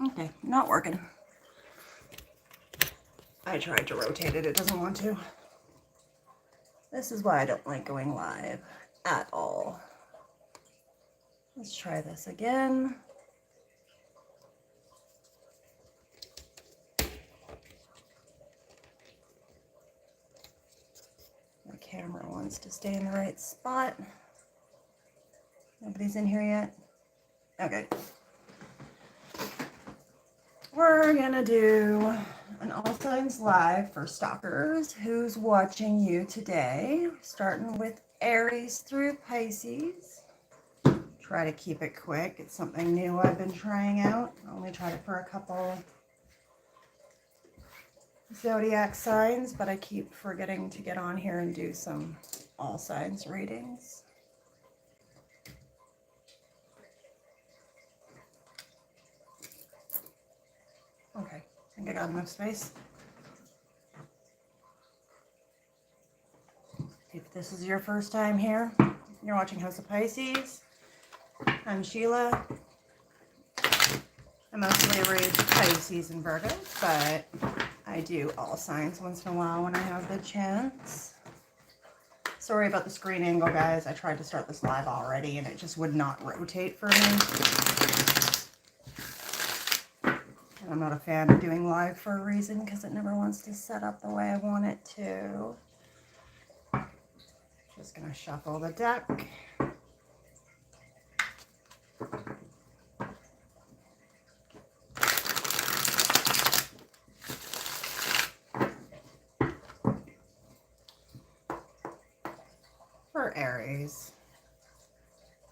Okay, not working. I tried to rotate it, it doesn't want to. This is why I don't like going live at all. Let's try this again. My camera wants to stay in the right spot. Nobody's in here yet? Okay. We're gonna do an all signs live for stalkers. Who's watching you today? Starting with Aries through Pisces. Try to keep it quick. It's something new I've been trying out. I only tried it for a couple zodiac signs, but I keep forgetting to get on here and do some all signs readings. Okay, I think I got enough space. If this is your first time here, you're watching House of Pisces. I'm Sheila. I mostly read Pisces and Virgos, but I do all signs once in a while when I have the chance. Sorry about the screen angle, guys. I tried to start this live already and it just would not rotate for me. And I'm not a fan of doing live for a reason because it never wants to set up the way I want it to. Just gonna shuffle the deck. For Aries.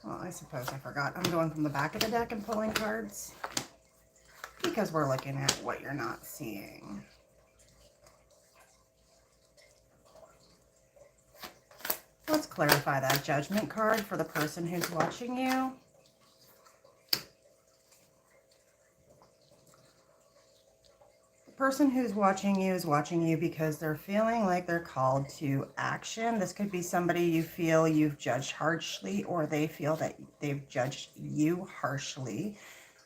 Well, I suppose I forgot. I'm going from the back of the deck and pulling cards because we're looking at what you're not seeing. Let's clarify that Judgment card for the person who's watching you. The person who's watching you is watching you because they're feeling like they're called to action. This could be somebody you feel you've judged harshly, or they feel that they've judged you harshly.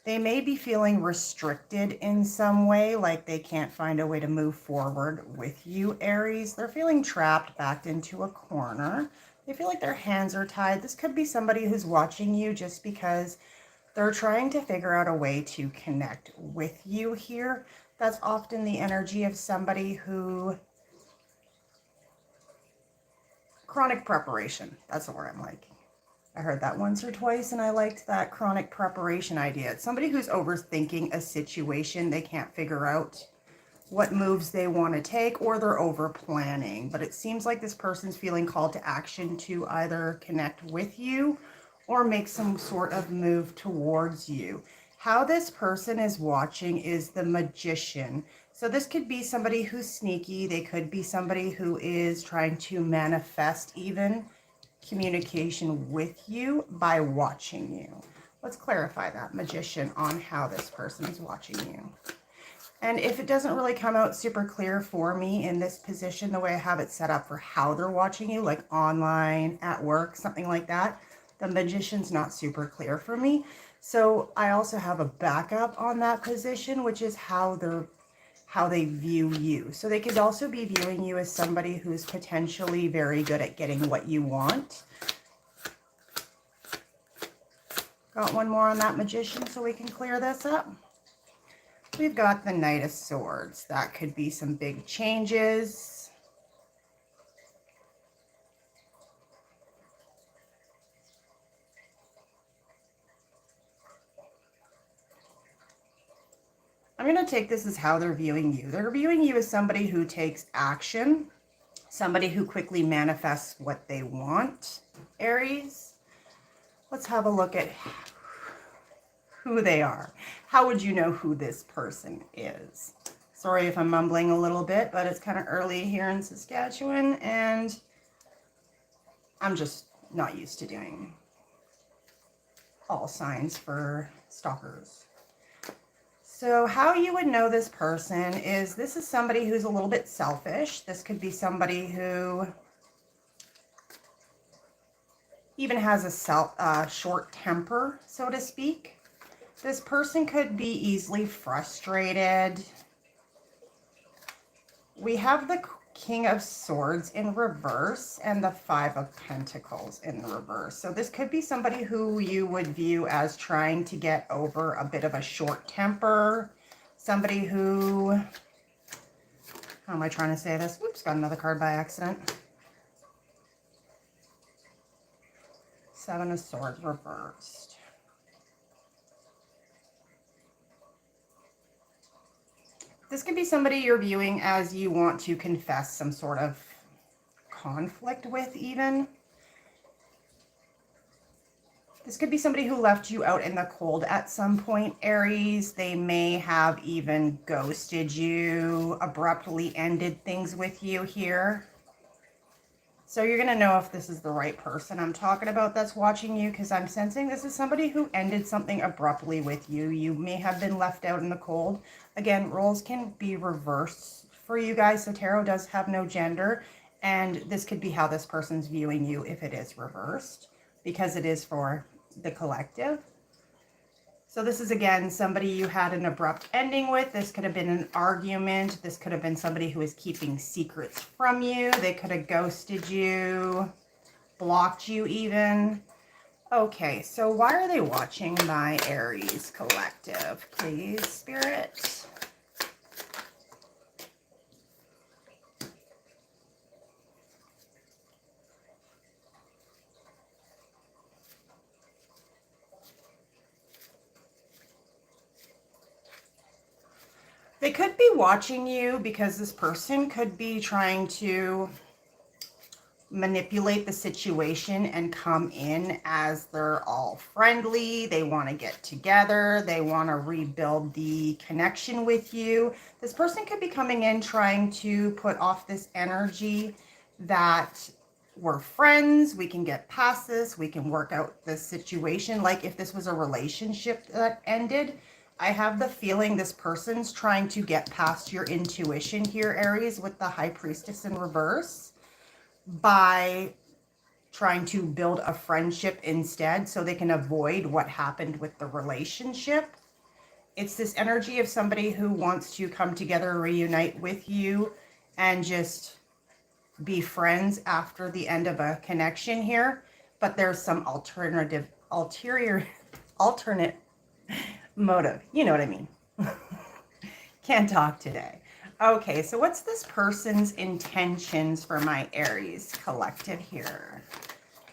They may be feeling restricted in some way, like they can't find a way to move forward with you, Aries. They're feeling trapped, backed into a corner. They feel like their hands are tied. This could be somebody who's watching you just because they're trying to figure out a way to connect with you here. That's often the energy of somebody who... Chronic preparation. That's the word I'm liking. I heard that once or twice and I liked that chronic preparation idea. It's somebody who's overthinking a situation. They can't figure out what moves they want to take, or they're over planning. But it seems like this person's feeling called to action to either connect with you or make some sort of move towards you. How this person is watching is the Magician. So this could be somebody who's sneaky. They could be somebody who is trying to manifest even communication with you by watching you. Let's clarify that, Magician, on how this person is watching you. And if it doesn't really come out super clear for me in this position, the way I have it set up for how they're watching you, like online, at work, something like that, the Magician's not super clear for me. So I also have a backup on that position, which is how they view you. So they could also be viewing you as somebody who's potentially very good at getting what you want. Got one more on that Magician so we can clear this up. We've got the Knight of Swords. That could be some big changes. I'm going to take this as how they're viewing you. They're viewing you as somebody who takes action, somebody who quickly manifests what they want, Aries. Let's have a look at who they are. How would you know who this person is? Sorry if I'm mumbling a little bit, but it's kind of early here in Saskatchewan, and I'm just not used to doing all signs for stalkers. So how you would know this person is this is somebody who's a little bit selfish. This could be somebody who even has a short temper, so to speak. This person could be easily frustrated. We have the King of Swords in reverse and the Five of Pentacles in reverse. So this could be somebody who you would view as trying to get over a bit of a short temper. Somebody who, how am I trying to say this? Oops, got another card by accident. Seven of Swords reversed. This could be somebody you're viewing as you want to confess some sort of conflict with even. This could be somebody who left you out in the cold at some point, Aries. They may have even ghosted you, abruptly ended things with you here. So you're going to know if this is the right person I'm talking about that's watching you, because I'm sensing this is somebody who ended something abruptly with you. You may have been left out in the cold. Again, roles can be reversed for you guys, so tarot does have no gender, and this could be how this person's viewing you if it is reversed, because it is for the collective. So this is, again, somebody you had an abrupt ending with. This could have been an argument. This could have been somebody who is keeping secrets from you. They could have ghosted you, blocked you even. Okay, so why are they watching my Aries collective, please, Spirit? They could be watching you because this person could be trying to manipulate the situation and come in as they're all friendly. They want to get together. They want to rebuild the connection with you. This person could be coming in trying to put off this energy that we're friends. We can get past this. We can work out this situation. Like if this was a relationship that ended, I have the feeling this person's trying to get past your intuition here, Aries, with the High Priestess in reverse, by trying to build a friendship instead so they can avoid what happened with the relationship. It's this energy of somebody who wants to come together, reunite with you, and just be friends after the end of a connection here. But there's some alternate motive. You know what I mean? Can't talk today. Okay, so what's this person's intentions for my Aries collective here?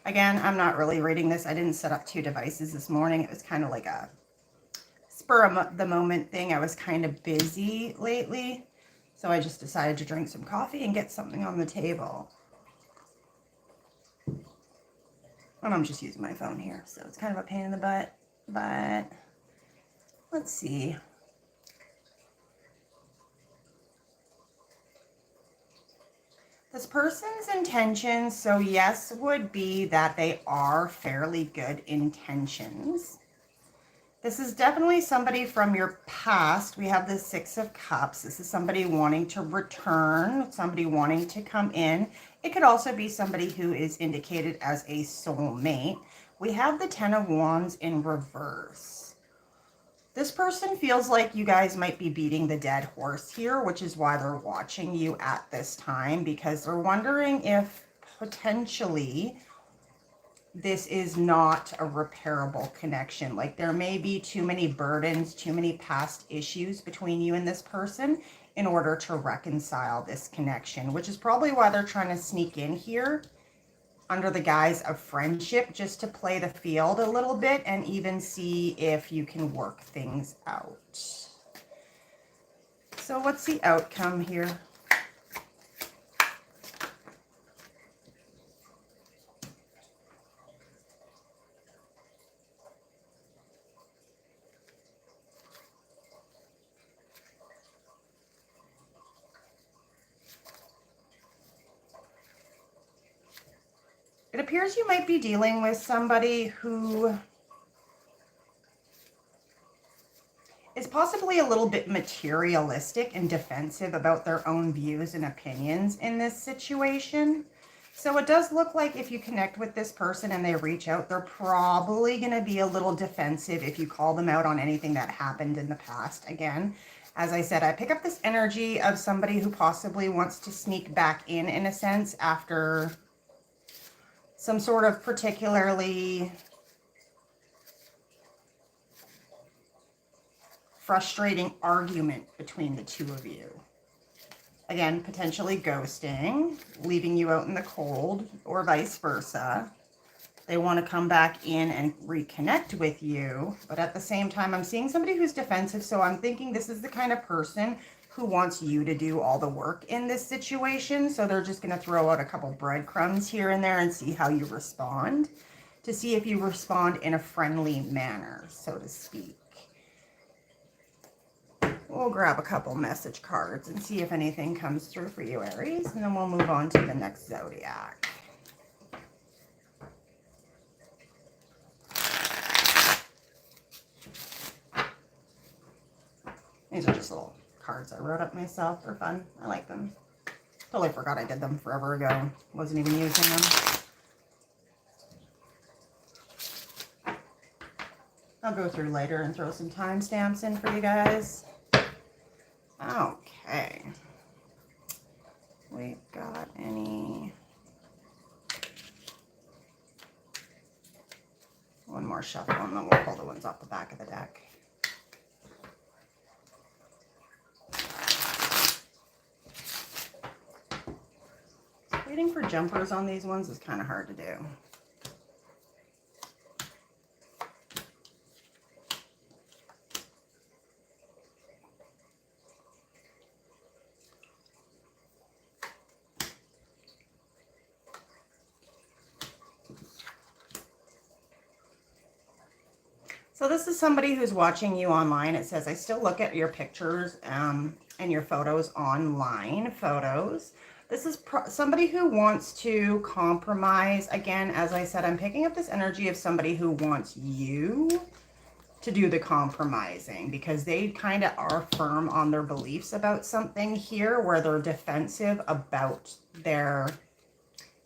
Again, I'm not really reading this. I didn't set up two devices this morning. It was kind of like a spur of the moment thing. I was kind of busy lately, so I just decided to drink some coffee and get something on the table. And I'm just using my phone here, so it's kind of a pain in the butt, but let's see. This person's intentions, so yes, would be that they are fairly good intentions. This is definitely somebody from your past. We have the Six of Cups. This is somebody wanting to return, somebody wanting to come in. It could also be somebody who is indicated as a soulmate. We have the Ten of Wands in reverse. This person feels like you guys might be beating the dead horse here, which is why they're watching you at this time, because they're wondering if potentially this is not a repairable connection. Like there may be too many burdens, too many past issues between you and this person in order to reconcile this connection, which is probably why they're trying to sneak in here under the guise of friendship, just to play the field a little bit and even see if you can work things out. So what's the outcome here? It appears you might be dealing with somebody who is possibly a little bit materialistic and defensive about their own views and opinions in this situation. So it does look like if you connect with this person and they reach out, they're probably going to be a little defensive if you call them out on anything that happened in the past. Again, as I said, I pick up this energy of somebody who possibly wants to sneak back in a sense, after some sort of particularly frustrating argument between the two of you. Again, potentially ghosting, leaving you out in the cold, or vice versa. They want to come back in and reconnect with you, but at the same time, I'm seeing somebody who's defensive, so I'm thinking this is the kind of person who wants you to do all the work in this situation, so they're just going to throw out a couple breadcrumbs here and there and see how you respond, to see if you respond in a friendly manner, so to speak. We'll grab a couple message cards and see if anything comes through for you, Aries, and then we'll move on to the next zodiac. These are just little cards I wrote up myself for fun. I like them. Totally forgot I did them forever ago. Wasn't even using them. I'll go through later and throw some timestamps in for you guys. Okay. We've got any... One more shuffle and then we'll pull the ones off the back of the deck. Waiting for jumpers on these ones is kind of hard to do. So this is somebody who's watching you online. It says, I still look at your pictures and your photos online, photos. This is somebody who wants to compromise. Again, as I said, I'm picking up this energy of somebody who wants you to do the compromising, because they kind of are firm on their beliefs about something here, where they're defensive about their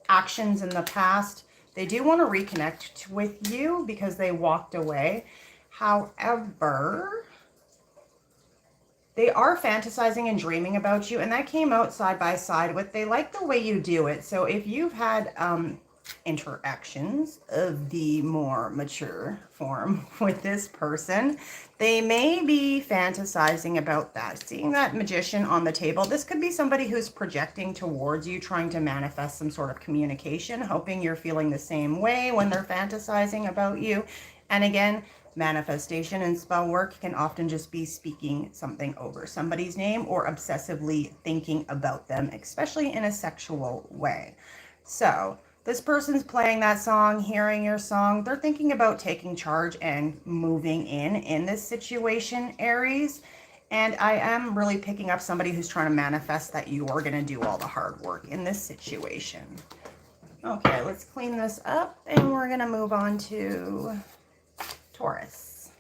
actions in the past. They do want to reconnect with you because they walked away. However, they are fantasizing and dreaming about you, and that came out side by side with they like the way you do it. So if you've had interactions of the more mature form with this person, they may be fantasizing about that. Seeing that Magician on the table, this could be somebody who's projecting towards you, trying to manifest some sort of communication, hoping you're feeling the same way when they're fantasizing about you. And again, manifestation and spell work can often just be speaking something over somebody's name or obsessively thinking about them, especially in a sexual way. So this person's playing that song, hearing your song. They're thinking about taking charge and moving in this situation, Aries. And I am really picking up somebody who's trying to manifest that you are going to do all the hard work in this situation. Okay, let's clean this up and we're going to move on to Taurus.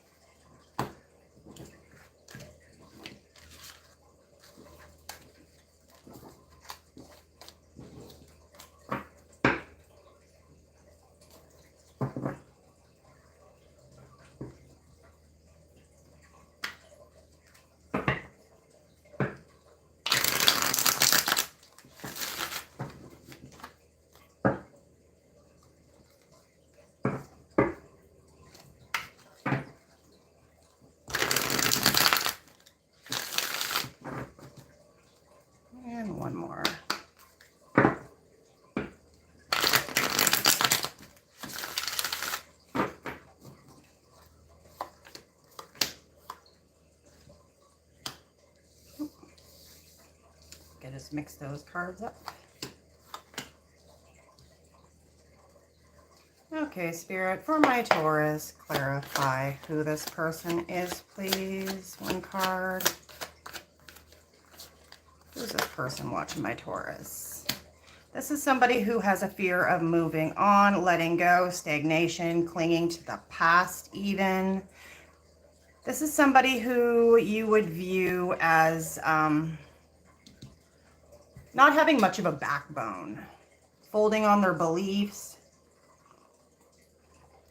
And one more. Okay, just mix those cards up. Okay, Spirit, for my Taurus, clarify who this person is, please. One card. Who's this person watching my Taurus? This is somebody who has a fear of moving on, letting go, stagnation, clinging to the past even. This is somebody who you would view as not having much of a backbone, holding on their beliefs,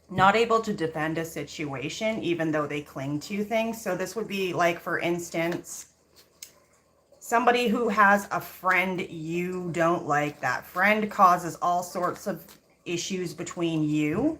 not able to defend a situation even though they cling to things. So this would be like, for instance, somebody who has a friend you don't like. That friend causes all sorts of issues between you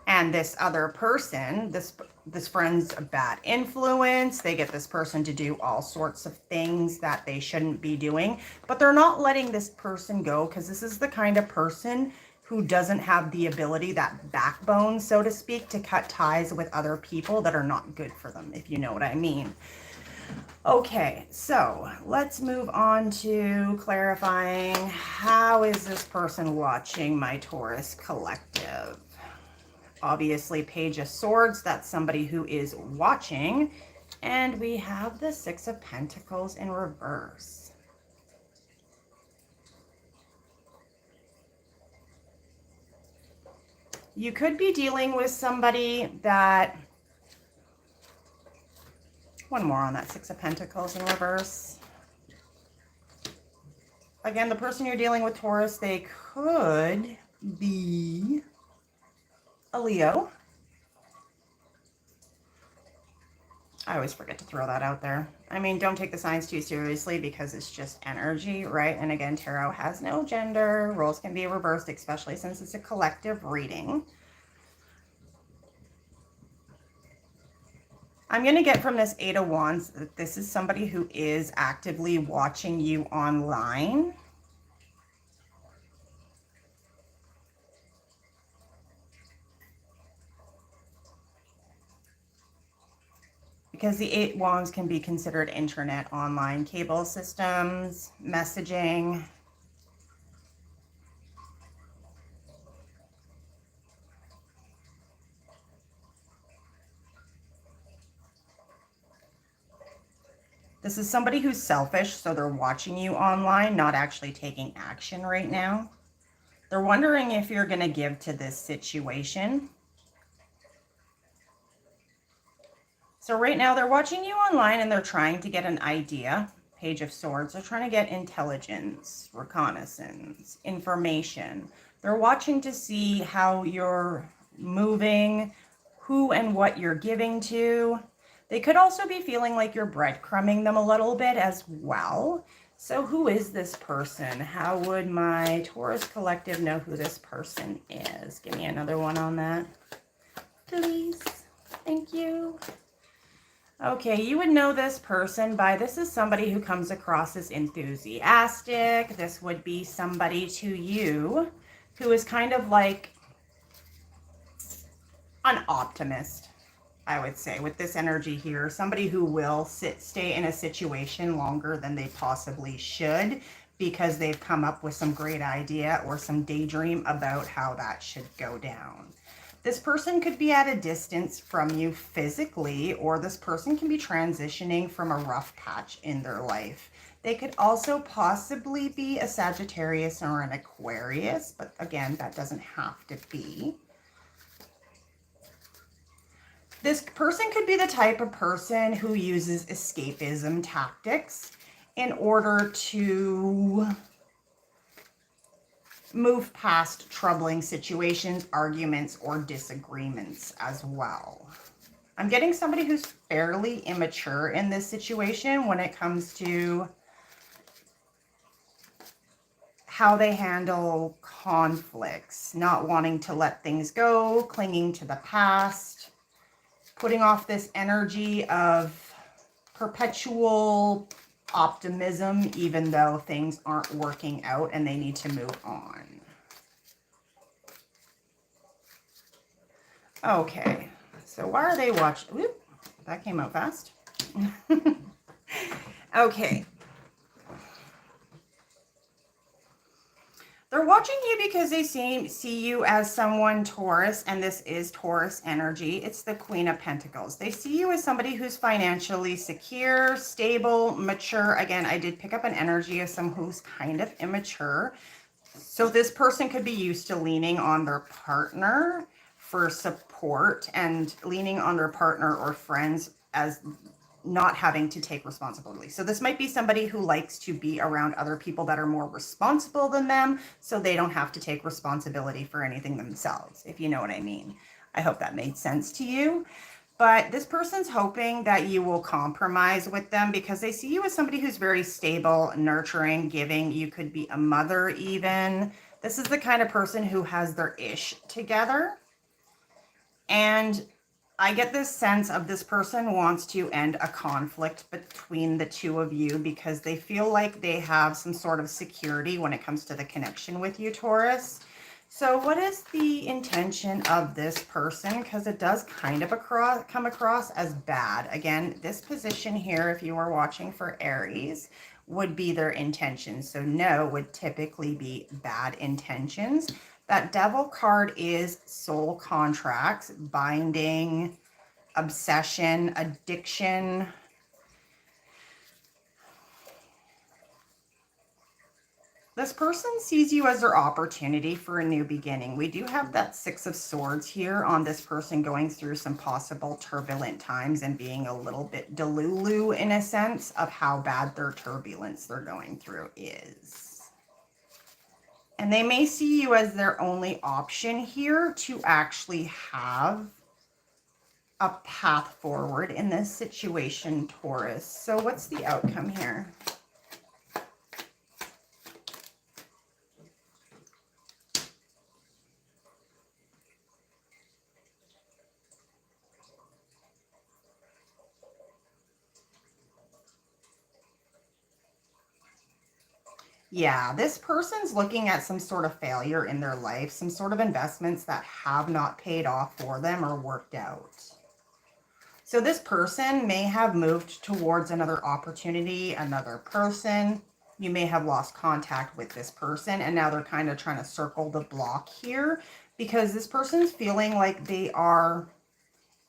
and this other person. This friend's a bad influence. They get this person to do all sorts of things that they shouldn't be doing, but they're not letting this person go because this is the kind of person who doesn't have the ability, that backbone, so to speak, to cut ties with other people that are not good for them, if you know what I mean. Okay, so let's move on to clarifying, how is this person watching my Taurus collective? Obviously, Page of Swords, that's somebody who is watching. And we have the Six of Pentacles in reverse. You could be dealing with somebody that, one more on that Six of Pentacles in reverse. Again, the person you're dealing with, Taurus, they could be a Leo. I always forget to throw that out there. I mean, don't take the signs too seriously because it's just energy, right? And again, tarot has no gender. Roles can be reversed, especially since it's a collective reading. I'm going to get from this Eight of Wands that this is somebody who is actively watching you online. Because the Eight Wands can be considered internet, online, cable systems, messaging. This is somebody who's selfish, so they're watching you online, not actually taking action right now. They're wondering if you're going to give to this situation. So right now they're watching you online and they're trying to get an idea. Page of Swords. They're trying to get intelligence, reconnaissance, information. They're watching to see how you're moving, who and what you're giving to. They could also be feeling like you're breadcrumbing them a little bit as well. So who is this person? How would my Taurus collective know who this person is? Give me another one on that, please. Thank you. Okay, you would know this person by, this is somebody who comes across as enthusiastic. This would be somebody to you who is kind of like an optimist, I would say, with this energy here. Somebody who will stay in a situation longer than they possibly should because they've come up with some great idea or some daydream about how that should go down. This person could be at a distance from you physically, or this person can be transitioning from a rough patch in their life. They could also possibly be a Sagittarius or an Aquarius, but again, that doesn't have to be. This person could be the type of person who uses escapism tactics in order to move past troubling situations, arguments, or disagreements as well. I'm getting somebody who's fairly immature in this situation when it comes to how they handle conflicts, not wanting to let things go, clinging to the past, putting off this energy of perpetual optimism, even though things aren't working out and they need to move on. Okay, so why are they watching? Whoop, that came out fast. Okay. They're watching you because they see you as someone Taurus, and this is Taurus energy. It's the Queen of Pentacles. They see you as somebody who's financially secure, stable, mature. Again, I did pick up an energy of someone who's kind of immature. So this person could be used to leaning on their partner for support and leaning on their partner or friends as not having to take responsibility. So this might be somebody who likes to be around other people that are more responsible than them, so they don't have to take responsibility for anything themselves, if you know what I mean. I hope that made sense to you. But this person's hoping that you will compromise with them because they see you as somebody who's very stable, nurturing, giving. You could be a mother even. This is the kind of person who has their ish together. And I get this sense of this person wants to end a conflict between the two of you because they feel like they have some sort of security when it comes to the connection with you, Taurus. So what is the intention of this person? Because it does kind of come across as bad. Again, this position here, if you are watching for Aries, would be their intention. So no would typically be bad intentions. That Devil card is soul contracts, binding, obsession, addiction. This person sees you as their opportunity for a new beginning. We do have that Six of Swords here on this person going through some possible turbulent times and being a little bit delulu in a sense of how bad their turbulence they're going through is. And they may see you as their only option here to actually have a path forward in this situation, Taurus. So what's the outcome here? Yeah, this person's looking at some sort of failure in their life, some sort of investments that have not paid off for them or worked out. So this person may have moved towards another opportunity, another person. You may have lost contact with this person and now they're kind of trying to circle the block here because this person's feeling like they are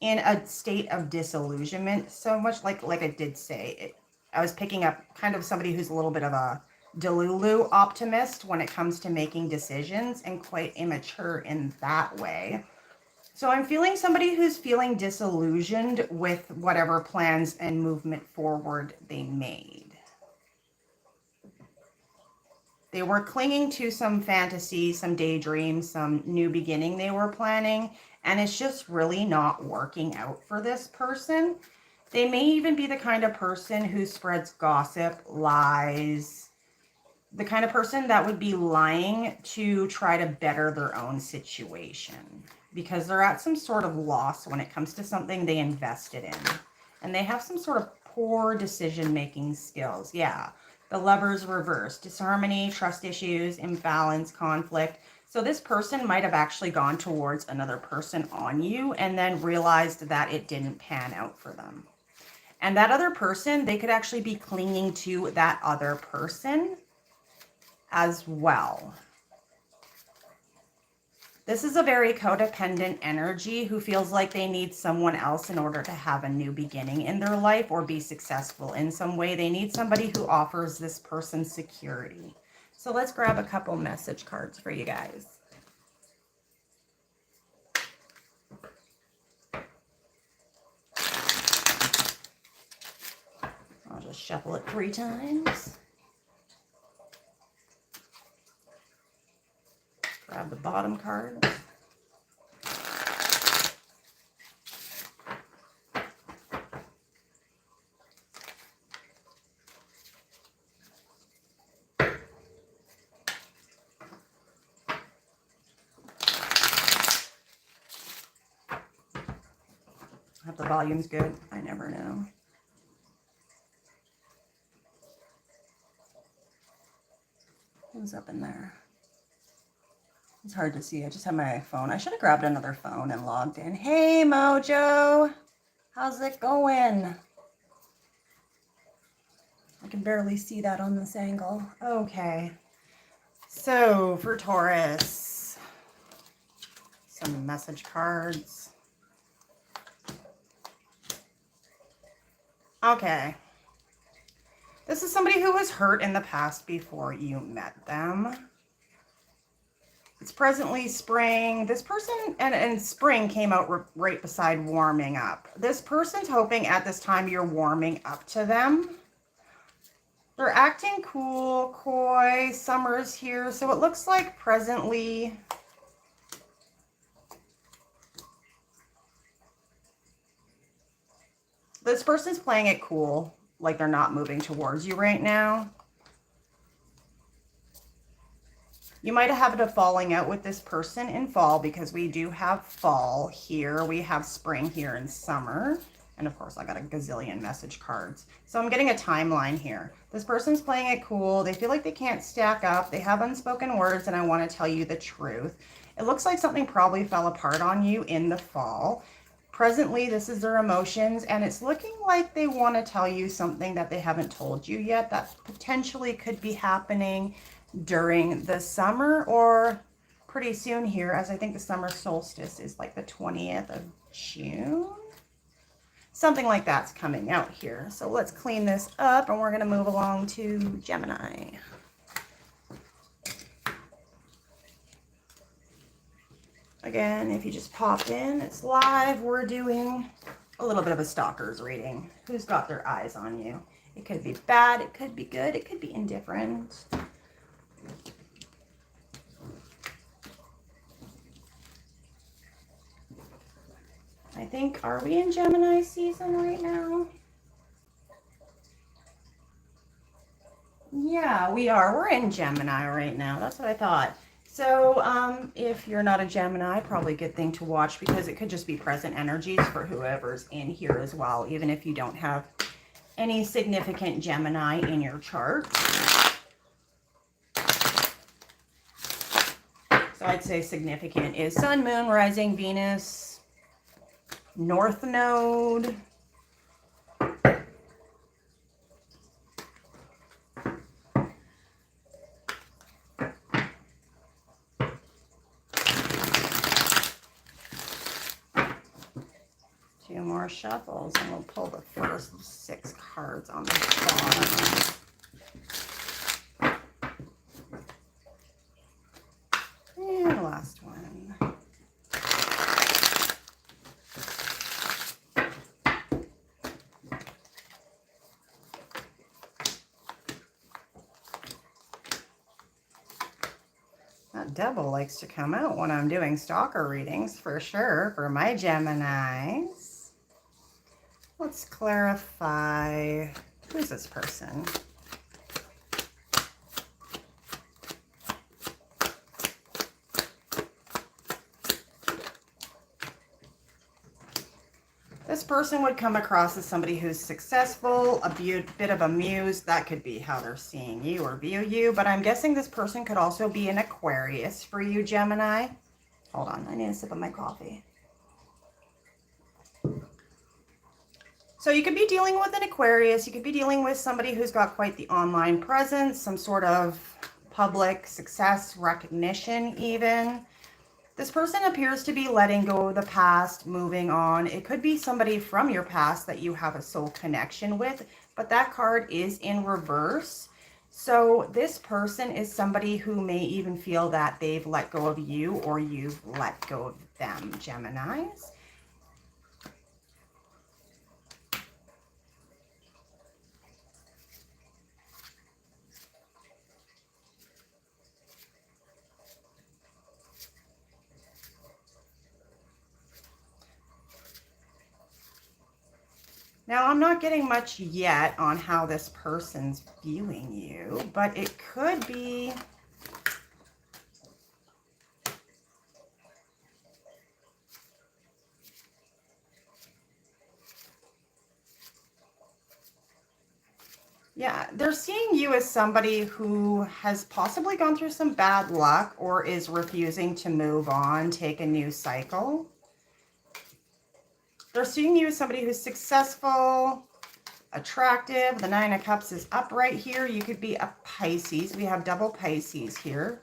in a state of disillusionment. So much like I did say, I was picking up kind of somebody who's a little bit of a delulu optimist when it comes to making decisions and quite immature in that way. So I'm feeling somebody who's feeling disillusioned with whatever plans and movement forward they made. They were clinging to some fantasy, some daydream, some new beginning they were planning, and it's just really not working out for this person. They may even be the kind of person who spreads gossip, lies, the kind of person that would be lying to try to better their own situation because they're at some sort of loss when it comes to something they invested in. And they have some sort of poor decision-making skills. Yeah, the Lover's reverse, disharmony, trust issues, imbalance, conflict. So this person might have actually gone towards another person on you and then realized that it didn't pan out for them. And that other person, they could actually be clinging to that other person as well. This is a very codependent energy who feels like they need someone else in order to have a new beginning in their life or be successful in some way. They need somebody who offers this person security. So let's grab a couple message cards for you guys. I'll just shuffle it 3 times. Grab the bottom cards. I hope the volume's good. I never know. Who's up in there? It's hard to see. I just have my phone. I should have grabbed another phone and logged in. Hey, Mojo. How's it going? I can barely see that on this angle. Okay. So for Taurus, some message cards. Okay. This is somebody who was hurt in the past before you met them. It's presently spring. This person, and spring came out right beside warming up. This person's hoping at this time you're warming up to them. They're acting cool, coy. Summer's here. So it looks like presently this person's playing it cool, like they're not moving towards you right now. You might have had a falling out with this person in fall because we do have fall here. We have spring here and summer. And of course, I got a gazillion message cards. So I'm getting a timeline here. This person's playing it cool. They feel like they can't stack up. They have unspoken words, and I want to tell you the truth. It looks like something probably fell apart on you in the fall. Presently, this is their emotions, and it's looking like they want to tell you something that they haven't told you yet that potentially could be happening during the summer or pretty soon here, as I think the summer solstice is like the 20th of June. Something like that's coming out here. So let's clean this up and we're going to move along to Gemini. Again, if you just popped in, it's live. We're doing a little bit of a stalker's reading. Who's got their eyes on you? It could be bad, it could be good, it could be indifferent. I think, are we in Gemini season right now? Yeah, we are. We're in Gemini right now. That's what I thought. So if you're not a Gemini, probably a good thing to watch because it could just be present energies for whoever's in here as well, even if you don't have any significant Gemini in your chart. So I'd say significant is Sun, Moon, Rising, Venus, North Node. Two more shuffles and we'll pull the first 6 cards on the bottom. And the last one. That devil likes to come out when I'm doing stalker readings for sure for my Geminis. Let's clarify, who's this person? This person would come across as somebody who's successful, a bit of a muse. That could be how they're seeing you or view you. But I'm guessing this person could also be an Aquarius for you, Gemini. Hold on, I need a sip of my coffee. So you could be dealing with an Aquarius. You could be dealing with somebody who's got quite the online presence, some sort of public success, recognition even. This person appears to be letting go of the past, moving on. It could be somebody from your past that you have a soul connection with, but that card is in reverse. So this person is somebody who may even feel that they've let go of you or you've let go of them, Geminis. Now, I'm not getting much yet on how this person's viewing you, but it could be yeah, they're seeing you as somebody who has possibly gone through some bad luck or is refusing to move on, take a new cycle. They're seeing you as somebody who's successful, attractive. The 9 of Cups is up right here. You could be a Pisces. We have double Pisces here.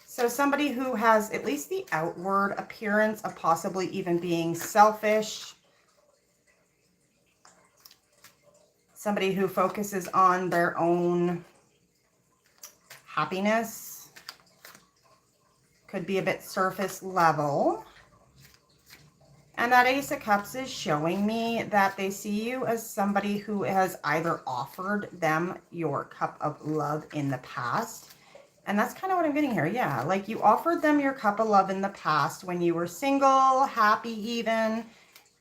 So somebody who has at least the outward appearance of possibly even being selfish. Somebody who focuses on their own happiness. Could be a bit surface level. And that Ace of Cups is showing me that they see you as somebody who has either offered them your cup of love in the past. And that's kind of what I'm getting here. Yeah, like you offered them your cup of love in the past when you were single, happy even,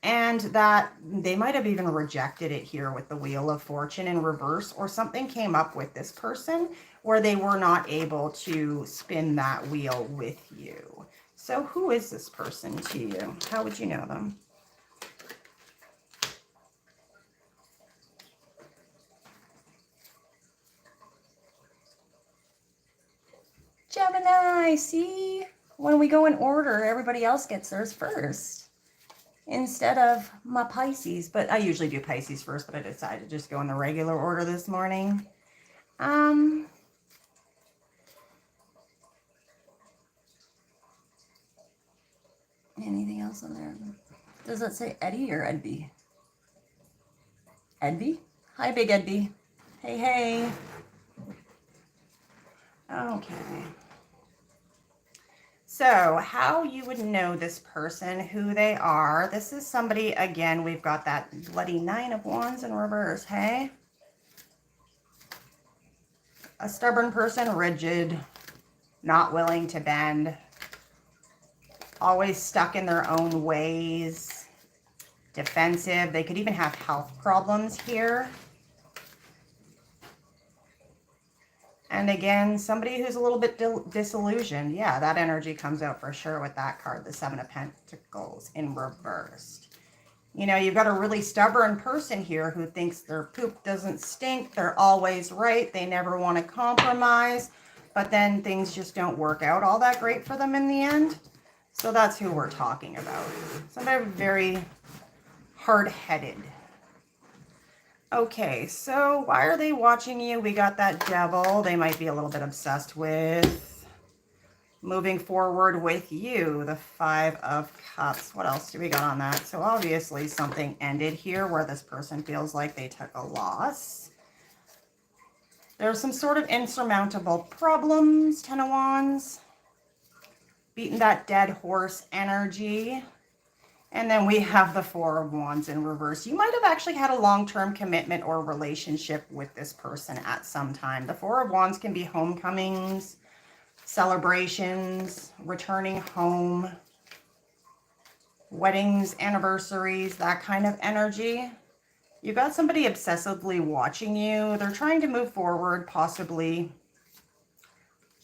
and that they might have even rejected it here with the Wheel of Fortune in reverse, or something came up with this person where they were not able to spin that wheel with you. So who is this person to you? How would you know them? Gemini, see? When we go in order, everybody else gets theirs first instead of my Pisces. But I usually do Pisces first, but I decided to just go in the regular order this morning. Anything else on there? Does that say Eddie or Edby? Edby? Hi, Big Edby. Hey, hey. Okay. So how you would know this person, who they are. This is somebody, again, we've got that bloody 9 of Wands in reverse, hey? A stubborn person, rigid, not willing to bend, always stuck in their own ways, defensive. They could even have health problems here. And again, somebody who's a little bit disillusioned. Yeah, that energy comes out for sure with that card, the 7 of Pentacles in reversed. You know, you've got a really stubborn person here who thinks their poop doesn't stink. They're always right. They never want to compromise. But then things just don't work out all that great for them in the end. So that's who we're talking about. Somebody very hard-headed. Okay, so why are they watching you? We got that Devil. They might be a little bit obsessed with moving forward with you. The 5 of Cups. What else do we got on that? So obviously something ended here where this person feels like they took a loss. There's some sort of insurmountable problems. 10 of Wands. Beating that dead horse energy. And then we have the 4 of Wands in reverse. You might have actually had a long-term commitment or relationship with this person at some time. The 4 of Wands can be homecomings, celebrations, returning home, weddings, anniversaries, that kind of energy. You've got somebody obsessively watching you. They're trying to move forward, possibly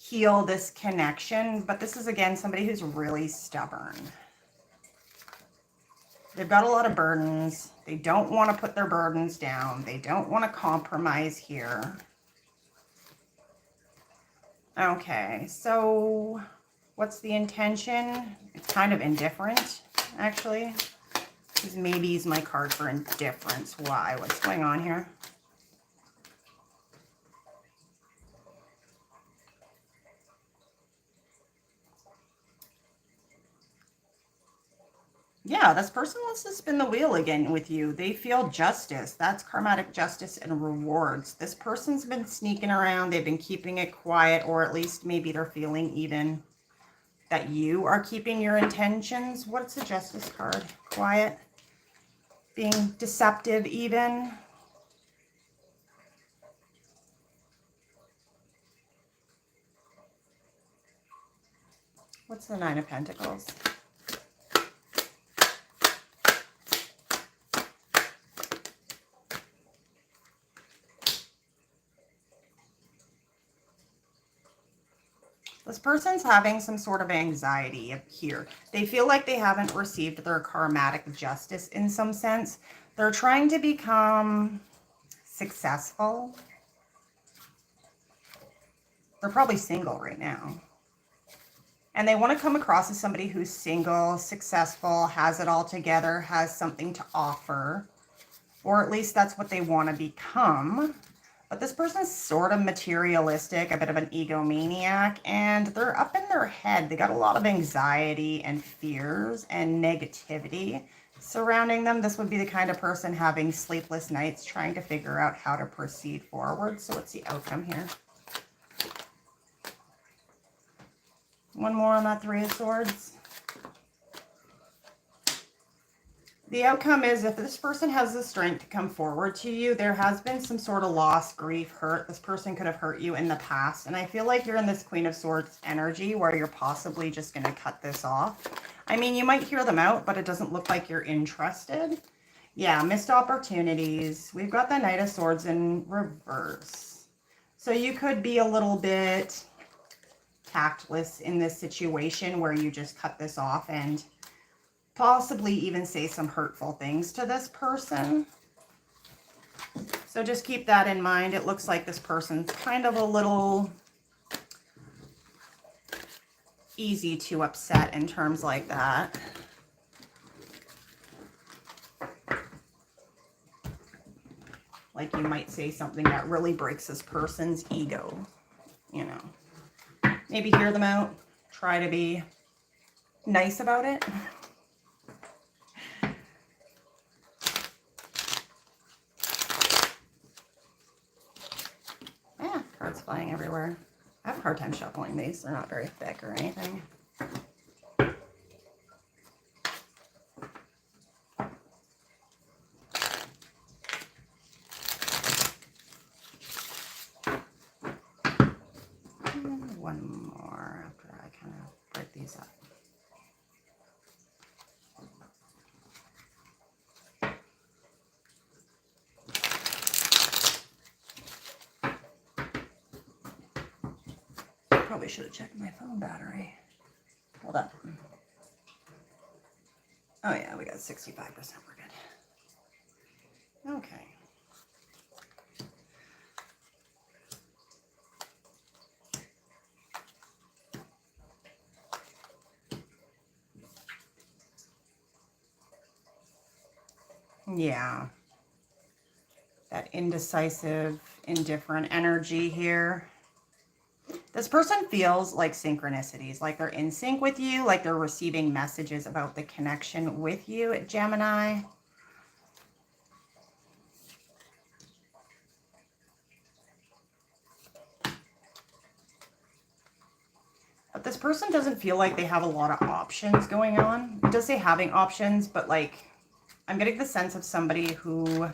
heal this connection. But this is, again, somebody who's really stubborn. They've got a lot of burdens. They don't want to put their burdens down. They don't want to compromise here. Okay, so what's the intention? It's kind of indifferent, actually. Because maybe is my card for indifference. Why? What's going on here? Yeah, this person wants to spin the wheel again with you. They feel justice. That's karmatic justice and rewards. This person's been sneaking around. They've been keeping it quiet, or at least maybe they're feeling even that you are keeping your intentions. What's the justice card? Quiet. Being deceptive even. What's the 9 of Pentacles? This person's having some sort of anxiety up here. They feel like they haven't received their karmatic justice in some sense. They're trying to become successful. They're probably single right now. And they want to come across as somebody who's single, successful, has it all together, has something to offer. Or at least that's what they want to become. But this person's sort of materialistic, a bit of an egomaniac, and they're up in their head. They got a lot of anxiety and fears and negativity surrounding them. This would be the kind of person having sleepless nights, trying to figure out how to proceed forward. So what's the outcome here? One more on that Three of Swords. The outcome is if this person has the strength to come forward to you, there has been some sort of loss, grief, hurt. This person could have hurt you in the past. And I feel like you're in this Queen of Swords energy where you're possibly just going to cut this off. I mean, you might hear them out, but it doesn't look like you're interested. Yeah, missed opportunities. We've got the Knight of Swords in reverse. So you could be a little bit tactless in this situation where you just cut this off and possibly even say some hurtful things to this person. So just keep that in mind. It looks like this person's kind of a little easy to upset in terms like that. Like you might say something that really breaks this person's ego, you know. Maybe hear them out. Try to be nice about it. Yeah, cards flying everywhere. I have a hard time shuffling these. They're not very thick or anything. One more after I kind of break these up. Probably should have checked my phone battery. Hold up. Oh yeah, we got 65%. We're good. Okay. Yeah. That indecisive, indifferent energy here. This person feels like synchronicities, like they're in sync with you, like they're receiving messages about the connection with you, Gemini. But this person doesn't feel like they have a lot of options going on. It does say having options, but like I'm getting the sense of somebody who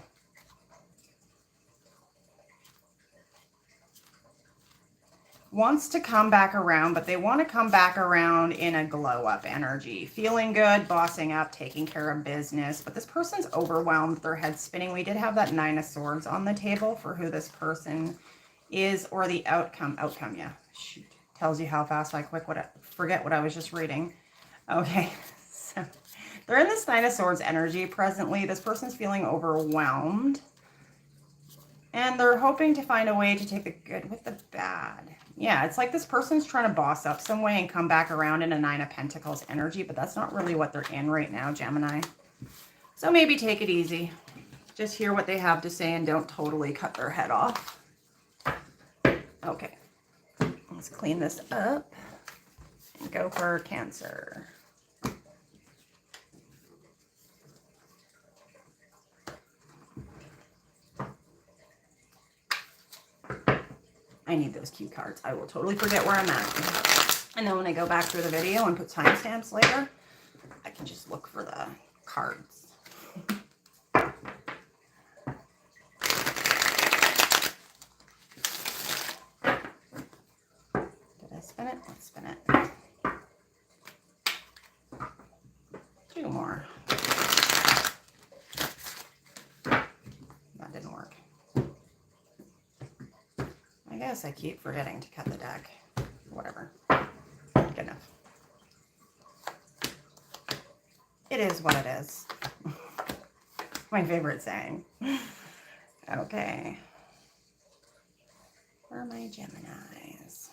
wants to come back around, but they want to come back around in a glow up energy, feeling good, bossing up, taking care of business. But this person's overwhelmed, their head spinning. We did have that Nine of Swords on the table for who this person is or the outcome. Yeah. Shoot. Tells you how fast I forget what I was just reading. Okay. So they're in this Nine of Swords energy presently. This person's feeling overwhelmed. And they're hoping to find a way to take the good with the bad. Yeah, it's like this person's trying to boss up some way and come back around in a Nine of Pentacles energy, but that's not really what they're in right now, Gemini. So maybe take it easy. Just hear what they have to say and don't totally cut their head off. Okay, let's clean this up and go for Cancer. I need those cue cards. I will totally forget where I'm at. And then when I go back through the video and put timestamps later, I can just look for the cards. Did I spin it? Let's spin it. Two more. That didn't work. I guess I keep forgetting to cut the deck. Whatever. Good enough. It is what it is. My favorite saying. Okay. For my Geminis.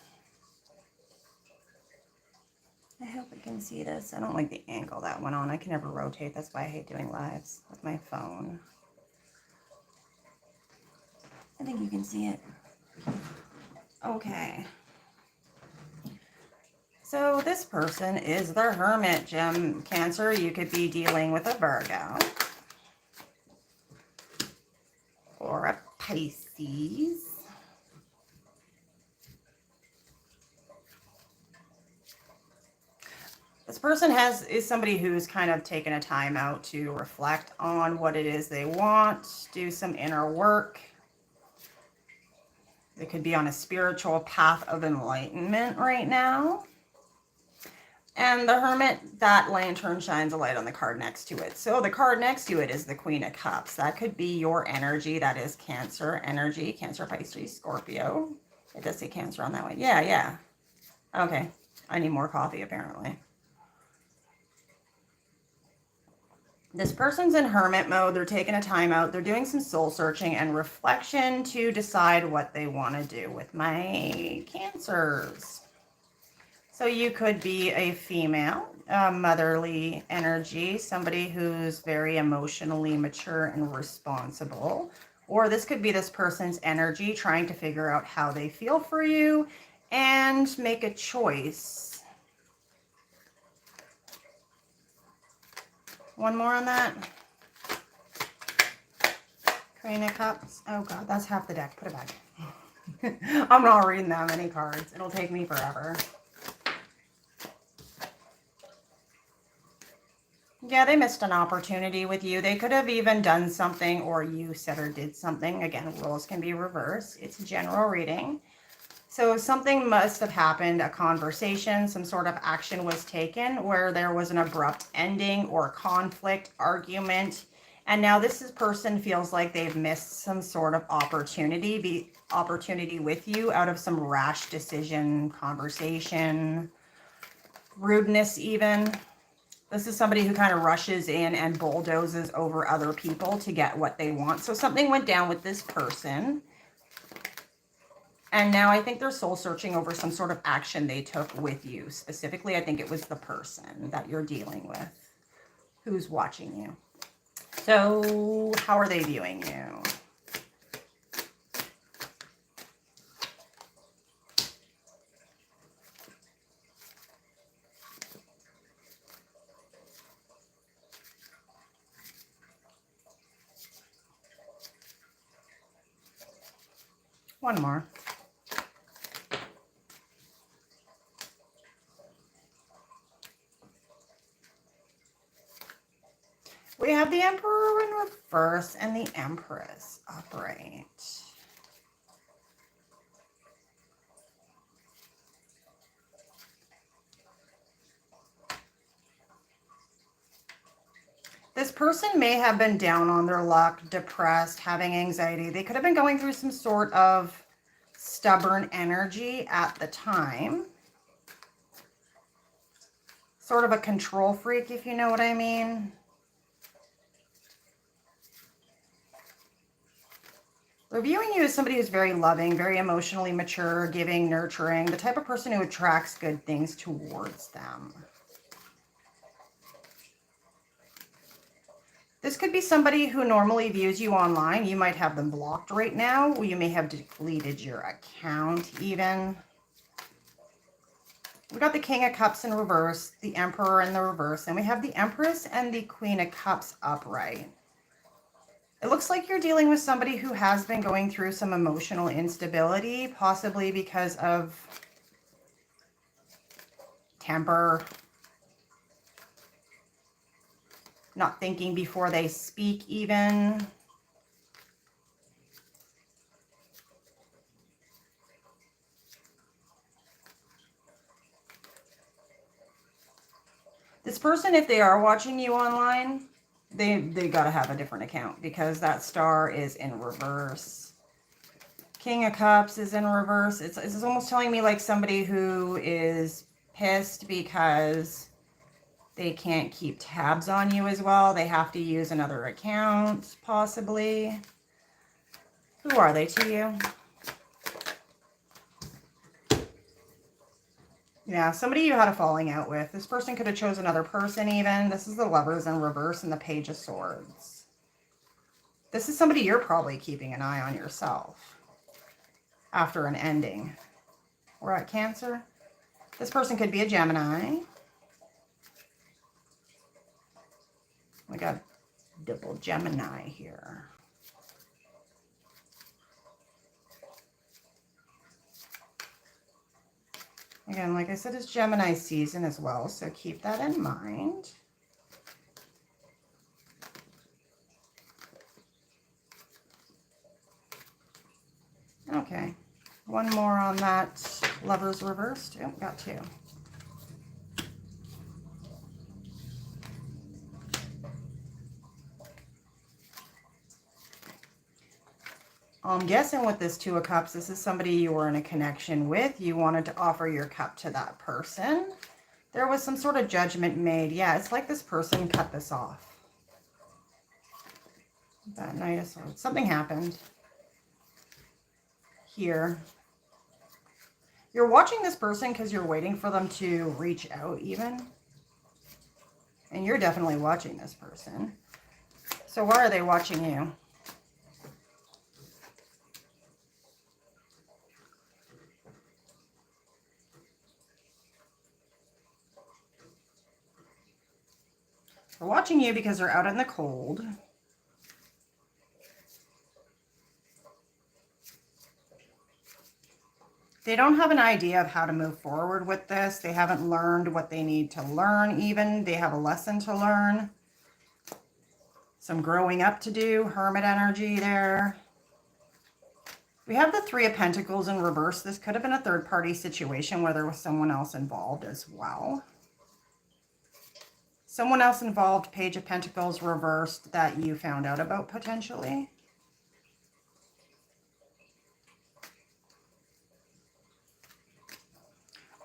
I hope I can see this. I don't like the angle that went on. I can never rotate. That's why I hate doing lives with my phone. I think you can see it. Okay. So this person is the Hermit, Cancer. You could be dealing with a Virgo. Or a Pisces. person is somebody who's kind of taken a time out to reflect on what it is they want, do some inner work. They could be on a spiritual path of enlightenment right now. And the Hermit, that lantern shines a light on the card next to it. So the card next to it is the Queen of Cups. That could be your energy. That is Cancer energy. Cancer, Pisces, Scorpio. It does say Cancer on that one. Yeah, yeah. Okay. I need more coffee, apparently. This person's in hermit mode. They're taking a time out. They're doing some soul searching and reflection to decide what they want to do with my Cancers. So you could be a female, motherly energy, somebody who's very emotionally mature and responsible. Or this could be this person's energy trying to figure out how they feel for you and make a choice. One more on that. Queen of Cups. Oh God, that's half the deck. Put it back. I'm not reading that many cards. It'll take me forever. Yeah, they missed an opportunity with you. They could have even done something, or you said or did something. Again, roles can be reversed. It's a general reading. So something must have happened, a conversation, some sort of action was taken where there was an abrupt ending or conflict, argument. And now this person feels like they've missed some sort of opportunity with you out of some rash decision, conversation, rudeness even. This is somebody who kind of rushes in and bulldozes over other people to get what they want. So something went down with this person. And now I think they're soul searching over some sort of action they took with you. Specifically, I think it was the person that you're dealing with who's watching you. So how are they viewing you? One more. We have the Emperor in reverse and the Empress upright. This person may have been down on their luck, depressed, having anxiety. They could have been going through some sort of stubborn energy at the time. Sort of a control freak, if you know what I mean. They're viewing you as somebody who's very loving, very emotionally mature, giving, nurturing, the type of person who attracts good things towards them. This could be somebody who normally views you online. You might have them blocked right now, or you may have deleted your account even. We got the King of Cups in reverse, the Emperor in the reverse, and we have the Empress and the Queen of Cups upright. It looks like you're dealing with somebody who has been going through some emotional instability, possibly because of temper, not thinking before they speak even. This person, if they are watching you online, they got to have a different account because that star is in reverse. King of Cups is in reverse. It's almost telling me like somebody who is pissed because they can't keep tabs on you as well. They have to use another account, possibly. Who are they to you? Yeah, somebody you had a falling out with. This person could have chose another person even. This is the Lovers in reverse and the Page of Swords. This is somebody you're probably keeping an eye on yourself after an ending. We're at Cancer. This person could be a Gemini. We got double Gemini here. Again, like I said, it's Gemini season as well, so keep that in mind. Okay, one more on that Lovers reversed. Oh, got two. I'm guessing with this Two of Cups, this is somebody you were in a connection with. You wanted to offer your cup to that person. There was some sort of judgment made. Yeah, it's like this person cut this off. That Knight of Swords. Something happened here. You're watching this person because you're waiting for them to reach out even. And you're definitely watching this person. So why are they watching you? They're watching you because they're out in the cold. They don't have an idea of how to move forward with this. They haven't learned what they need to learn even. They have a lesson to learn. Some growing up to do. Hermit energy there. We have the Three of Pentacles in reverse. This could have been a third-party situation where there was someone else involved as well. Someone else involved, Page of Pentacles reversed, that you found out about potentially.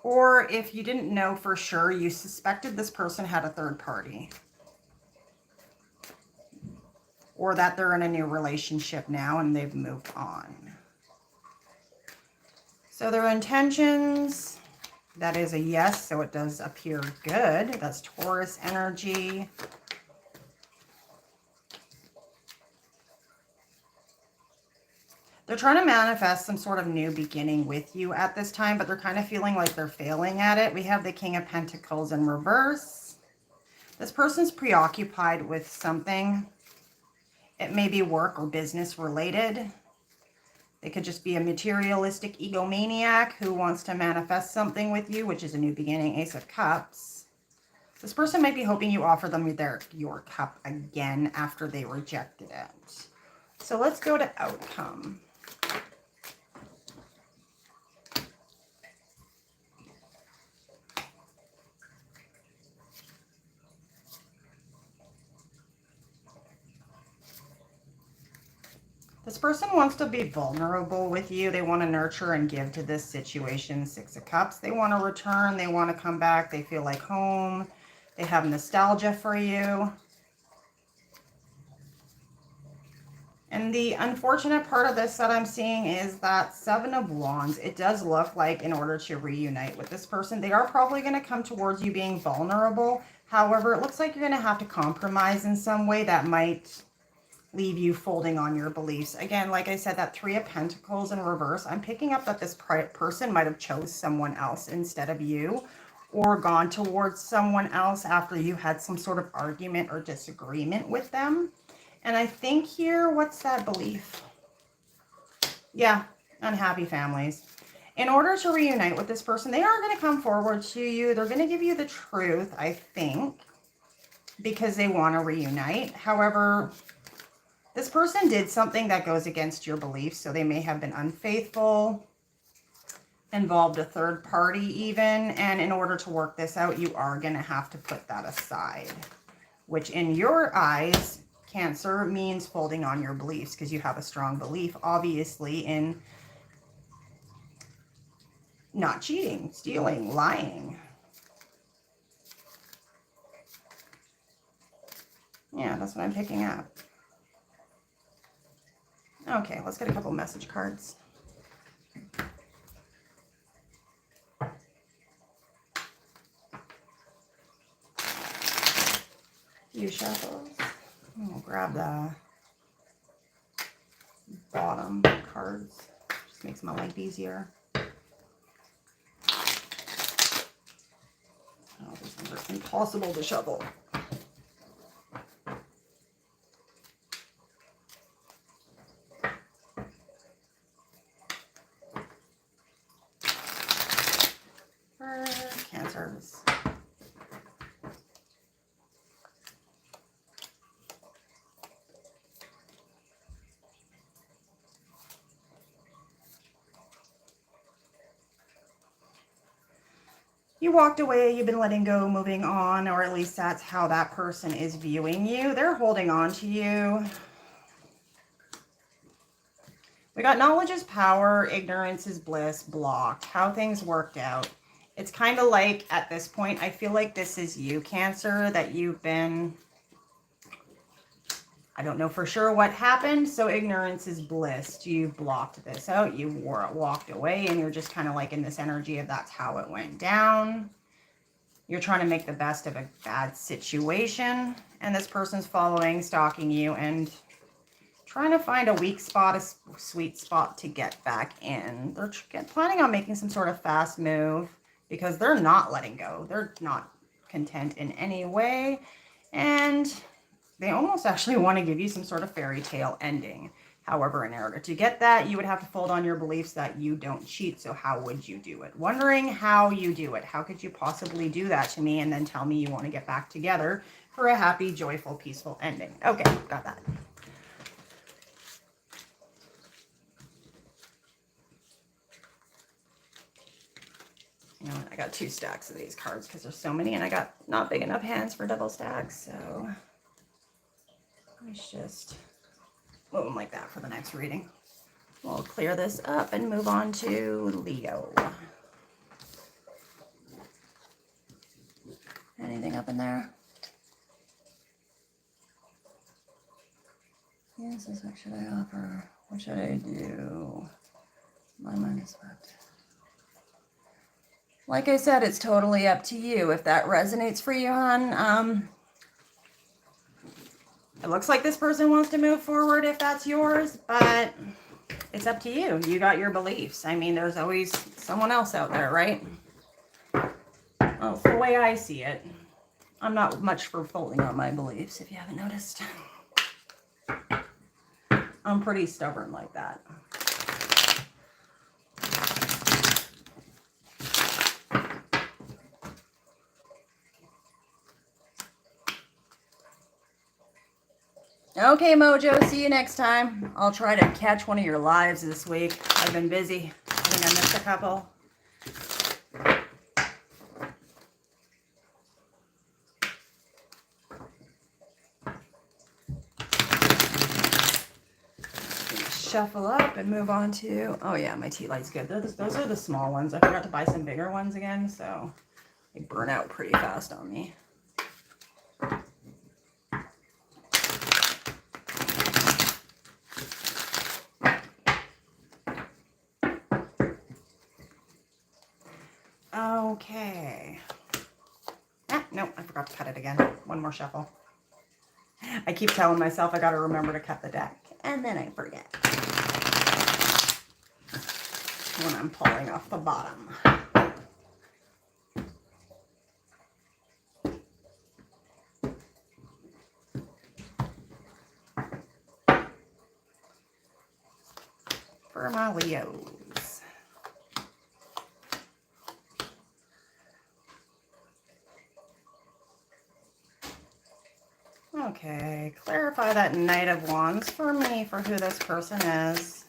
Or if you didn't know for sure, you suspected this person had a third party. Or that they're in a new relationship now and they've moved on. So their intentions, that is a yes, so it does appear good. That's Taurus energy. They're trying to manifest some sort of new beginning with you at this time, but they're kind of feeling like they're failing at it. We have the King of Pentacles in reverse. This person's preoccupied with something. It may be work or business related. It could just be a materialistic egomaniac who wants to manifest something with you, which is a new beginning, Ace of Cups. This person might be hoping you offer them your cup again after they rejected it. So let's go to outcome. This person wants to be vulnerable with you. They want to nurture and give to this situation. Six of Cups. They want to return. They want to come back. They feel like home. They have nostalgia for you. And the unfortunate part of this that I'm seeing is that Seven of Wands. It does look like in order to reunite with this person, they are probably going to come towards you being vulnerable. However, it looks like you're going to have to compromise in some way that might leave you folding on your beliefs. Again, like I said, that Three of Pentacles in reverse, I'm picking up that this person might have chose someone else instead of you, or gone towards someone else after you had some sort of argument or disagreement with them. And I think here, what's that belief? Yeah, unhappy families. In order to reunite with this person, they are going to come forward to you. They're going to give you the truth, I think, because they want to reunite. However, this person did something that goes against your beliefs, so they may have been unfaithful, involved a third party even, and in order to work this out, you are going to have to put that aside, which in your eyes, Cancer, means folding on your beliefs because you have a strong belief, obviously, in not cheating, stealing, lying. Yeah, that's what I'm picking up. Okay, let's get a couple message cards. Few shuffles. We'll grab the bottom cards. Just makes my life easier. Oh, these ones are impossible to shuffle. Stalkers. You walked away, you've been letting go, moving on, or at least that's how that person is viewing you. They're holding on to you. We got knowledge is power, ignorance is bliss, blocked, how things worked out. It's kind of like at this point, I feel like this is you, Cancer, that you've been, I don't know for sure what happened. So ignorance is bliss. You blocked this out. You walked away and you're just kind of like in this energy of that's how it went down. You're trying to make the best of a bad situation. And this person's following, stalking you, and trying to find a weak spot, a sweet spot to get back in. They're planning on making some sort of fast move because they're not letting go. They're not content in any way. And they almost actually want to give you some sort of fairy tale ending. However, in order to get that, you would have to fold on your beliefs that you don't cheat. So how would you do it? Wondering how you do it. How could you possibly do that to me and then tell me you want to get back together for a happy, joyful, peaceful ending? Okay, got that. You know what? I got 2 stacks of these cards because there's so many and I got not big enough hands for double stacks. So let's just move them like that for the next reading. We'll clear this up and move on to Leo. Anything up in there? Yes, what should I offer? What should I do? My mind is fucked. Like I said, it's totally up to you. If that resonates for you, hon, it looks like this person wants to move forward if that's yours, but it's up to you. You got your beliefs. I mean, there's always someone else out there, right? Well, the way I see it, I'm not much for folding on my beliefs, if you haven't noticed. I'm pretty stubborn like that. Okay, Mojo, see you next time. I'll try to catch one of your lives this week. I've been busy. I think I missed a couple. Shuffle up and move on to, oh yeah, my tea light's good. Those are the small ones. I forgot to buy some bigger ones again, so they burn out pretty fast on me. Okay. No, I forgot to cut it again. One more shuffle. I keep telling myself I got to remember to cut the deck, and then I forget when I'm pulling off the bottom. For my Leos. Okay, clarify that Knight of Wands for me, for who this person is.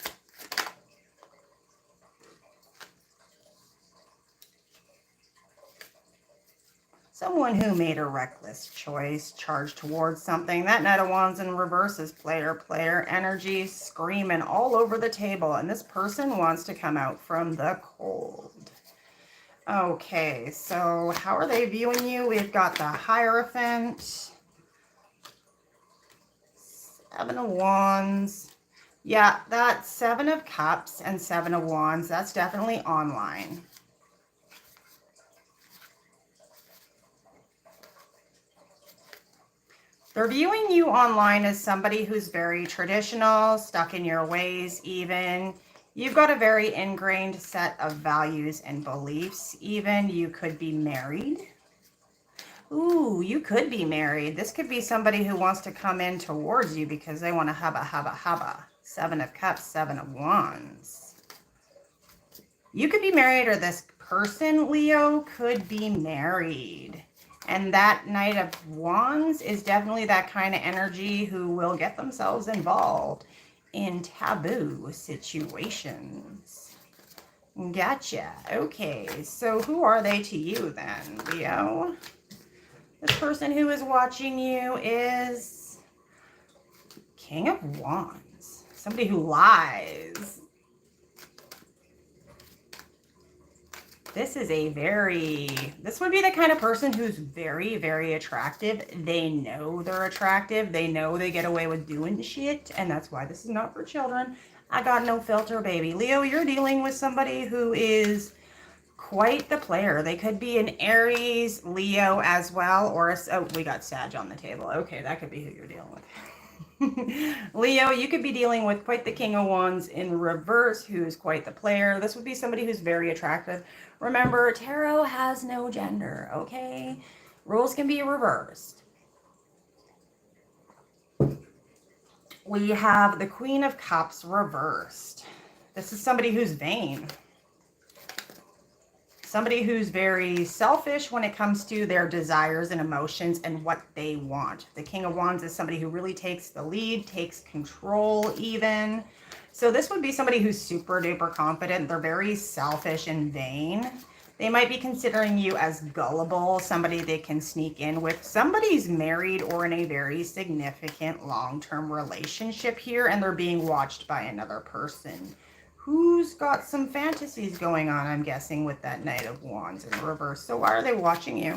Someone who made a reckless choice, charged towards something. That Knight of Wands in reverse is player energy, screaming all over the table. And this person wants to come out from the cold. Okay, so how are they viewing you? We've got the Hierophant. 7 of Wands. Yeah, that's 7 of Cups and 7 of Wands. That's definitely online. They're viewing you online as somebody who's very traditional, stuck in your ways even. You've got a very ingrained set of values and beliefs. Even you could be married. Ooh, you could be married. This could be somebody who wants to come in towards you because they want to hubba. 7 of Cups, 7 of Wands. You could be married, or this person, Leo, could be married. And that Knight of Wands is definitely that kind of energy who will get themselves involved in taboo situations. Gotcha. Okay, so who are they to you then, Leo? This person who is watching you is King of Wands. Somebody who lies. This would be the kind of person who's very, very attractive. They know they're attractive. They know they get away with doing shit. And that's why this is not for children. I got no filter, baby. Leo, you're dealing with somebody who is quite the player. They could be an Aries, Leo as well. Or, oh, we got Sag on the table. Okay, that could be who you're dealing with. Leo, you could be dealing with quite the King of Wands in reverse, who's quite the player. This would be somebody who's very attractive. Remember, tarot has no gender, okay? Rules can be reversed. We have the Queen of Cups reversed. This is somebody who's vain. Somebody who's very selfish when it comes to their desires and emotions and what they want. The King of Wands is somebody who really takes the lead, takes control even. So this would be somebody who's super duper confident. They're very selfish and vain. They might be considering you as gullible, somebody they can sneak in with. Somebody's married or in a very significant long-term relationship here, and they're being watched by another person who's got some fantasies going on, I'm guessing, with that Knight of Wands in reverse. So why are they watching you?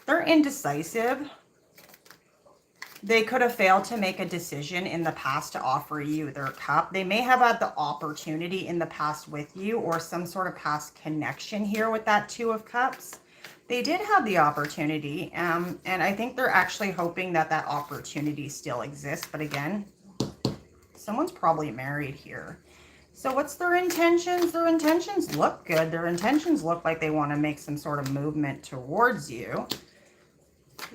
They're indecisive. They could have failed to make a decision in the past to offer you their cup. They may have had the opportunity in the past with you or some sort of past connection here with that Two of Cups. They did have the opportunity, and I think they're actually hoping that that opportunity still exists. But again, someone's probably married here. So what's their intentions? Their intentions look good. Their intentions look like they want to make some sort of movement towards you.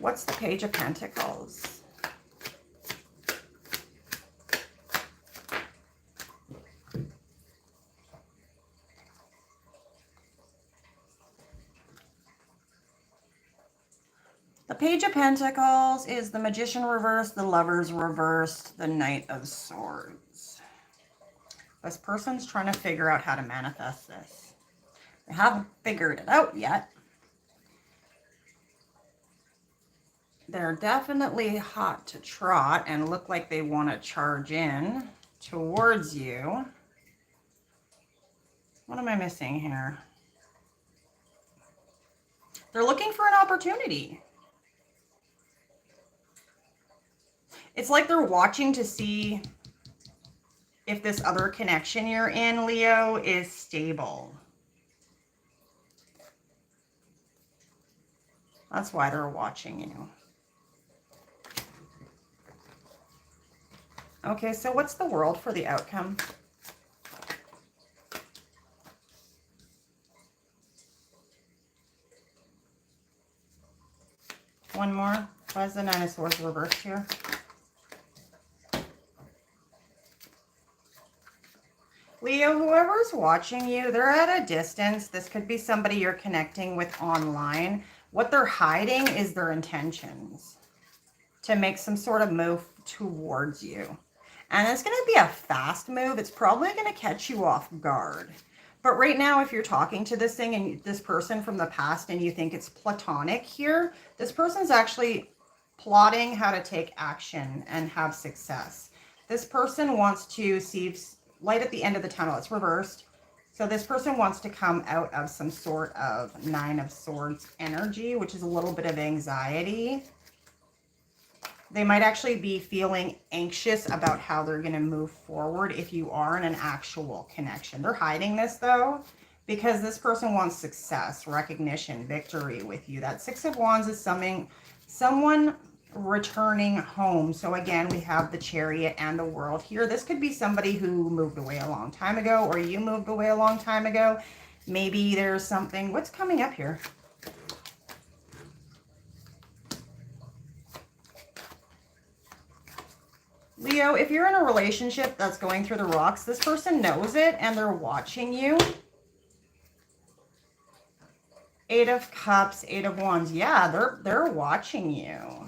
What's the Page of Pentacles? The Page of Pentacles is the Magician reversed, the Lovers reversed, the Knight of Swords. This person's trying to figure out how to manifest this. They haven't figured it out yet. They're definitely hot to trot and look like they want to charge in towards you. What am I missing here? They're looking for an opportunity. It's like they're watching to see if this other connection you're in, Leo, is stable. That's why they're watching you. Okay, so what's the world for the outcome? One more. Why is the Nine of Swords reversed here? Leo, whoever's watching you, they're at a distance. This could be somebody you're connecting with online. What they're hiding is their intentions to make some sort of move towards you. And it's going to be a fast move. It's probably going to catch you off guard. But right now, if you're talking to this thing and this person from the past and you think it's platonic here, this person's actually plotting how to take action and have success. This person wants to see light at the end of the tunnel. It's reversed. So this person wants to come out of some sort of Nine of Swords energy, which is a little bit of anxiety. They might actually be feeling anxious about how they're going to move forward if you are in an actual connection. They're hiding this, though, because this person wants success, recognition, victory with you. That Six of Wands is someone returning home. So again, we have the Chariot and the World here. This could be somebody who moved away a long time ago, or you moved away a long time ago. Maybe there's something. What's coming up here? Leo, if you're in a relationship that's going through the rocks, this person knows it and they're watching you. 8 of Cups, 8 of Wands. Yeah, they're watching you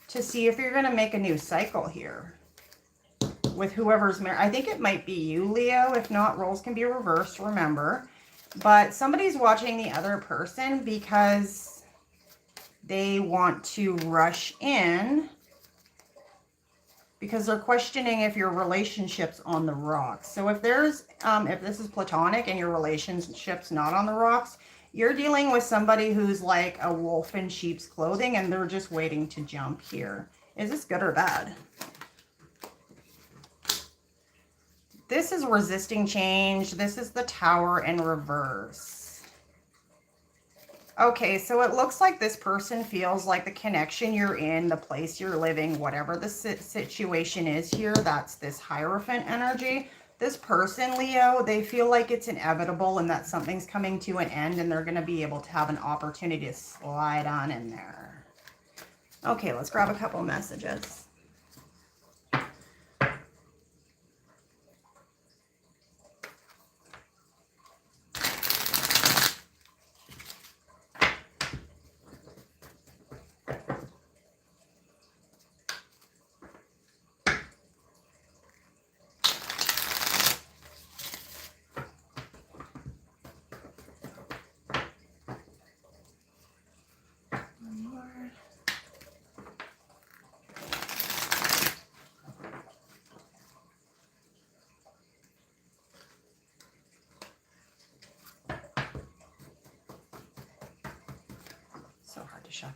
to see if you're going to make a new cycle here with whoever's married. I think it might be you, Leo. If not, roles can be reversed, remember. But somebody's watching the other person because they want to rush in because they're questioning if your relationship's on the rocks. So if there's, if this is platonic and your relationship's not on the rocks, you're dealing with somebody who's like a wolf in sheep's clothing and they're just waiting to jump here. Is this good or bad? This is resisting change. This is the Tower in reverse. Okay, so it looks like this person feels like the connection you're in, the place you're living, whatever the situation is here, that's this Hierophant energy. This person, Leo, they feel like it's inevitable and that something's coming to an end and they're going to be able to have an opportunity to slide on in there. Okay, let's grab a couple messages. So hard to shuffle.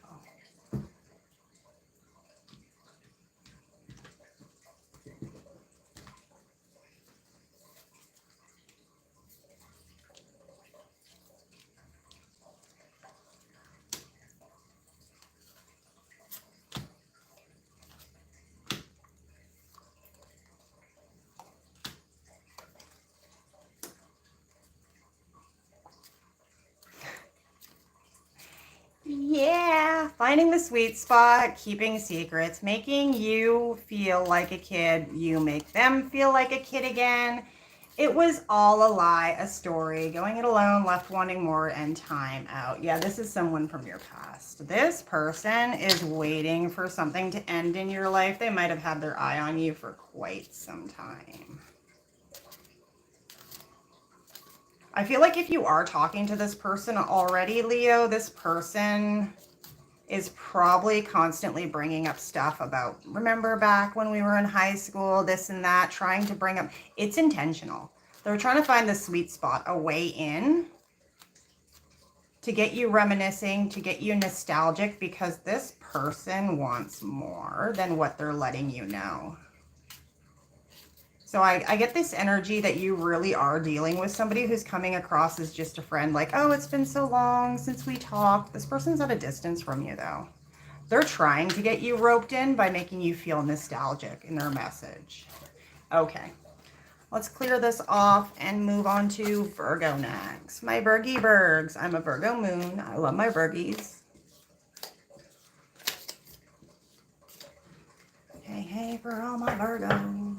Yeah, finding the sweet spot, keeping secrets, making you feel like a kid, you make them feel like a kid again. It was all a lie, a story, going it alone, left wanting more, and time out. Yeah, this is someone from your past. This person is waiting for something to end in your life. They might have had their eye on you for quite some time. I feel like if you are talking to this person already, Leo, this person is probably constantly bringing up stuff about, remember back when we were in high school, this and that, trying to bring up, it's intentional. They're trying to find the sweet spot, a way in to get you reminiscing, to get you nostalgic, because this person wants more than what they're letting you know. So I get this energy that you really are dealing with somebody who's coming across as just a friend, like, oh, it's been so long since we talked. This person's at a distance from you, though. They're trying to get you roped in by making you feel nostalgic in their message. Okay, let's clear this off and move on to Virgo next. My Virgie Virgs. I'm a Virgo moon. I love my Virgies. Hey, hey, for all my Virgos.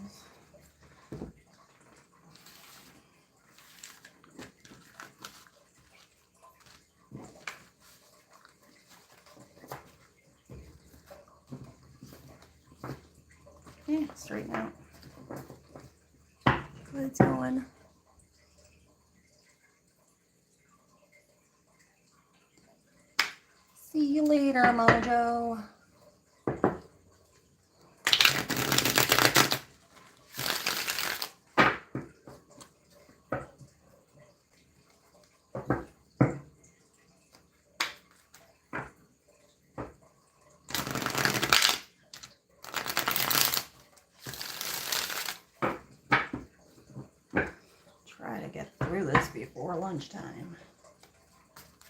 Yeah, straighten out. What's going? See you later, Mojo. Try to get through this before lunchtime.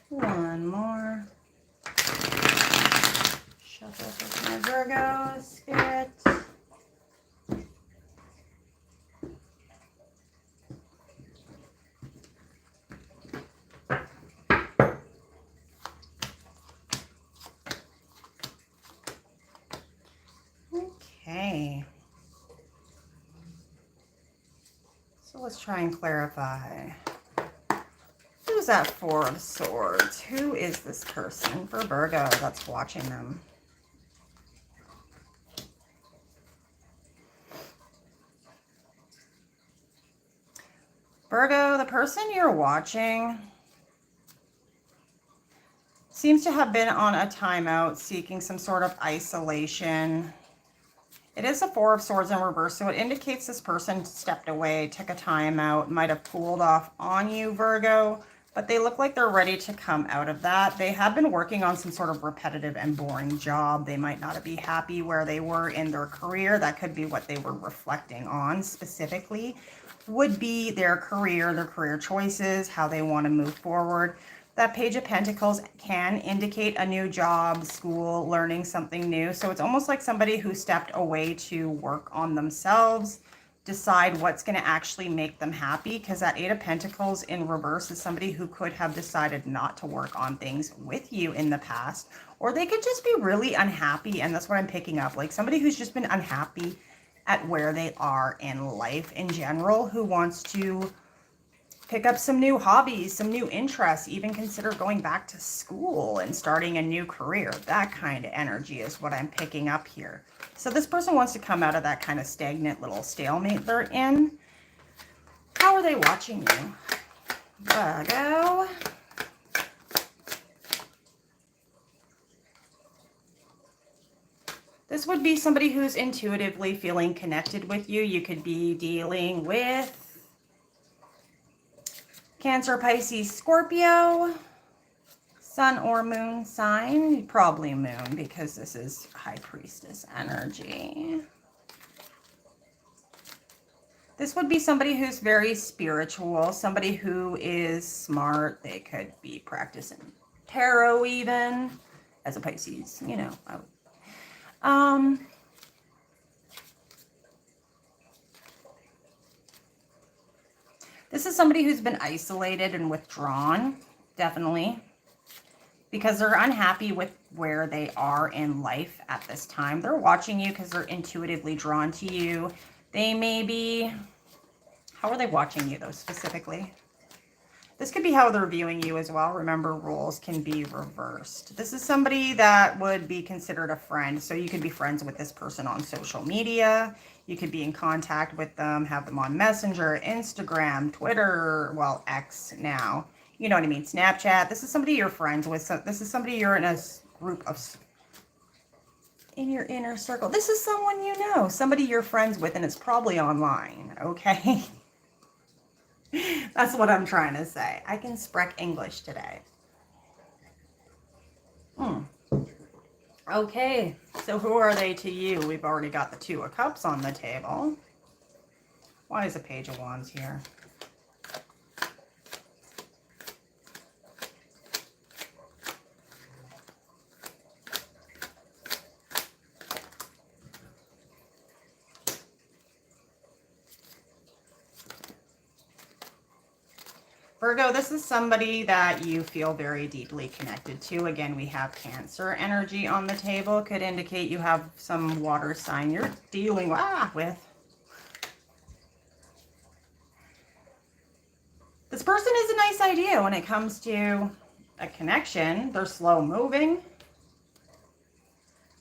One more. Shuffle with my Virgo spirit. Okay. So let's try and clarify. Who's that Four of Swords? Who is this person for Virgo that's watching them? Virgo, the person you're watching seems to have been on a timeout, seeking some sort of isolation. It is a Four of Swords in reverse, so it indicates this person stepped away, took a time out, might have cooled off on you, Virgo, but they look like they're ready to come out of that. They have been working on some sort of repetitive and boring job. They might not be happy where they were in their career. That could be what they were reflecting on specifically, would be their career choices, how they want to move forward. That Page of Pentacles can indicate a new job, school, learning something new. So it's almost like somebody who stepped away to work on themselves, decide what's going to actually make them happy, because that Eight of Pentacles in reverse is somebody who could have decided not to work on things with you in the past, or they could just be really unhappy, and that's what I'm picking up, like somebody who's just been unhappy at where they are in life in general, who wants to pick up some new hobbies, some new interests, even consider going back to school and starting a new career. That kind of energy is what I'm picking up here. So this person wants to come out of that kind of stagnant little stalemate they're in. How are they watching you? Virgo. This would be somebody who's intuitively feeling connected with you. You could be dealing with Cancer, Pisces, Scorpio, Sun or Moon sign, probably Moon because this is High Priestess energy. This would be somebody who's very spiritual, somebody who is smart. They could be practicing tarot even, as a Pisces, you know. This is somebody who's been isolated and withdrawn, definitely, because they're unhappy with where they are in life at this time. They're watching you because they're intuitively drawn to you. They may be, how are they watching you though specifically? This could be how they're viewing you as well. Remember, roles can be reversed. This is somebody that would be considered a friend. So you could be friends with this person on social media. You could be in contact with them, have them on Messenger, Instagram, Twitter, well, X now. You know what I mean? Snapchat. This is somebody you're friends with. So this is somebody you're in a group of, in your inner circle. This is someone you know, somebody you're friends with, and it's probably online, okay? That's what I'm trying to say. I can speak English today. Okay, so who are they to you? We've already got the Two of Cups on the table. Why is the Page of Wands here? Virgo, this is somebody that you feel very deeply connected to. Again, we have Cancer energy on the table. Could indicate you have some water sign you're dealing with. This person is a nice idea when it comes to a connection. They're slow moving.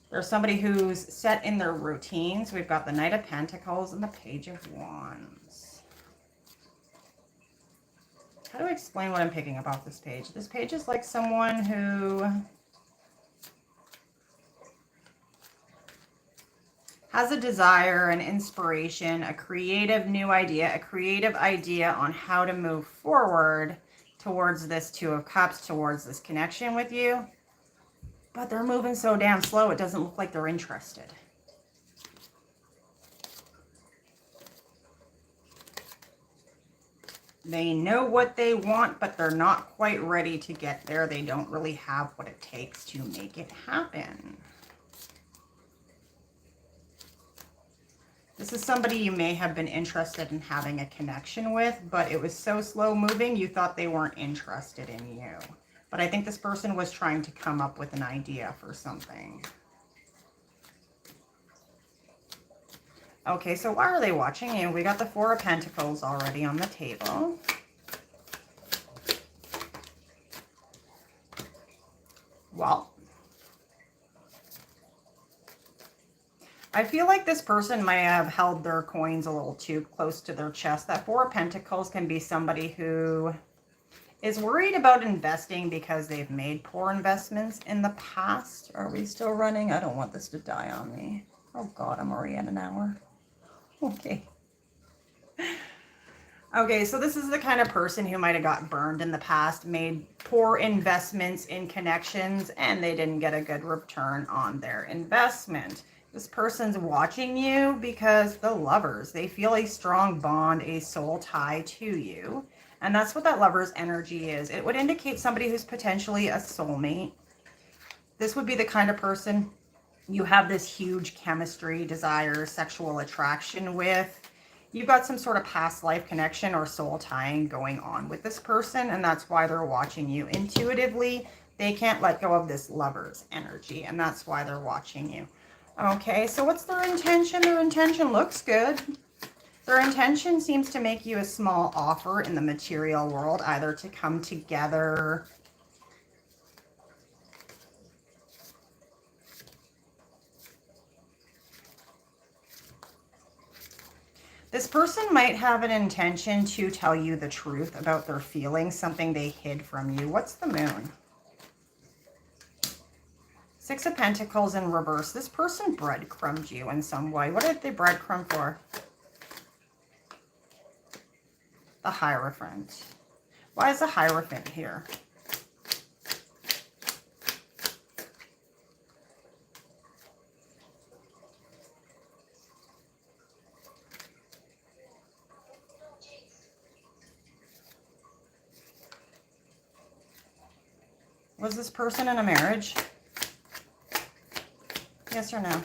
There's somebody who's set in their routines. We've got the Knight of Pentacles and the Page of Wands. How do I explain what I'm picking up off this page? This page is like someone who has a desire, an inspiration, a creative new idea, a creative idea on how to move forward towards this Two of Cups, towards this connection with you. But they're moving so damn slow, it doesn't look like they're interested. They know what they want, but they're not quite ready to get there. They don't really have what it takes to make it happen. This is somebody you may have been interested in having a connection with, but it was so slow moving, you thought they weren't interested in you. But I think this person was trying to come up with an idea for something. Okay, so why are they watching you? We got the Four of Pentacles already on the table. Well, I feel like this person might have held their coins a little too close to their chest. That Four of Pentacles can be somebody who is worried about investing because they've made poor investments in the past. Are we still running? I don't want this to die on me. Oh God, I'm already at an hour. Okay. Okay, so this is the kind of person who might have got burned in the past, made poor investments in connections, and they didn't get a good return on their investment. This person's watching you because the lovers, they feel a strong bond, a soul tie to you. And that's what that lover's energy is. It would indicate somebody who's potentially a soulmate. This would be the kind of person you have this huge chemistry, desire, sexual attraction with. You've got some sort of past life connection or soul tying going on with this person, and that's why they're watching you. Intuitively, they can't let go of this lover's energy, and that's why they're watching you. Okay, so what's their intention? Their intention looks good. Their intention seems to make you a small offer in the material world, either to come together. This person might have an intention to tell you the truth about their feelings, something they hid from you. What's the moon? Six of Pentacles in reverse. This person breadcrumbed you in some way. What did they breadcrumb for? The Hierophant. Why is the Hierophant here? Was this person in a marriage? Yes or no?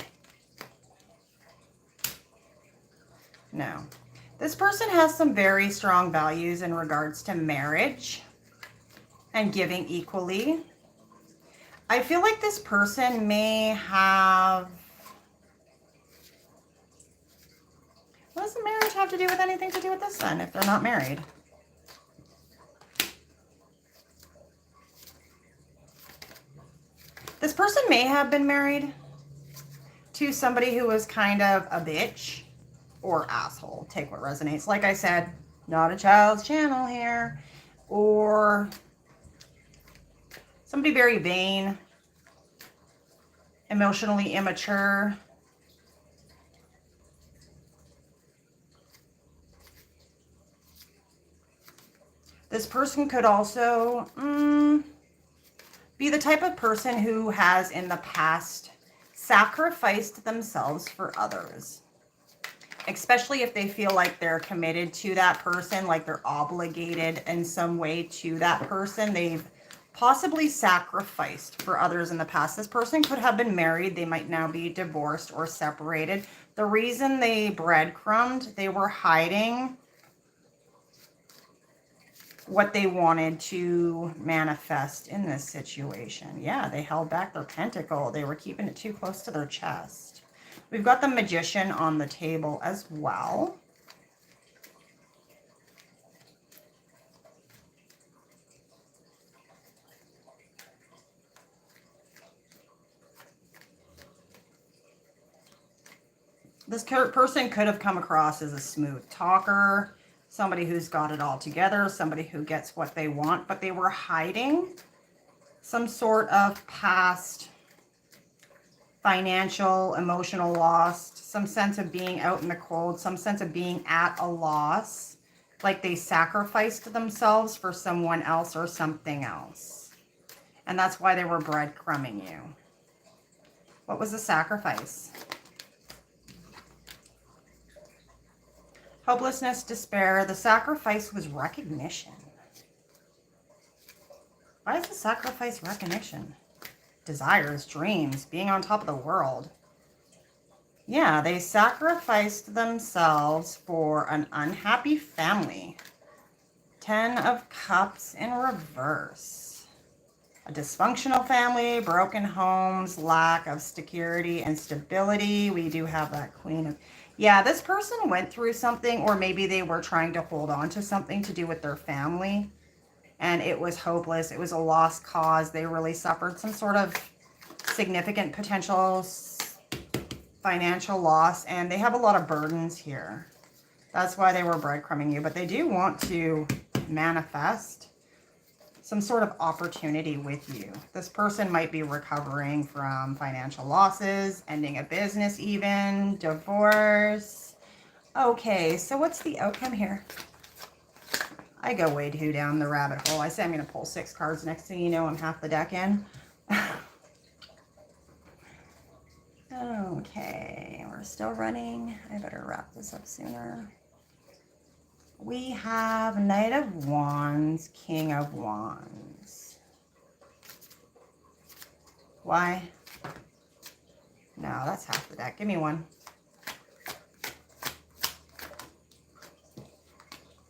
No. This person has some very strong values in regards to marriage and giving equally. I feel like this person may have... What does the marriage have to do with anything to do with this then, if they're not married? This person may have been married to somebody who was kind of a bitch or asshole. Take what resonates. Like I said, not a child's channel here. Or somebody very vain, emotionally immature. This person could also be the type of person who has in the past sacrificed themselves for others. Especially if they feel like they're committed to that person, like they're obligated in some way to that person. They've possibly sacrificed for others in the past. This person could have been married. They might now be divorced or separated. The reason they breadcrumbed, they were hiding what they wanted to manifest in this situation. Yeah, they held back their pentacle. They were keeping it too close to their chest. We've got the Magician on the table as well. This person could have come across as a smooth talker, somebody who's got it all together, somebody who gets what they want, but they were hiding some sort of past financial, emotional loss, some sense of being out in the cold, some sense of being at a loss, like they sacrificed themselves for someone else or something else. And that's why they were breadcrumbing you. What was the sacrifice? Hopelessness, despair. The sacrifice was recognition. Why is the sacrifice recognition? Desires, dreams, being on top of the world. Yeah, they sacrificed themselves for an unhappy family. 10 of Cups in reverse. A dysfunctional family, broken homes, lack of security and stability. We do have that Queen of... Yeah, this person went through something, or maybe they were trying to hold on to something to do with their family, and it was hopeless. It was a lost cause. They really suffered some sort of significant potential financial loss, and they have a lot of burdens here. That's why they were breadcrumbing you, but they do want to manifest some sort of opportunity with you. This person might be recovering from financial losses, ending a business even, divorce. Okay, so what's the outcome here? I go way too down the rabbit hole. I say I'm going to pull 6 cards. Next thing you know, I'm half the deck in. Okay, we're still running. I better wrap this up sooner. We have Knight of Wands, King of Wands. Why? No, that's half the deck. Give me one.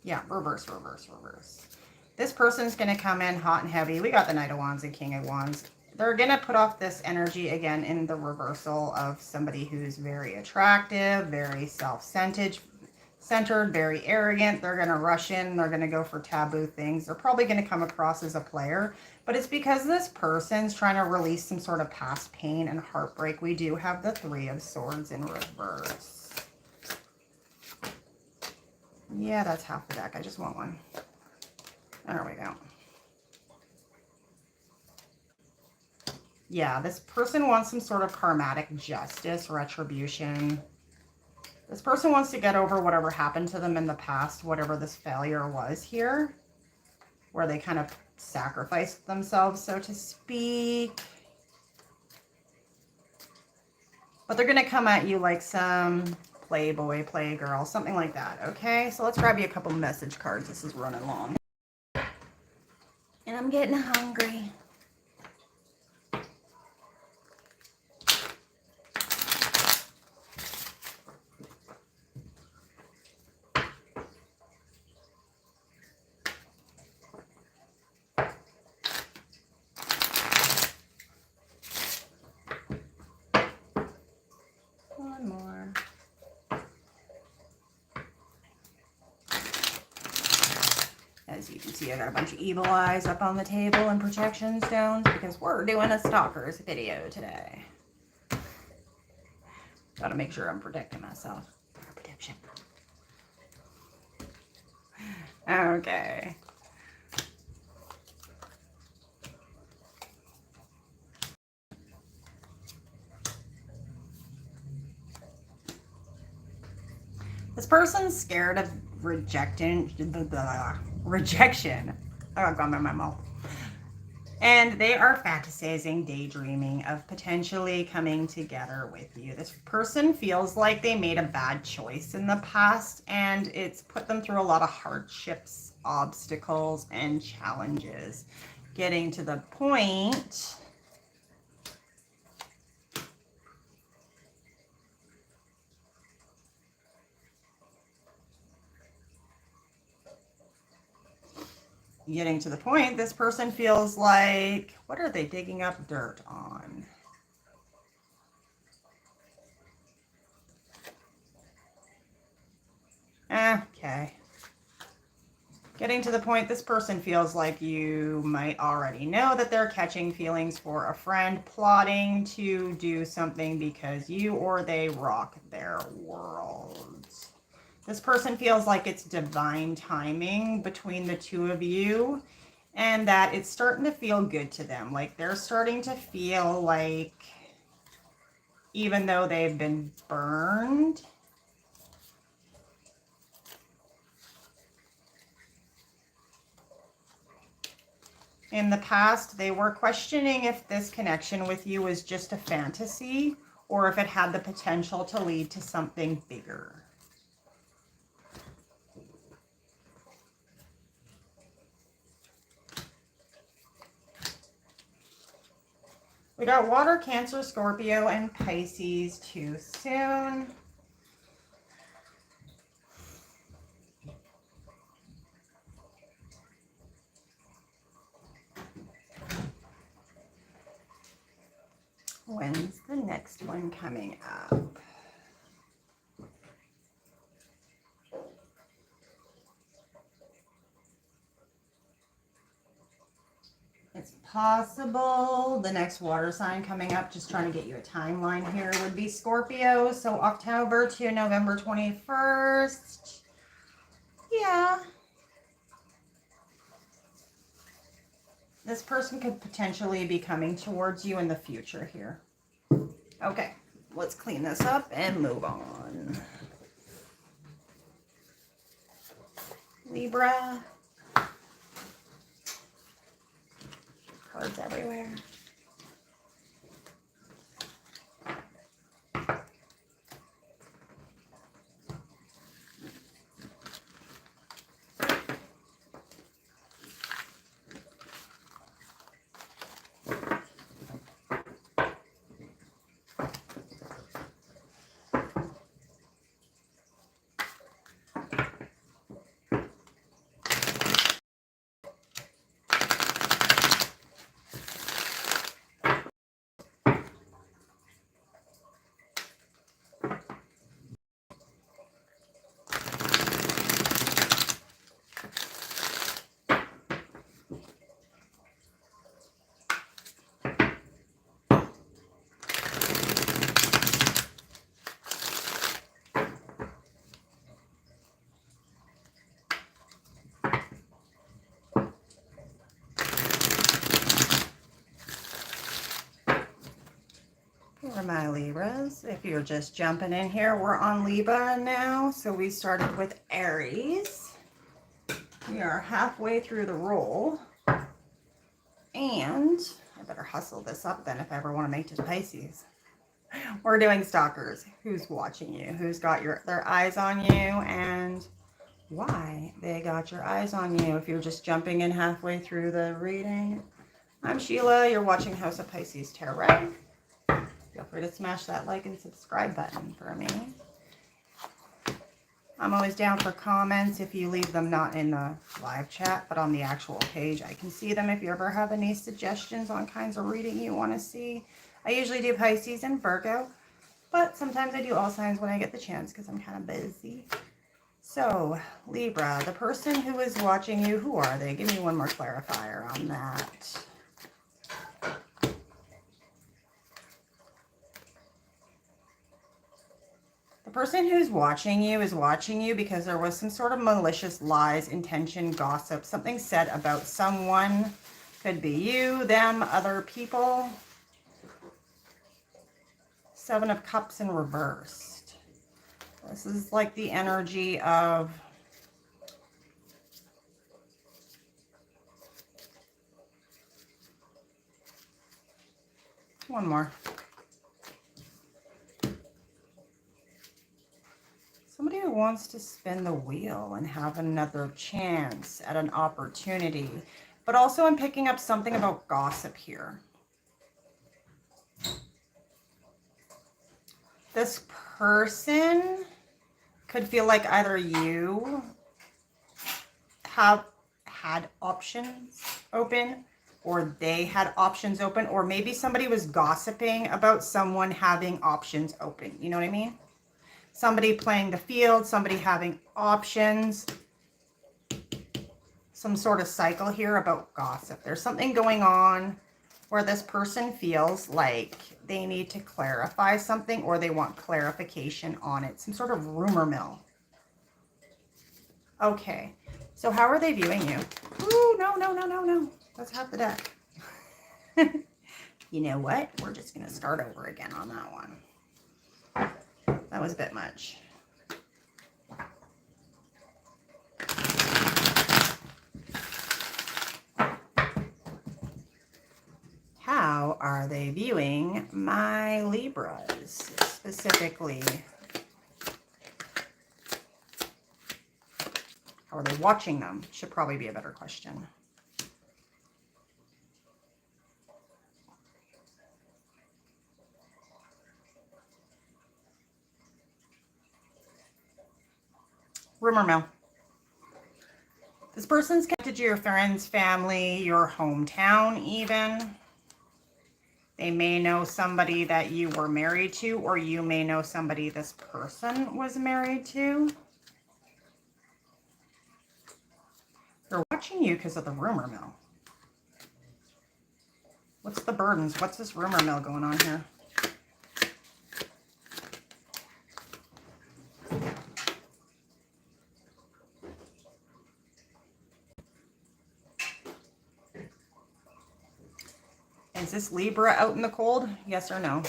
Yeah, reverse, reverse, reverse. This person's going to come in hot and heavy. We got the Knight of Wands and King of Wands. They're going to put off this energy again in the reversal of somebody who's very attractive, very self-centered, very arrogant. They're going to rush in. They're going to go for taboo things. They're probably going to come across as a player, but it's because this person's trying to release some sort of past pain and heartbreak. We do have the 3 of Swords in reverse. Yeah, that's half the deck. I just want one. There we go. Yeah, this person wants some sort of karmatic justice, retribution. This person wants to get over whatever happened to them in the past, whatever this failure was here, where they kind of sacrificed themselves, so to speak. But they're going to come at you like some playboy, playgirl, something like that, okay? So let's grab you a couple message cards. This is running long. And I'm getting hungry. One more. As you can see, I got a bunch of evil eyes up on the table and protection stones because we're doing a Stalkers video today. Gotta make sure I'm protecting myself. Protection. Okay. This person's scared of rejection. Oh, I've gone by my mouth. And they are fantasizing, daydreaming of potentially coming together with you. This person feels like they made a bad choice in the past, and it's put them through a lot of hardships, obstacles, and challenges. Getting to the point... this person feels like, what are they digging up dirt on? Okay. Getting to the point, this person feels like you might already know that they're catching feelings for a friend, plotting to do something because you or they rock their worlds. This person feels like it's divine timing between the 2 of you, and that it's starting to feel good to them. Like they're starting to feel like, even though they've been burned, in the past, they were questioning if this connection with you was just a fantasy or if it had the potential to lead to something bigger. We got Water, Cancer, Scorpio, and Pisces too soon. one coming up. It's possible the next water sign coming up, just trying to get you a timeline here, would be Scorpio. So October to November 21st. Yeah. This person could potentially be coming towards you in the future here. Okay, let's clean this up and move on. Libra. Cards everywhere. For my Libras, if you're just jumping in here, we're on Libra now. So we started with Aries. We are halfway through the roll. And I better hustle this up then if I ever want to make it to Pisces. We're doing Stalkers. Who's watching you? Who's got their eyes on you? And why they got your eyes on you? If you're just jumping in halfway through the reading. I'm Sheila. You're watching House of Pisces Tarot. Feel free to smash that like and subscribe button for me. I'm always down for comments if you leave them not in the live chat, but on the actual page. I can see them if you ever have any suggestions on kinds of reading you want to see. I usually do Pisces and Virgo, but sometimes I do all signs when I get the chance because I'm kind of busy. So, Libra, the person who is watching you, who are they? Give me one more clarifier on that. The person who's watching you is watching you because there was some sort of malicious lies, intention, gossip, something said about someone. Could be you, them, other people. Seven of Cups in reversed. This is like the energy of one more. Somebody who wants to spin the wheel and have another chance at an opportunity. But also I'm picking up something about gossip here. This person could feel like either you have had options open or they had options open, or maybe somebody was gossiping about someone having options open. You know what I mean? Somebody playing the field, somebody having options, some sort of cycle here about gossip. There's something going on where this person feels like they need to clarify something or they want clarification on it. Some sort of rumor mill. Okay, so how are they viewing you? Ooh, no, no, no, no, no. That's half the deck. You know what? We're just going to start over again on that one. That was a bit much. How are they viewing my Libras specifically? How are they watching them? Should probably be a better question. Rumor mill. This person's connected to your friends, family, your hometown even. They may know somebody that you were married to, or you may know somebody this person was married to. They're watching you because of the rumor mill. What's the burdens? What's this rumor mill going on here? Is this Libra out in the cold? Yes or no?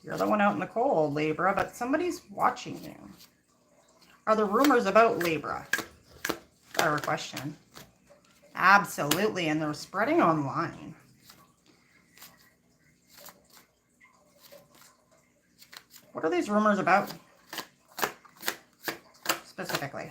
You're the one out in the cold, Libra, but somebody's watching you. Are there rumors about Libra? Better question. Absolutely, and they're spreading online. What are these rumors about specifically?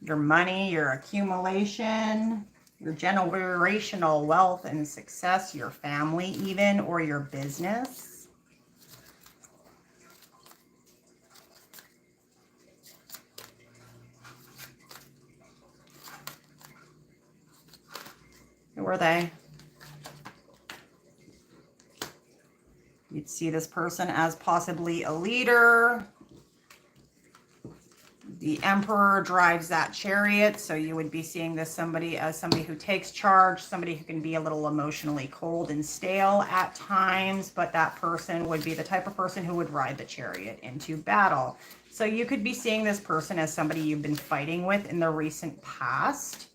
Your money, your accumulation, your generational wealth and success, your family even, or your business. Who are they? You'd see this person as possibly a leader. The Emperor drives that chariot, so you would be seeing this somebody as somebody who takes charge, somebody who can be a little emotionally cold and stale at times, but that person would be the type of person who would ride the chariot into battle. So you could be seeing this person as somebody you've been fighting with in the recent past.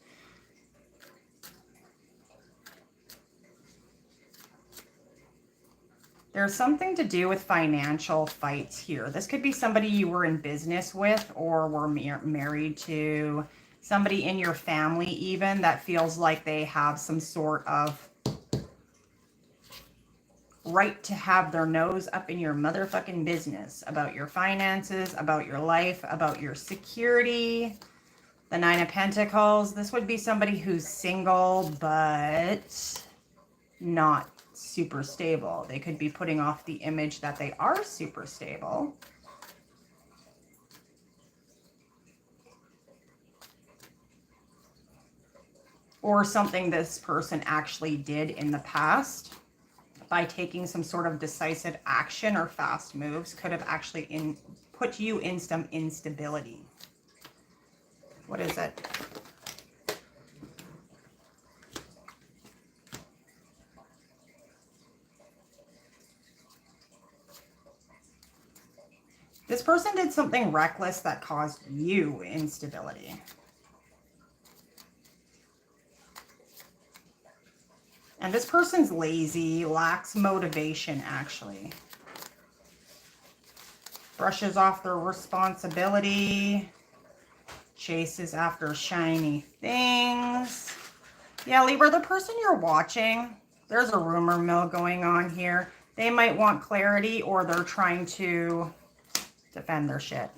There's something to do with financial fights here. This could be somebody you were in business with or were married to, somebody in your family even that feels like they have some sort of right to have their nose up in your motherfucking business about your finances, about your life, about your security. The Nine of Pentacles. This would be somebody who's single but not super stable. They could be putting off the image that they are super stable. Or something this person actually did in the past by taking some sort of decisive action or fast moves could have actually put you in some instability. What is it? This person did something reckless that caused you instability. And this person's lazy, lacks motivation, actually. Brushes off their responsibility. Chases after shiny things. Yeah, Libra, the person you're watching, there's a rumor mill going on here. They might want clarity or they're trying to defend their shit.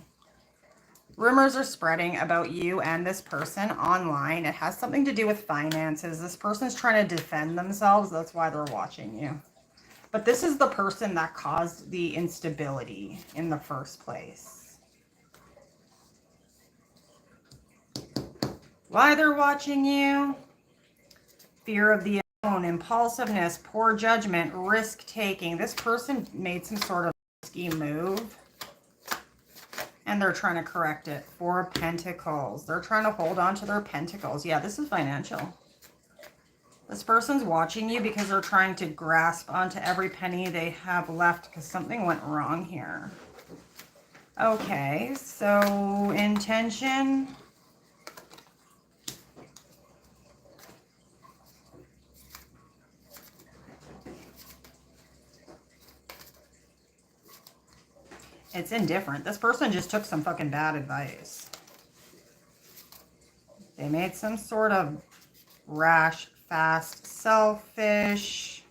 Rumors are spreading about you and this person online. It has something to do with finances. This person's trying to defend themselves. That's why they're watching you. But this is the person that caused the instability in the first place. Why they're watching you? Fear of the unknown, impulsiveness, poor judgment, risk-taking. This person made some sort of risky move. And they're trying to correct it. Four of Pentacles. They're trying to hold on to their pentacles. Yeah, this is financial. This person's watching you because they're trying to grasp onto every penny they have left because something went wrong here. Okay, so intention. It's indifferent. This person just took some fucking bad advice. They made some sort of rash, fast, selfish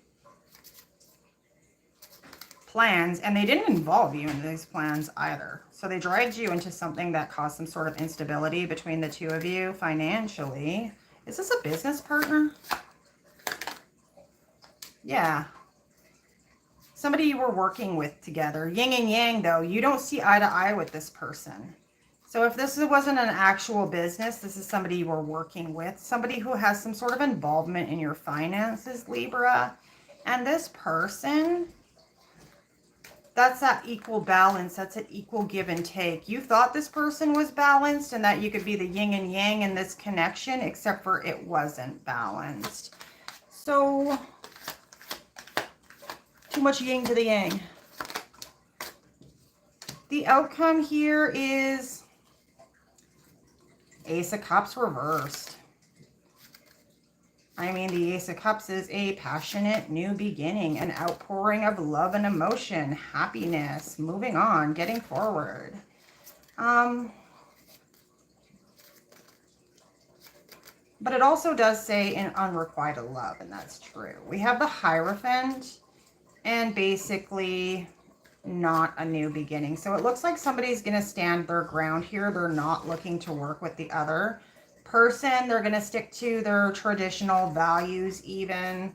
plans, and they didn't involve you in these plans either. So they dragged you into something that caused some sort of instability between the two of you financially. Is this a business partner? Yeah. Somebody you were working with together. Yin and yang, though. You don't see eye to eye with this person. So if this wasn't an actual business, this is somebody you were working with. Somebody who has some sort of involvement in your finances, Libra. And this person, that's that equal balance. That's an equal give and take. You thought this person was balanced and that you could be the yin and yang in this connection, except for it wasn't balanced. So too much yin to the yang. The outcome here is Ace of Cups reversed. I mean, the Ace of Cups is a passionate new beginning, an outpouring of love and emotion, happiness, moving on, getting forward. But it also does say in unrequited love, and that's true. We have the Hierophant and basically not a new beginning. So it looks like somebody's going to stand their ground here. They're not looking to work with the other person. They're going to stick to their traditional values even.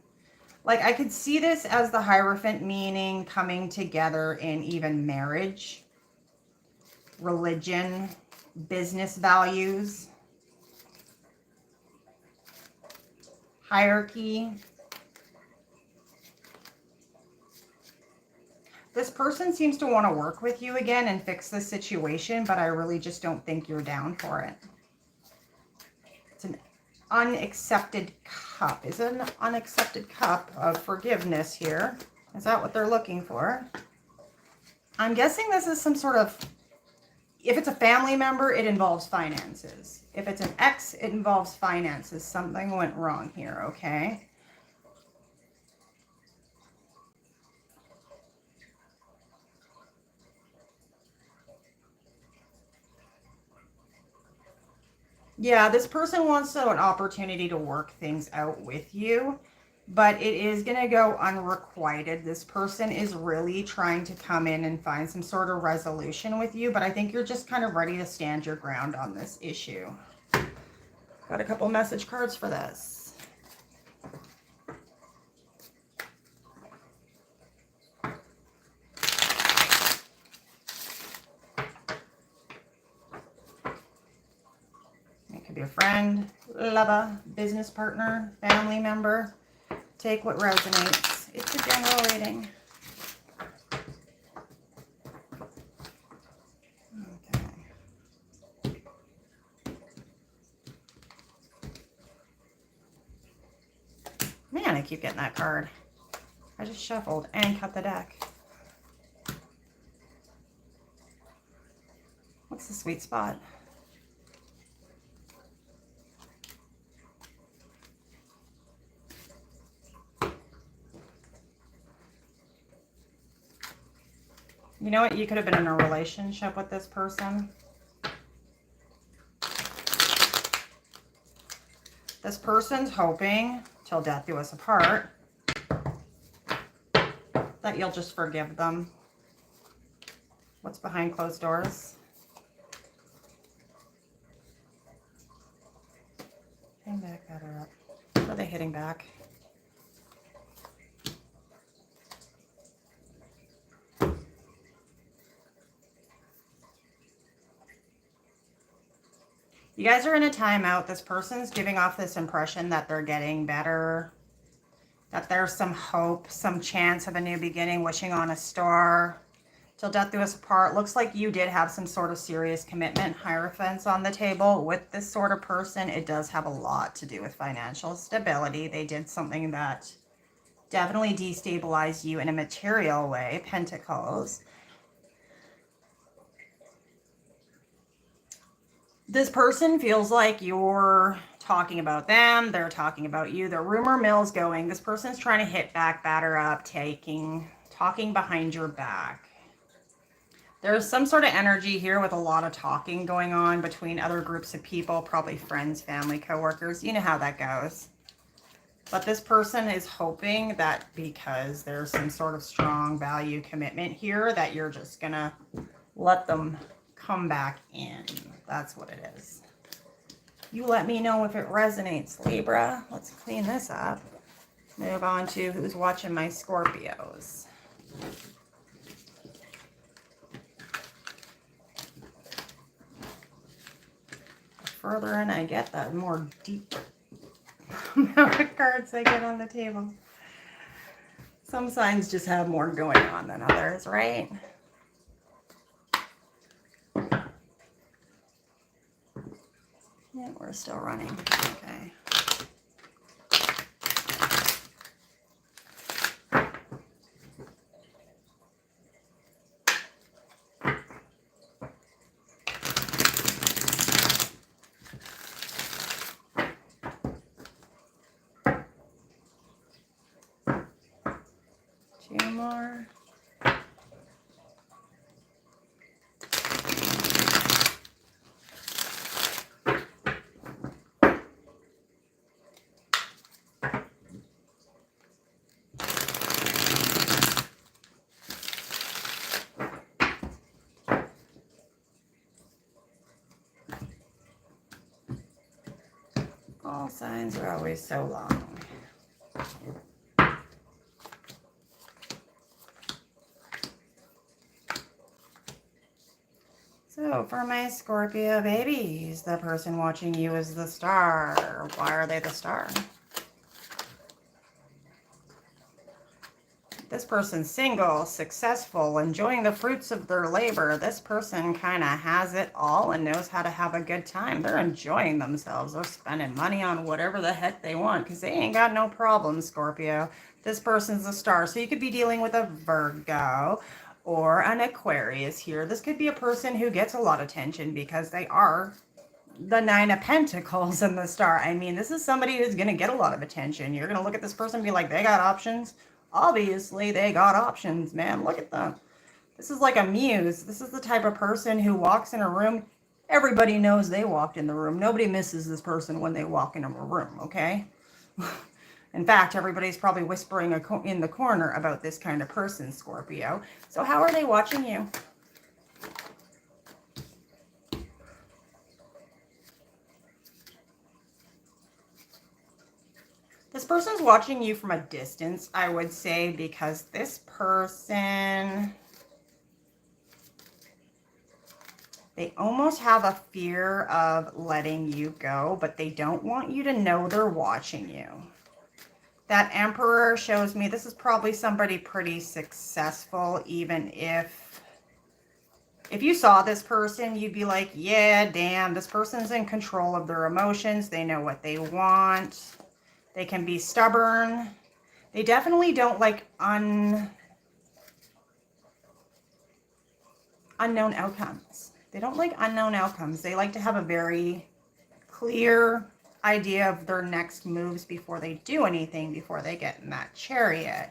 Like, I could see this as the Hierophant, meaning coming together in even marriage, religion, business values, hierarchy. This person seems to want to work with you again and fix this situation, but I really just don't think you're down for it. It's an unaccepted cup. Is it an unaccepted cup of forgiveness here? Is that what they're looking for? I'm guessing this is some sort of, if it's a family member, it involves finances. If it's an ex, it involves finances. Something went wrong here, okay? Yeah, this person wants an opportunity to work things out with you, but it is going to go unrequited. This person is really trying to come in and find some sort of resolution with you, but I think you're just kind of ready to stand your ground on this issue. Got a couple message cards for this. Be a friend, lover, business partner, family member. Take what resonates. It's a general reading. Okay. Man, I keep getting that card. I just shuffled and cut the deck. What's the sweet spot? You know what? You could have been in a relationship with this person. This person's hoping, till death do us apart, that you'll just forgive them. What's behind closed doors? Hang back, batter up. What are they hitting back? You guys are in a timeout. This person's giving off this impression that they're getting better, that there's some hope, some chance of a new beginning, wishing on a star. Till death do us apart. Looks like you did have some sort of serious commitment, Hierophants on the table. With this sort of person, it does have a lot to do with financial stability. They did something that definitely destabilized you in a material way, Pentacles. This person feels like you're talking about them. They're talking about you. The rumor mill's going. This person's trying to hit back, batter up, talking behind your back. There's some sort of energy here with a lot of talking going on between other groups of people, probably friends, family, coworkers. You know how that goes. But this person is hoping that because there's some sort of strong value commitment here, that you're just gonna let them come back in. That's what it is. You let me know if it resonates, Libra. Let's clean this up. Move on to who's watching my Scorpios. The further in I get, the more deep amount of cards I get on the table. Some signs just have more going on than others, right? Yeah, we're still running. Okay. Two more. All signs are always so long. So for my Scorpio babies, the person watching you is the star. Why are they the star? This person's single, successful, enjoying the fruits of their labor. This person kind of has it all and knows how to have a good time. They're enjoying themselves. They're spending money on whatever the heck they want because they ain't got no problems, Scorpio. This person's a star. So you could be dealing with a Virgo or an Aquarius here. This could be a person who gets a lot of attention because they are the Nine of Pentacles and the star. I mean, this is somebody who's going to get a lot of attention. You're going to look at this person and be like, they got options. Obviously, they got options, man. Look at them. This is like a muse. This is the type of person who walks in a room. Everybody knows they walked in the room. Nobody misses this person when they walk in a room, okay? In fact, everybody's probably whispering in the corner about this kind of person, Scorpio. So how are they watching you? This person's watching you from a distance, I would say, because this person, they almost have a fear of letting you go, but they don't want you to know they're watching you. That Emperor shows me this is probably somebody pretty successful, even if you saw this person, you'd be like, yeah, damn, this person's in control of their emotions. They know what they want. They can be stubborn. They definitely don't like unknown outcomes. They don't like unknown outcomes. They like to have a very clear idea of their next moves before they do anything, before they get in that chariot.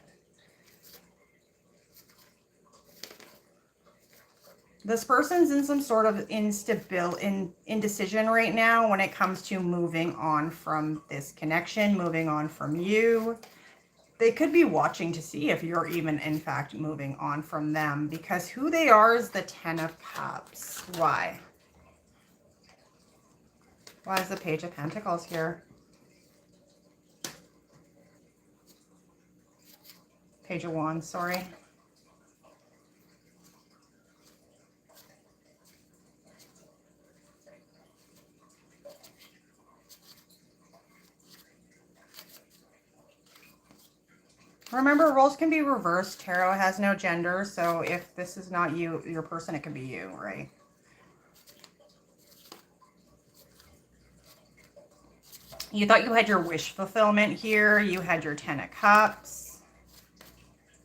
This person's in some sort of indecision right now when it comes to moving on from this connection, moving on from you. They could be watching to see if you're even, in fact, moving on from them, because who they are is the Ten of Cups. Why? Why is the Page of Pentacles here? Page of Wands, sorry. Remember, roles can be reversed. Tarot has no gender, so if this is not you, your person, it can be you, right? You thought you had your wish fulfillment here. You had your Ten of Cups.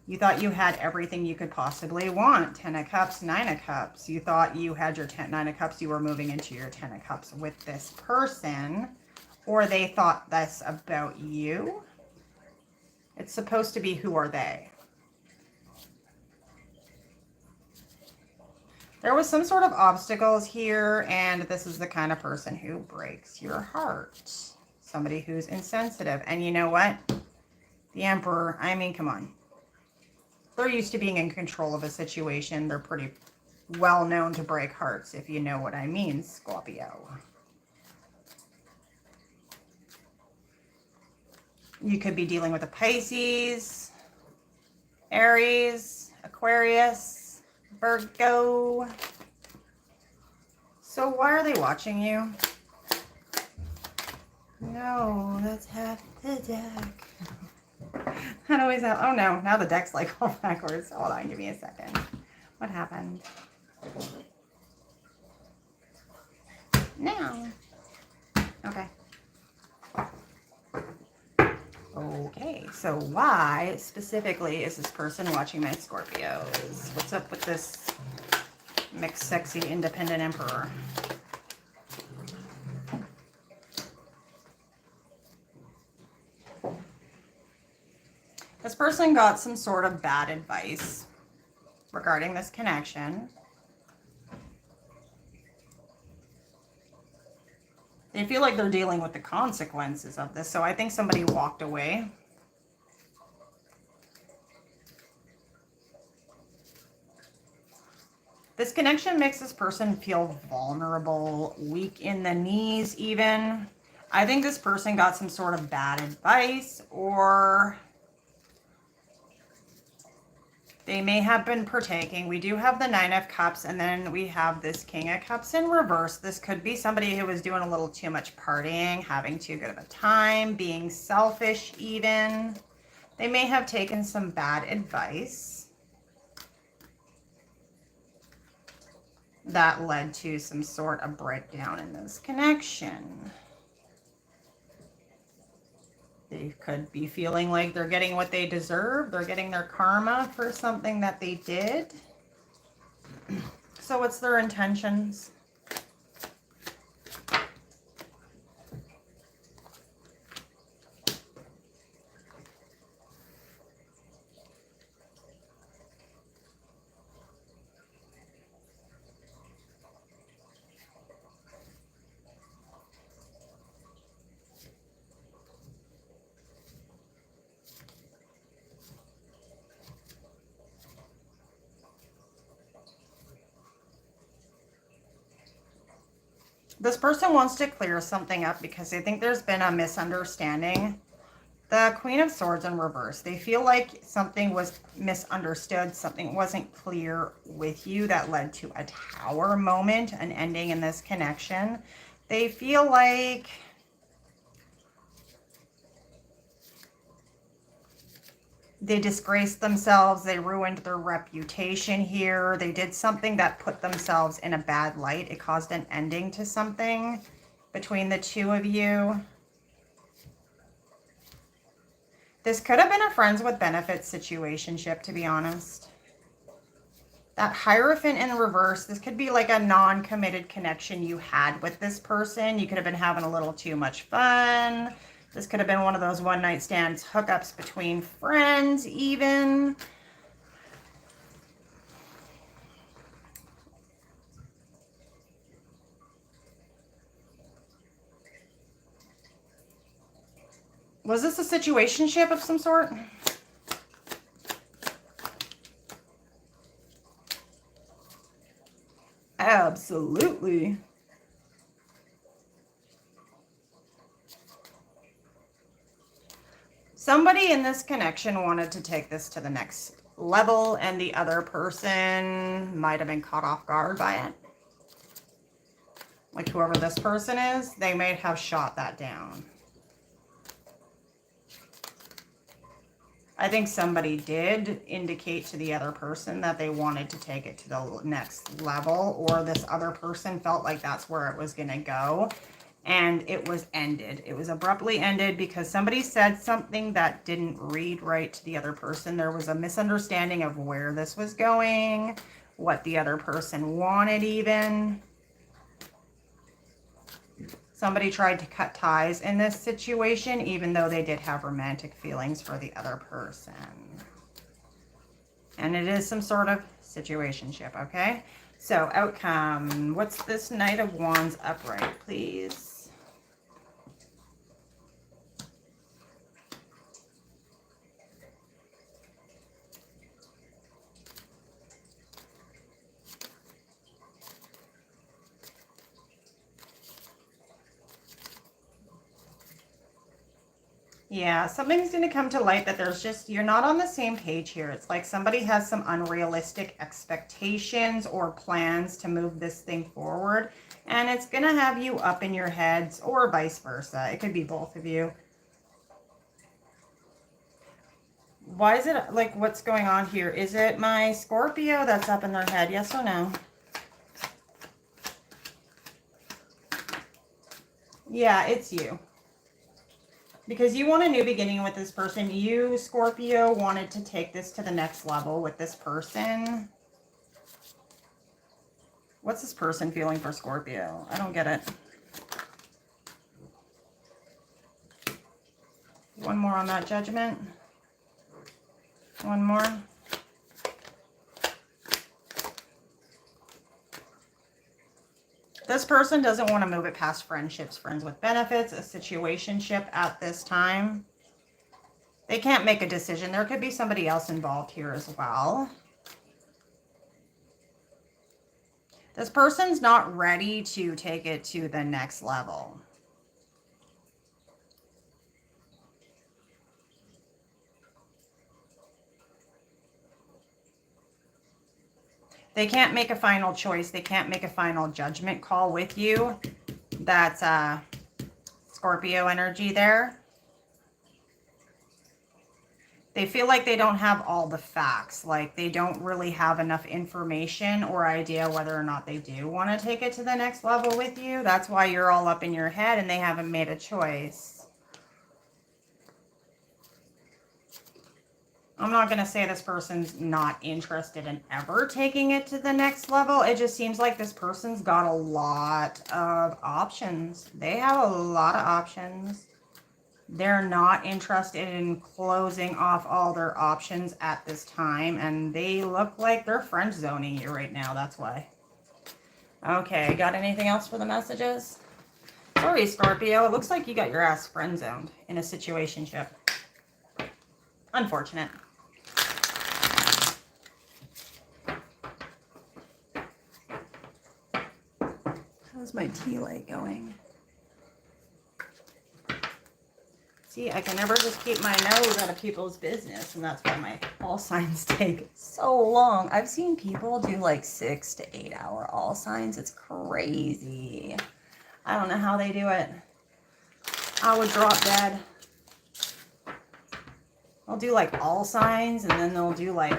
You thought you had everything you could possibly want. Ten of Cups, Nine of Cups. You thought you had your Nine of Cups. You were moving into your Ten of Cups with this person. Or they thought this about you. It's supposed to be who are they. There was some sort of obstacles here, and this is the kind of person who breaks your heart. Somebody who's insensitive. And you know what? The Emperor, I mean, come on. They're used to being in control of a situation. They're pretty well known to break hearts, if you know what I mean, Scorpio. You could be dealing with a Pisces, Aries, Aquarius, Virgo. So why are they watching you? No, that's half the deck. That always happens. Oh no, now the deck's like all backwards. Hold on, give me a second. What happened? Now. Okay. Okay, so why specifically is this person watching my Scorpios? What's up with this mixed, sexy, independent Emperor? This person got some sort of bad advice regarding this connection. They feel like they're dealing with the consequences of this, so I think somebody walked away. This connection makes this person feel vulnerable, weak in the knees even. I think this person got some sort of bad advice, or they may have been partaking. We do have the Nine of Cups, and then we have this King of Cups in reverse. This could be somebody who was doing a little too much partying, having too good of a time, being selfish even. They may have taken some bad advice that led to some sort of breakdown in this connection. They could be feeling like they're getting what they deserve. They're getting their karma for something that they did. So what's their intentions? This person wants to clear something up because they think there's been a misunderstanding. The Queen of Swords in reverse. They feel like something was misunderstood. Something wasn't clear with you that led to a Tower moment, an ending in this connection. They feel like they disgraced themselves. They ruined their reputation here. They did something that put themselves in a bad light. It caused an ending to something between the two of you. This could have been a friends with benefits situationship, to be honest. That Hierophant in reverse, this could be like a non-committed connection you had with this person. You could have been having a little too much fun. This could have been one of those one-night stands, hookups between friends even. Was this a situationship of some sort? Absolutely. Somebody in this connection wanted to take this to the next level, and the other person might have been caught off guard by it. Like whoever this person is, they may have shot that down. I think somebody did indicate to the other person that they wanted to take it to the next level, or this other person felt like that's where it was going to go, and it was ended. It was abruptly ended because somebody said something that didn't read right to the other person. There was a misunderstanding of where this was going, what the other person wanted even. Somebody tried to cut ties in this situation, even though they did have romantic feelings for the other person. And it is some sort of situationship, okay? So, outcome. What's this Knight of Wands upright, please? Yeah, something's going to come to light that there's just, you're not on the same page here. It's like somebody has some unrealistic expectations or plans to move this thing forward. And it's going to have you up in your heads or vice versa. It could be both of you. Why is it, like, what's going on here? Is it my Scorpio that's up in their head? Yes or no? Yeah, it's you. Because you want a new beginning with this person. You, Scorpio, wanted to take this to the next level with this person. What's this person feeling for Scorpio? I don't get it. One more on that Judgment. One more. This person doesn't want to move it past friendships, friends with benefits, a situationship at this time. They can't make a decision. There could be somebody else involved here as well. This person's not ready to take it to the next level. They can't make a final choice. They can't make a final judgment call with you. That's Scorpio energy there. They feel like they don't have all the facts. Like they don't really have enough information or idea whether or not they do want to take it to the next level with you. That's why you're all up in your head and they haven't made a choice. I'm not going to say this person's not interested in ever taking it to the next level. It just seems like this person's got a lot of options. They have a lot of options. They're not interested in closing off all their options at this time. And they look like they're friend zoning you right now. That's why. Okay, got anything else for the messages? Sorry, Scorpio. It looks like you got your ass friend zoned in a situationship. Unfortunate. How's my tea light going? See, I can never just keep my nose out of people's business, and that's why my all signs take so long. I've seen people do like 6 to 8 hour all signs. It's crazy. I don't know how they do it. I would drop dead. They'll do like all signs, and then they'll do like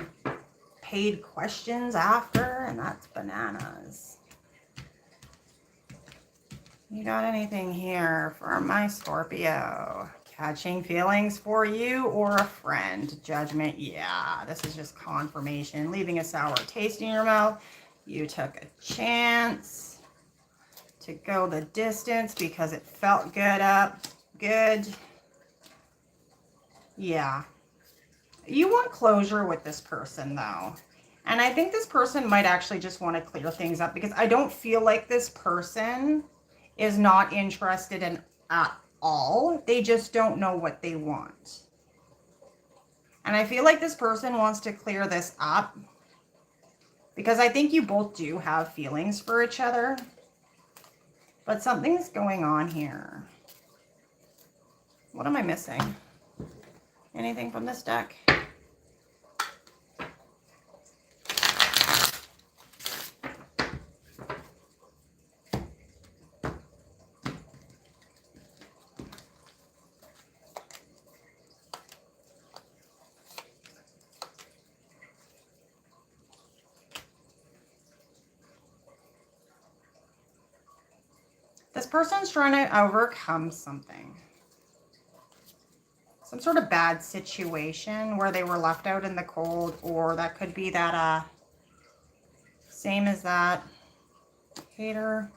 paid questions after, and that's bananas. You got anything here for my Scorpio? Catching feelings for you or a friend? Judgment, yeah. This is just confirmation. Leaving a sour taste in your mouth. You took a chance to go the distance because it felt good. Yeah. You want closure with this person, though. And I think this person might actually just want to clear things up because I don't feel like this person is not interested in at all. They just don't know what they want. And I feel like this person wants to clear this up because I think you both do have feelings for each other. But something's going on here. What am I missing? Anything from this deck? This person's trying to overcome something. Some sort of bad situation where they were left out in the cold, or that could be that, same as that hater.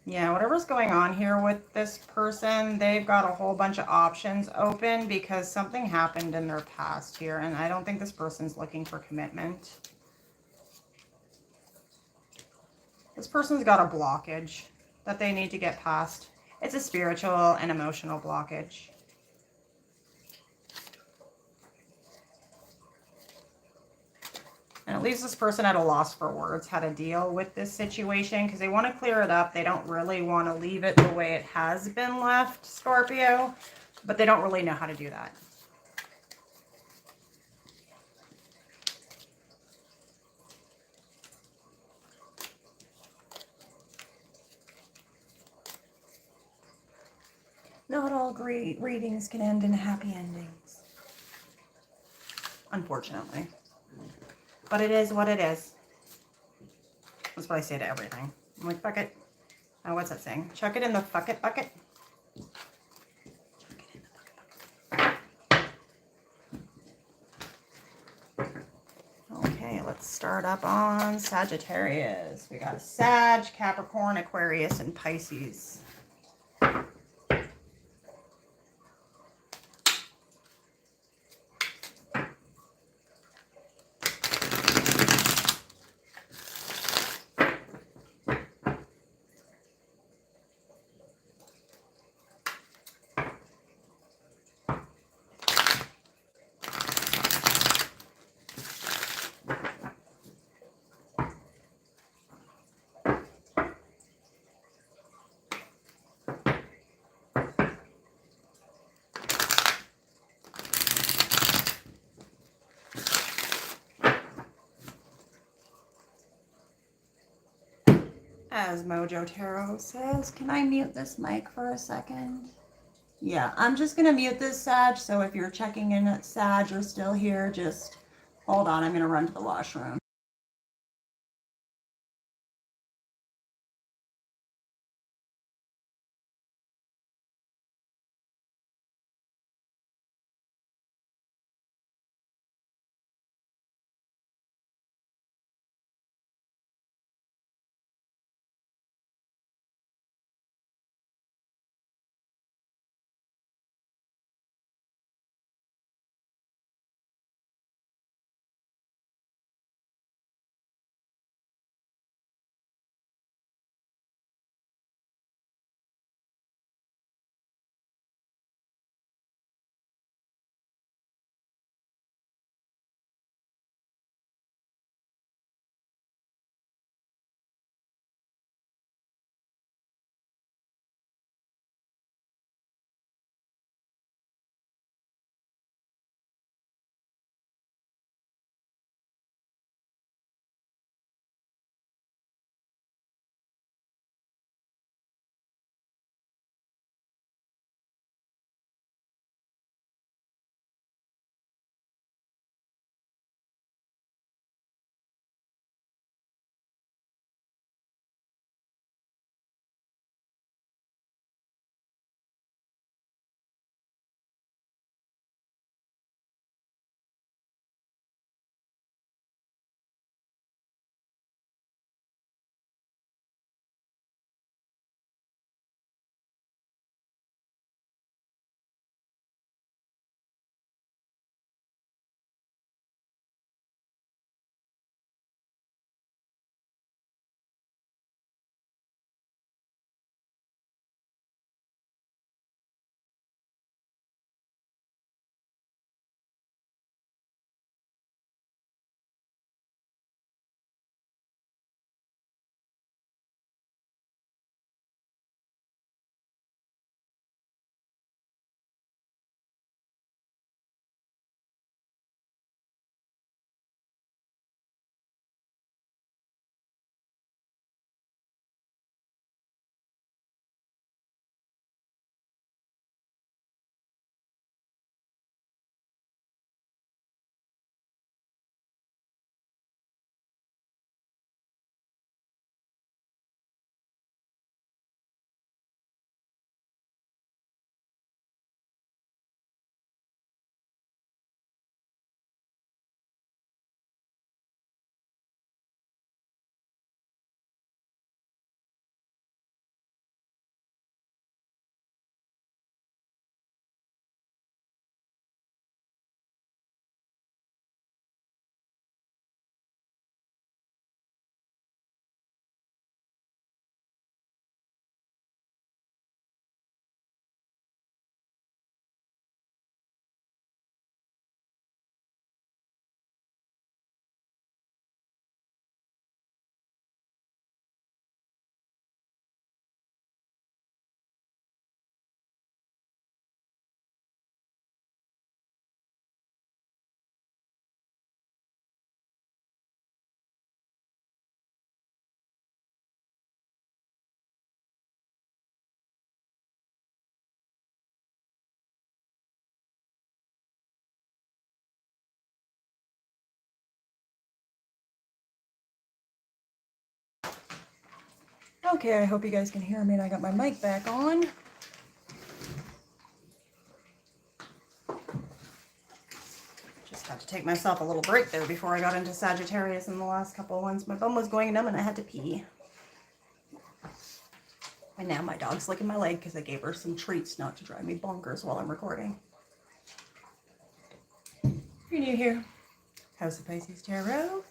Yeah, whatever's going on here with this person, they've got a whole bunch of options open because something happened in their past here, and I don't think this person's looking for commitment. This person's got a blockage that they need to get past. It's a spiritual and emotional blockage. And it It leaves this person at a loss for words how to deal with this situation because they want to clear it up. They don't really want to leave it the way it has been left, Scorpio, but they don't really know how to do that. Not all great readings can end in happy endings, unfortunately. But it is what it is. That's what I say to everything. I'm like, fuck it. Oh, what's that saying? Chuck it in the fuck it bucket. Okay, let's start up on Sagittarius. We got Sag, Capricorn, Aquarius, and Pisces. As Mojo Tarot says, can I mute this mic for a second? Yeah, I'm just going to mute this, Sag, so if you're checking in at Sag or still here, just hold on. I'm going to run to the washroom. Okay, I hope you guys can hear me and I got my mic back on. Just had to take myself a little break there before I got into Sagittarius in the last couple of ones. My bum was going numb and I had to pee. And now my dog's licking my leg because I gave her some treats not to drive me bonkers while I'm recording. If you're new here, House of Pisces Tarot.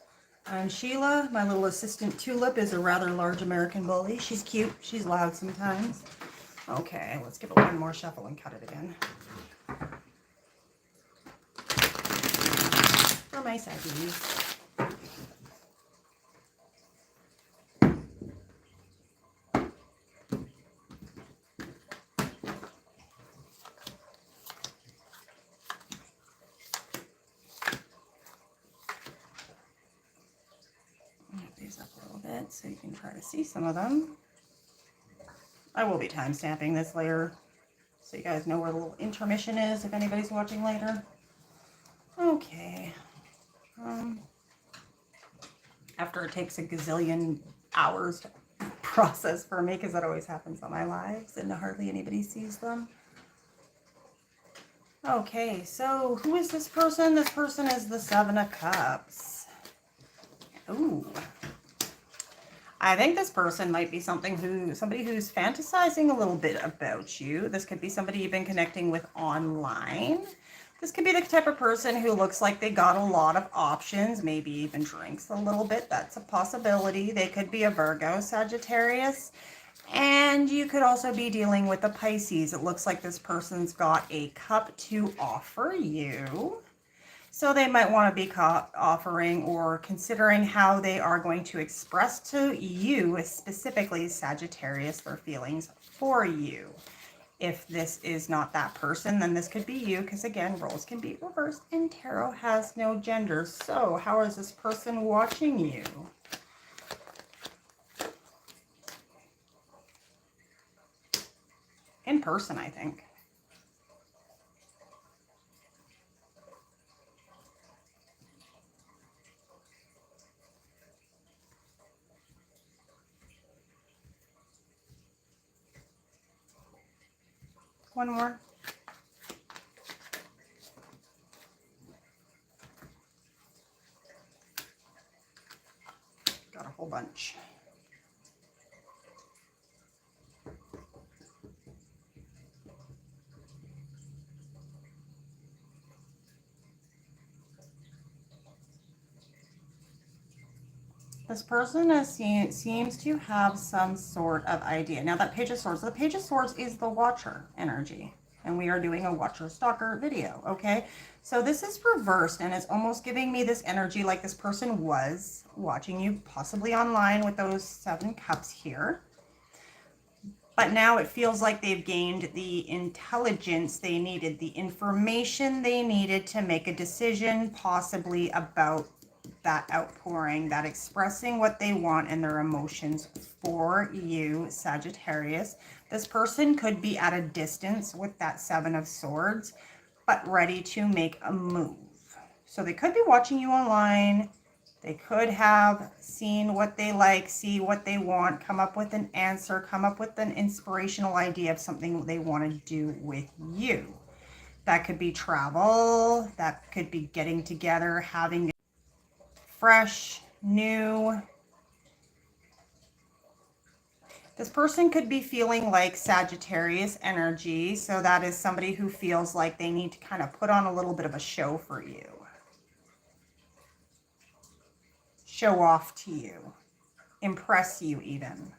I'm Sheila. My little assistant Tulip is a rather large American bully. She's cute. She's loud sometimes. Okay, let's give it one more shuffle and cut it again. For my Saggies. These up a little bit so you can try to see some of them. I will be time stamping this later so you guys know where the little intermission is if anybody's watching later. Okay. After it takes a gazillion hours to process for me, because that always happens on my lives and hardly anybody sees them. Okay, so who is this person? This person is the Seven of Cups. Ooh. I think this person might be somebody who's fantasizing a little bit about you. This could be somebody you've been connecting with online. This could be the type of person who looks like they got a lot of options, maybe even drinks a little bit. That's a possibility. They could be a Virgo, Sagittarius. And you could also be dealing with a Pisces. It looks like this person's got a cup to offer you. So they might want to be offering or considering how they are going to express to you, specifically Sagittarius, their feelings for you. If this is not that person, then this could be you, because again, roles can be reversed and tarot has no gender. So how is this person watching you? In person, I think. One more. Got a whole bunch. This person seems to have some sort of idea. Now that Page of Swords, the Page of Swords is the Watcher energy. And we are doing a Watcher Stalker video, okay? So this is reversed and it's almost giving me this energy like this person was watching you possibly online with those 7 cups here. But now it feels like they've gained the intelligence they needed, the information they needed to make a decision possibly about that outpouring, that expressing what they want and their emotions for you, Sagittarius. This person could be at a distance with that 7 of Swords, but ready to make a move. So they could be watching you online. They could have seen what they like, see what they want, come up with an answer, come up with an inspirational idea of something they want to do with you. That could be travel. That could be getting together, having fresh, new. This person could be feeling like Sagittarius energy. So that is somebody who feels like they need to kind of put on a little bit of a show for you. Show off to you. Impress you even.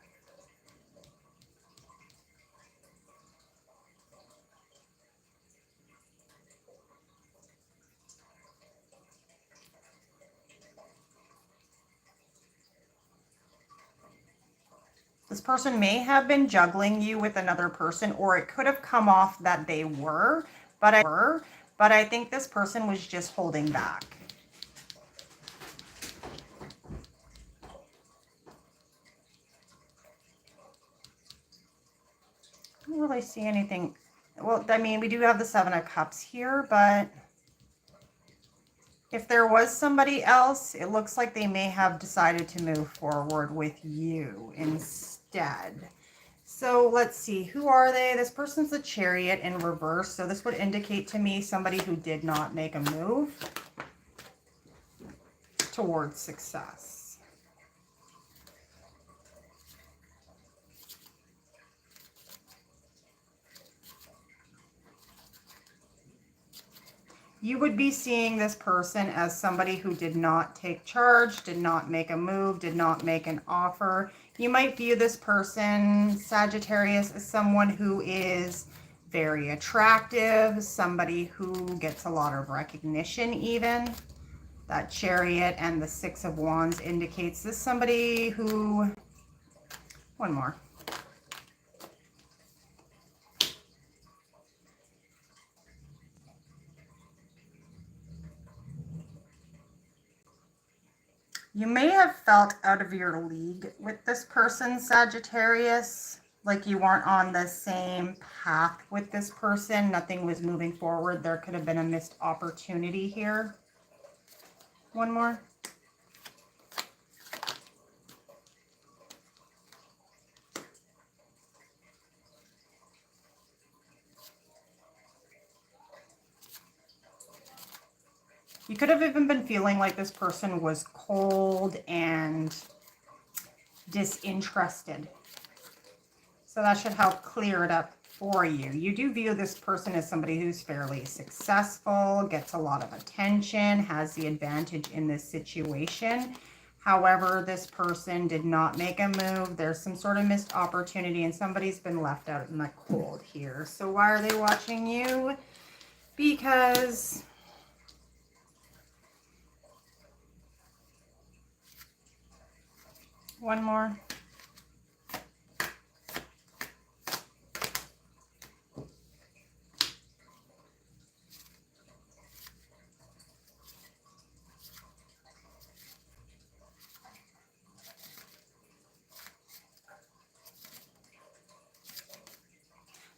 This person may have been juggling you with another person, or it could have come off that they were, but I think this person was just holding back. I don't really see anything. Well, I mean, we do have the 7 of Cups here, but if there was somebody else, it looks like they may have decided to move forward with you instead. instead. So let's see, who are they? This person's the Chariot in reverse. So this would indicate to me somebody who did not make a move towards success. You would be seeing this person as somebody who did not take charge, did not make a move, did not make an offer. You might view this person, Sagittarius, as someone who is very attractive, somebody who gets a lot of recognition even. That Chariot and the Six of Wands indicates this somebody who, one more. You may have felt out of your league with this person, Sagittarius, like you weren't on the same path with this person. Nothing was moving forward. There could have been a missed opportunity here. One more. You could have even been feeling like this person was cold and disinterested. So that should help clear it up for you. You do view this person as somebody who's fairly successful, gets a lot of attention, has the advantage in this situation. However, this person did not make a move. There's some sort of missed opportunity and somebody's been left out in the cold here. So why are they watching you? Because one more.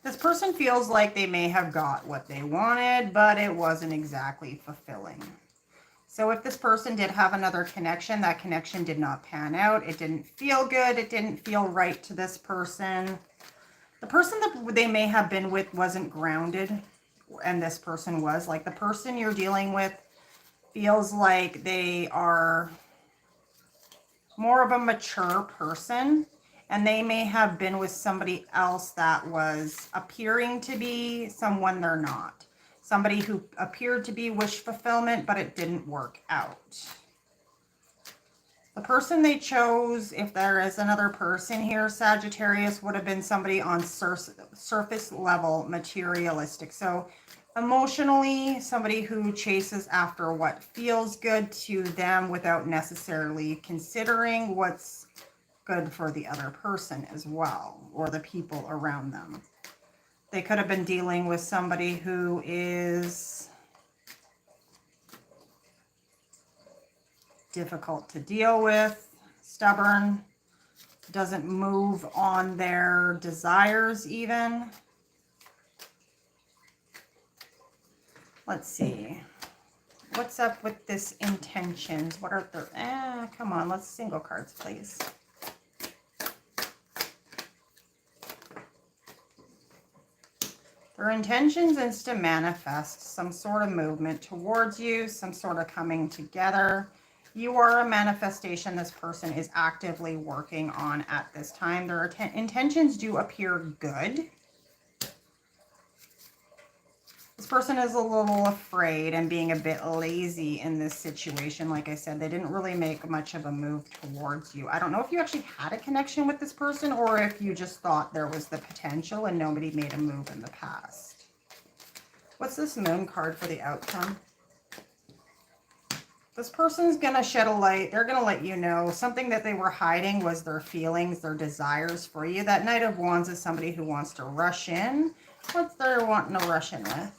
This person feels like they may have got what they wanted, but it wasn't exactly fulfilling. So if this person did have another connection, that connection did not pan out. It didn't feel good. It didn't feel right to this person. The person that they may have been with wasn't grounded, and this person was. Like the person you're dealing with feels like they are more of a mature person, and they may have been with somebody else that was appearing to be someone they're not. Somebody who appeared to be wish fulfillment, but it didn't work out. The person they chose, if there is another person here, Sagittarius, would have been somebody on surface level materialistic. So emotionally, somebody who chases after what feels good to them without necessarily considering what's good for the other person as well, or the people around them. They could have been dealing with somebody who is difficult to deal with, stubborn, doesn't move on their desires even. Let's see. What's up with this intentions? What are their... come on, let's single cards, please. Their intentions is to manifest some sort of movement towards you, some sort of coming together. You are a manifestation this person is actively working on at this time. Their intentions do appear good. This person is a little afraid and being a bit lazy in this situation. Like I said, they didn't really make much of a move towards you. I don't know if you actually had a connection with this person or if you just thought there was the potential and nobody made a move in the past. What's this Moon card for the outcome? This person's going to shed a light. They're going to let you know something that they were hiding was their feelings, their desires for you. That Knight of Wands is somebody who wants to rush in. What's they're wanting to rush in with?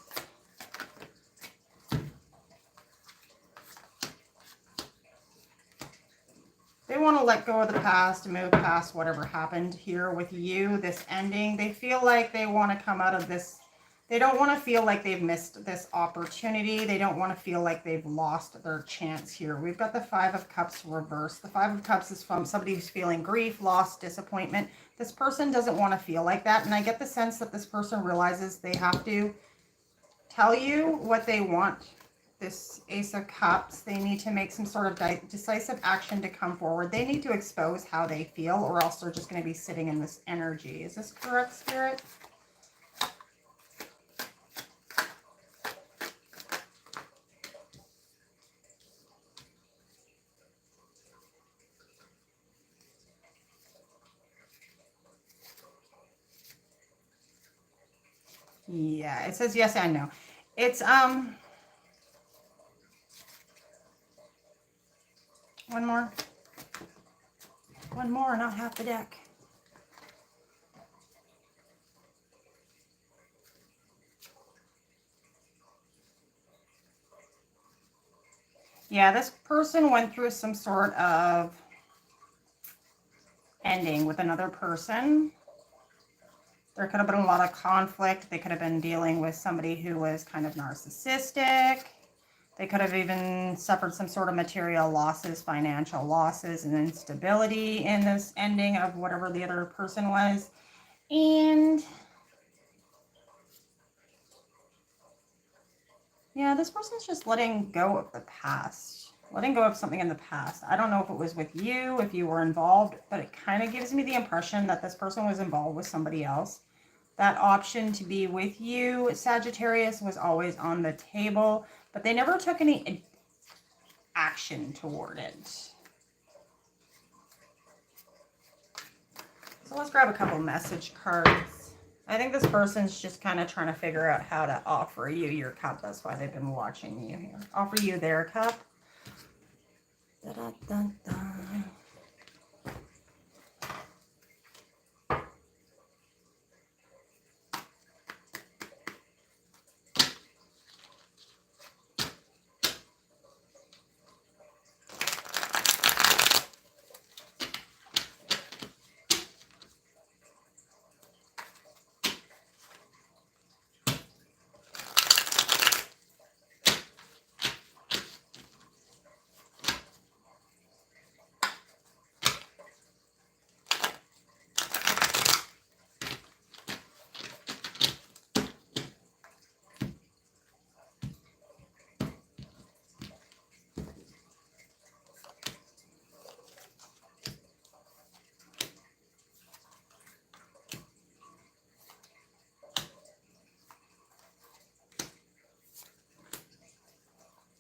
They want to let go of the past, move past whatever happened here with you, this ending. They feel like they want to come out of this They don't want to feel like they've missed this opportunity. They don't want to feel like they've lost their chance here. We've got the Five of Cups reversed. The Five of Cups is from somebody who's feeling grief, loss, disappointment. This person doesn't want to feel like that. And I get the sense that this person realizes they have to tell you what they want. This Ace of Cups, they need to make some sort of decisive action to come forward. They need to expose how they feel, or else they're just going to be sitting in this energy. Is this correct, Spirit? Yeah, it says yes and no. It's, one more. One more, not half the deck. Yeah, this person went through some sort of ending with another person. There could have been a lot of conflict. They could have been dealing with somebody who was kind of narcissistic. They could have even suffered some sort of material losses, financial losses, and instability in this ending of whatever the other person was. And yeah, this person's just letting go of the past. Letting go of something in the past. I don't know if it was with you, if you were involved, but it kind of gives me the impression that this person was involved with somebody else. That option to be with you, Sagittarius, was always on the table, but they never took any action toward it. So let's grab a couple message cards. I think this person's just kind of trying to figure out how to offer you your cup. That's why they've been watching you here. Offer you their cup. Da, da, da, da.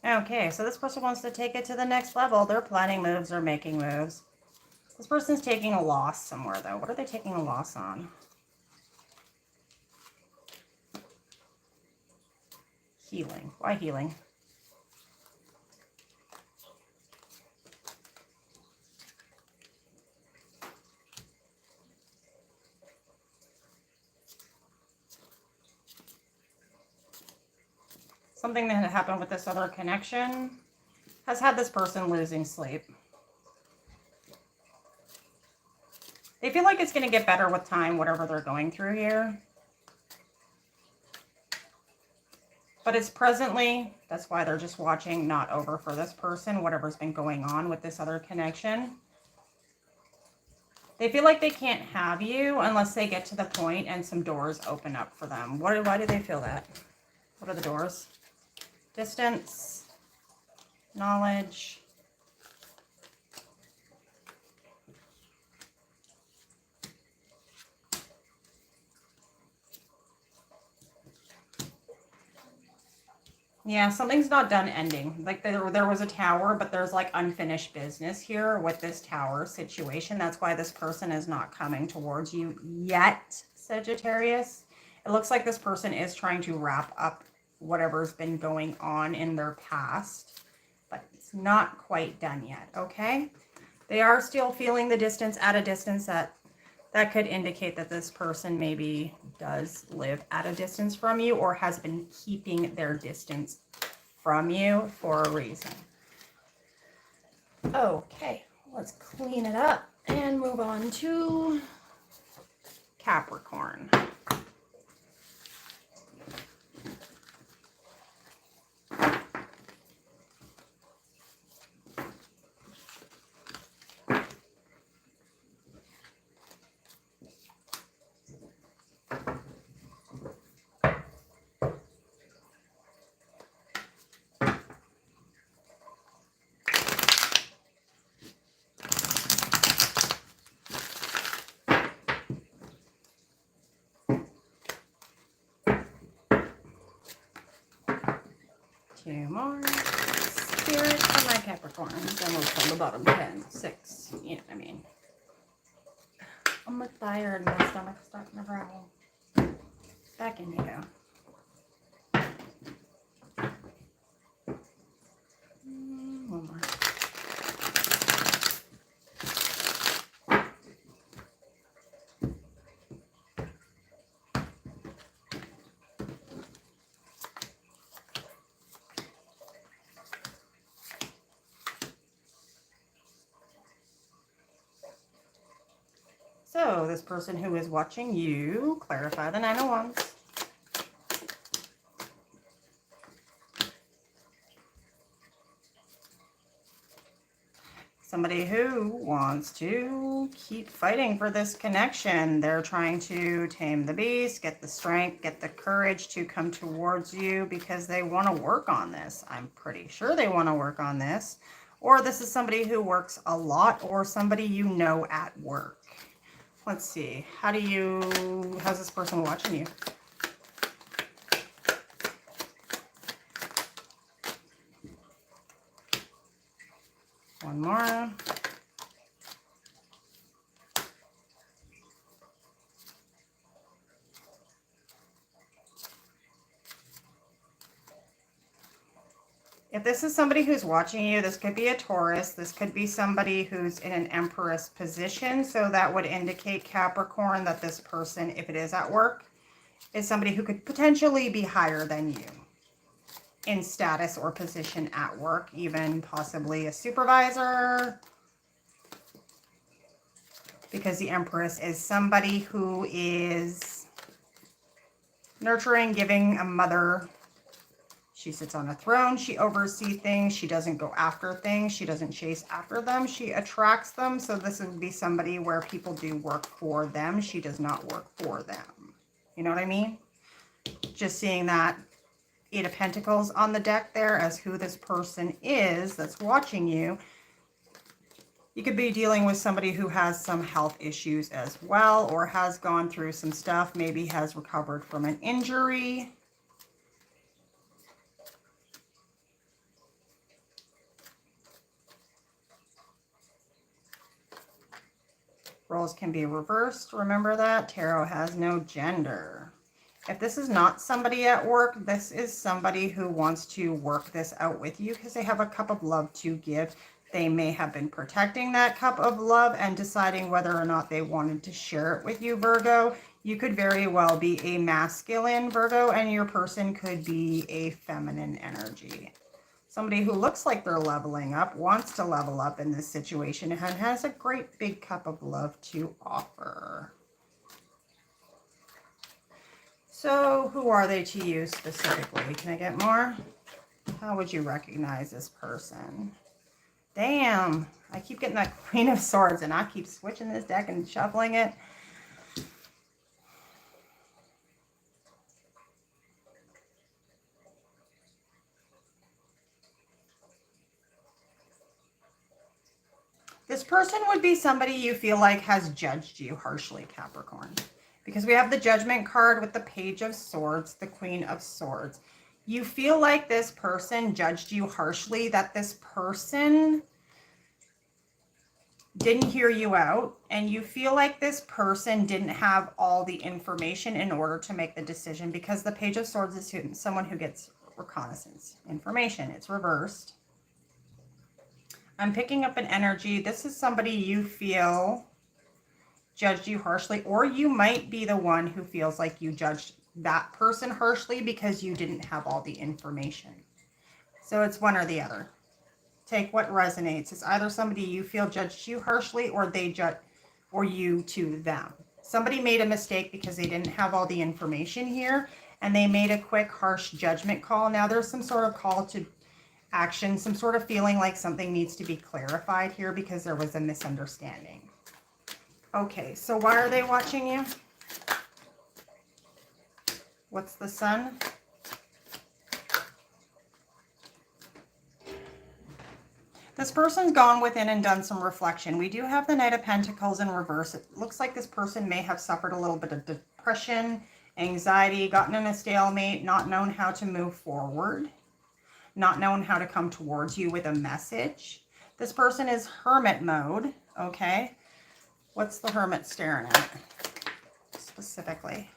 Okay, so this person wants to take it to the next level. They're planning moves or making moves. This person's taking a loss somewhere, though. What are they taking a loss on? Healing. Why healing? Something that happened with this other connection has had this person losing sleep. They feel like it's going to get better with time, whatever they're going through here. But it's presently, that's why they're just watching, not over for this person, whatever's been going on with this other connection. They feel like they can't have you unless they get to the point and some doors open up for them. Why do they feel that? What are the doors? Distance, knowledge. Yeah, something's not done ending. Like there was a tower, but there's like unfinished business here with this tower situation. That's why this person is not coming towards you yet, Sagittarius. It looks like this person is trying to wrap up whatever's been going on in their past, but it's not quite done yet, okay? They are still feeling the distance, at a distance that could indicate that this person maybe does live at a distance from you or has been keeping their distance from you for a reason. Okay, let's clean it up and move on to Capricorn. 2 more. Spirit for my Capricorns. And we'll pull the bottom 10, 6. You know what I mean. I'm tired. My stomach's starting to growl. Back in you go. One more. So this person who is watching you, clarify the 9 of Wands. Somebody who wants to keep fighting for this connection. They're trying to tame the beast, get the strength, get the courage to come towards you because they want to work on this. I'm pretty sure they want to work on this. Or this is somebody who works a lot or somebody you know at work. Let's see. How's this person watching you? One more. If this is somebody who's watching you, this could be a Taurus. This could be somebody who's in an Empress position. So that would indicate, Capricorn, that this person, if it is at work, is somebody who could potentially be higher than you in status or position at work, even possibly a supervisor. Because the Empress is somebody who is nurturing, giving, a mother. She sits on a throne. She oversees things. She doesn't go after things. She doesn't chase after them. She attracts them. So this would be somebody where people do work for them. She does not work for them. You know what I mean? Just seeing that 8 of Pentacles on the deck there as who this person is that's watching you. You could be dealing with somebody who has some health issues as well, or has gone through some stuff, maybe has recovered from an injury. Roles can be reversed. Remember that. Tarot has no gender. If this is not somebody at work, this is somebody who wants to work this out with you because they have a cup of love to give. They may have been protecting that cup of love and deciding whether or not they wanted to share it with you, Virgo. You could very well be a masculine Virgo and your person could be a feminine energy. Somebody who looks like they're leveling up, wants to level up in this situation, and has a great big cup of love to offer. So who are they to you specifically? Can I get more? How would you recognize this person? Damn, I keep getting that Queen of Swords and I keep switching this deck and shuffling it. This person would be somebody you feel like has judged you harshly, Capricorn. Because we have the Judgment card with the Page of Swords, the Queen of Swords. You feel like this person judged you harshly, that this person didn't hear you out, and you feel like this person didn't have all the information in order to make the decision, because the Page of Swords is someone who gets reconnaissance information. It's reversed. I'm picking up an energy. This is somebody you feel judged you harshly, or you might be the one who feels like you judged that person harshly because you didn't have all the information. So it's one or the other. Take what resonates. It's either somebody you feel judged you harshly, or they judge, or you to them. Somebody made a mistake because they didn't have all the information here, and they made a quick, harsh judgment call. Now there's some sort of call to action, some sort of feeling like something needs to be clarified here because there was a misunderstanding. Okay, so why are they watching you? What's the Sun? This person's gone within and done some reflection. We do have the Knight of Pentacles in reverse. It looks like this person may have suffered a little bit of depression, anxiety, gotten in a stalemate, not known how to move forward. not knowing how to come towards you with a message. This person is hermit mode, okay? What's the hermit staring at specifically?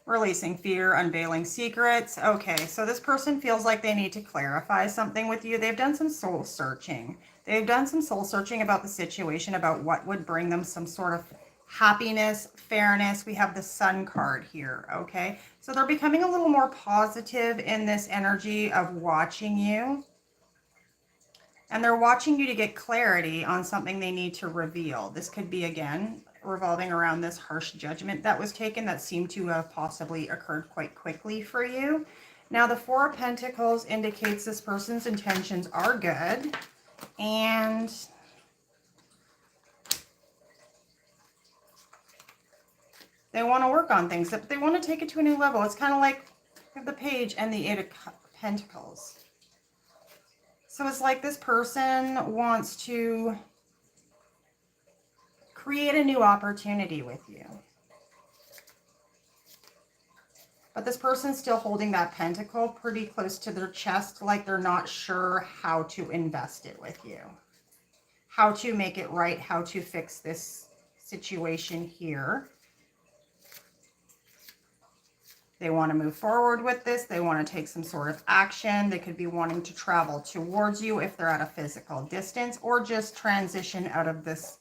Releasing fear, unveiling secrets. Okay, so this person feels like they need to clarify something with you. They've done some soul searching. They've done some soul searching about the situation, about what would bring them some sort of happiness, fairness. We have the Sun card here, okay? So they're becoming a little more positive in this energy of watching you. And they're watching you to get clarity on something they need to reveal. This could be, again, revolving around this harsh judgment that was taken that seemed to have possibly occurred quite quickly for you. Now, the Four of Pentacles indicates this person's intentions are good. And they want to work on things. They want to take it to a new level. It's kind of like the Page and the Eight of Pentacles. So it's like this person wants to create a new opportunity with you. But this person's still holding that pentacle pretty close to their chest, like they're not sure how to invest it with you. How to make it right, how to fix this situation here. They want to move forward with this. They want to take some sort of action. They could be wanting to travel towards you if they're at a physical distance, or just transition out of this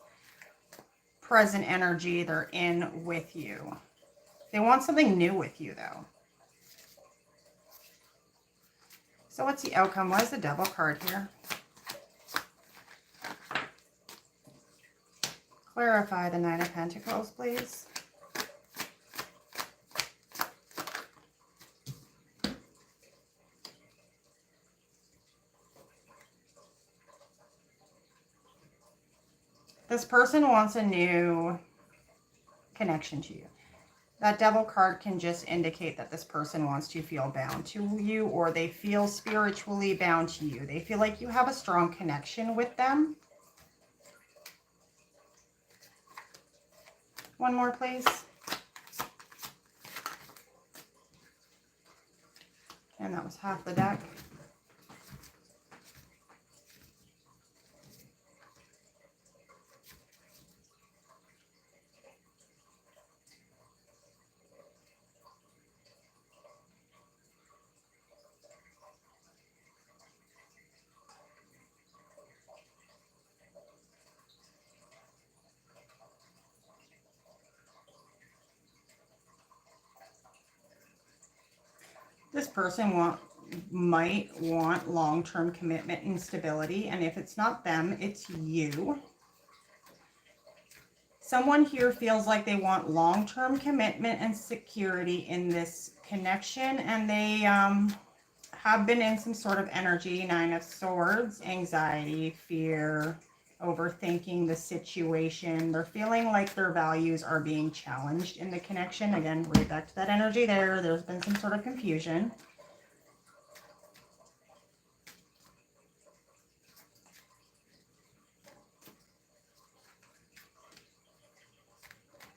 present energy they're in with you. They want something new with you, though. So what's the outcome? Why is the Devil card here? Clarify the Nine of Pentacles, please. This person wants a new connection to you. That Devil card can just indicate that this person wants to feel bound to you, or they feel spiritually bound to you. They feel like you have a strong connection with them. One more, please. And that was half the deck. This person might want long-term commitment and stability, and if it's not them, it's you. Someone here feels like they want long-term commitment and security in this connection, and they have been in some sort of energy, Nine of Swords, anxiety, fear, overthinking the situation. They're feeling like their values are being challenged in the connection. Again, right back to that energy there. There's been some sort of confusion.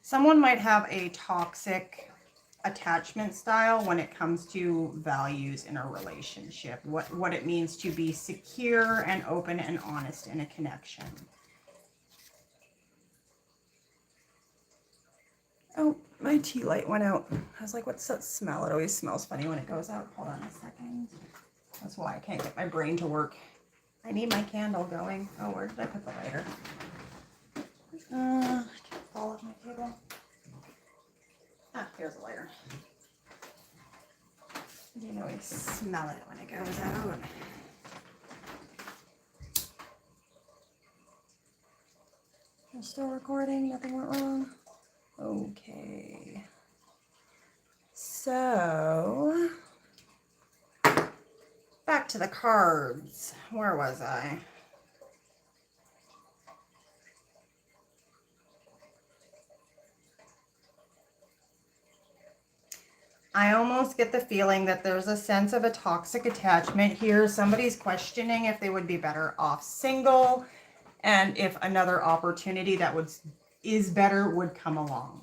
Someone might have a toxic attachment style when it comes to values in a relationship, what it means to be secure and open and honest in a connection. Oh, my tea light went out. I was like, what's that smell? It always smells funny when it goes out. Hold on a second. That's why I can't get my brain to work. I need my candle going. Oh, where did I put the lighter? I can't fall off my table. Ah, here's a lighter. You know, I smell it when it goes out. I'm still recording. Nothing went wrong. Okay. So, back to the cards. Where was I? I almost get the feeling that there's a sense of a toxic attachment here. Somebody's questioning if they would be better off single, and if another opportunity that is better would come along.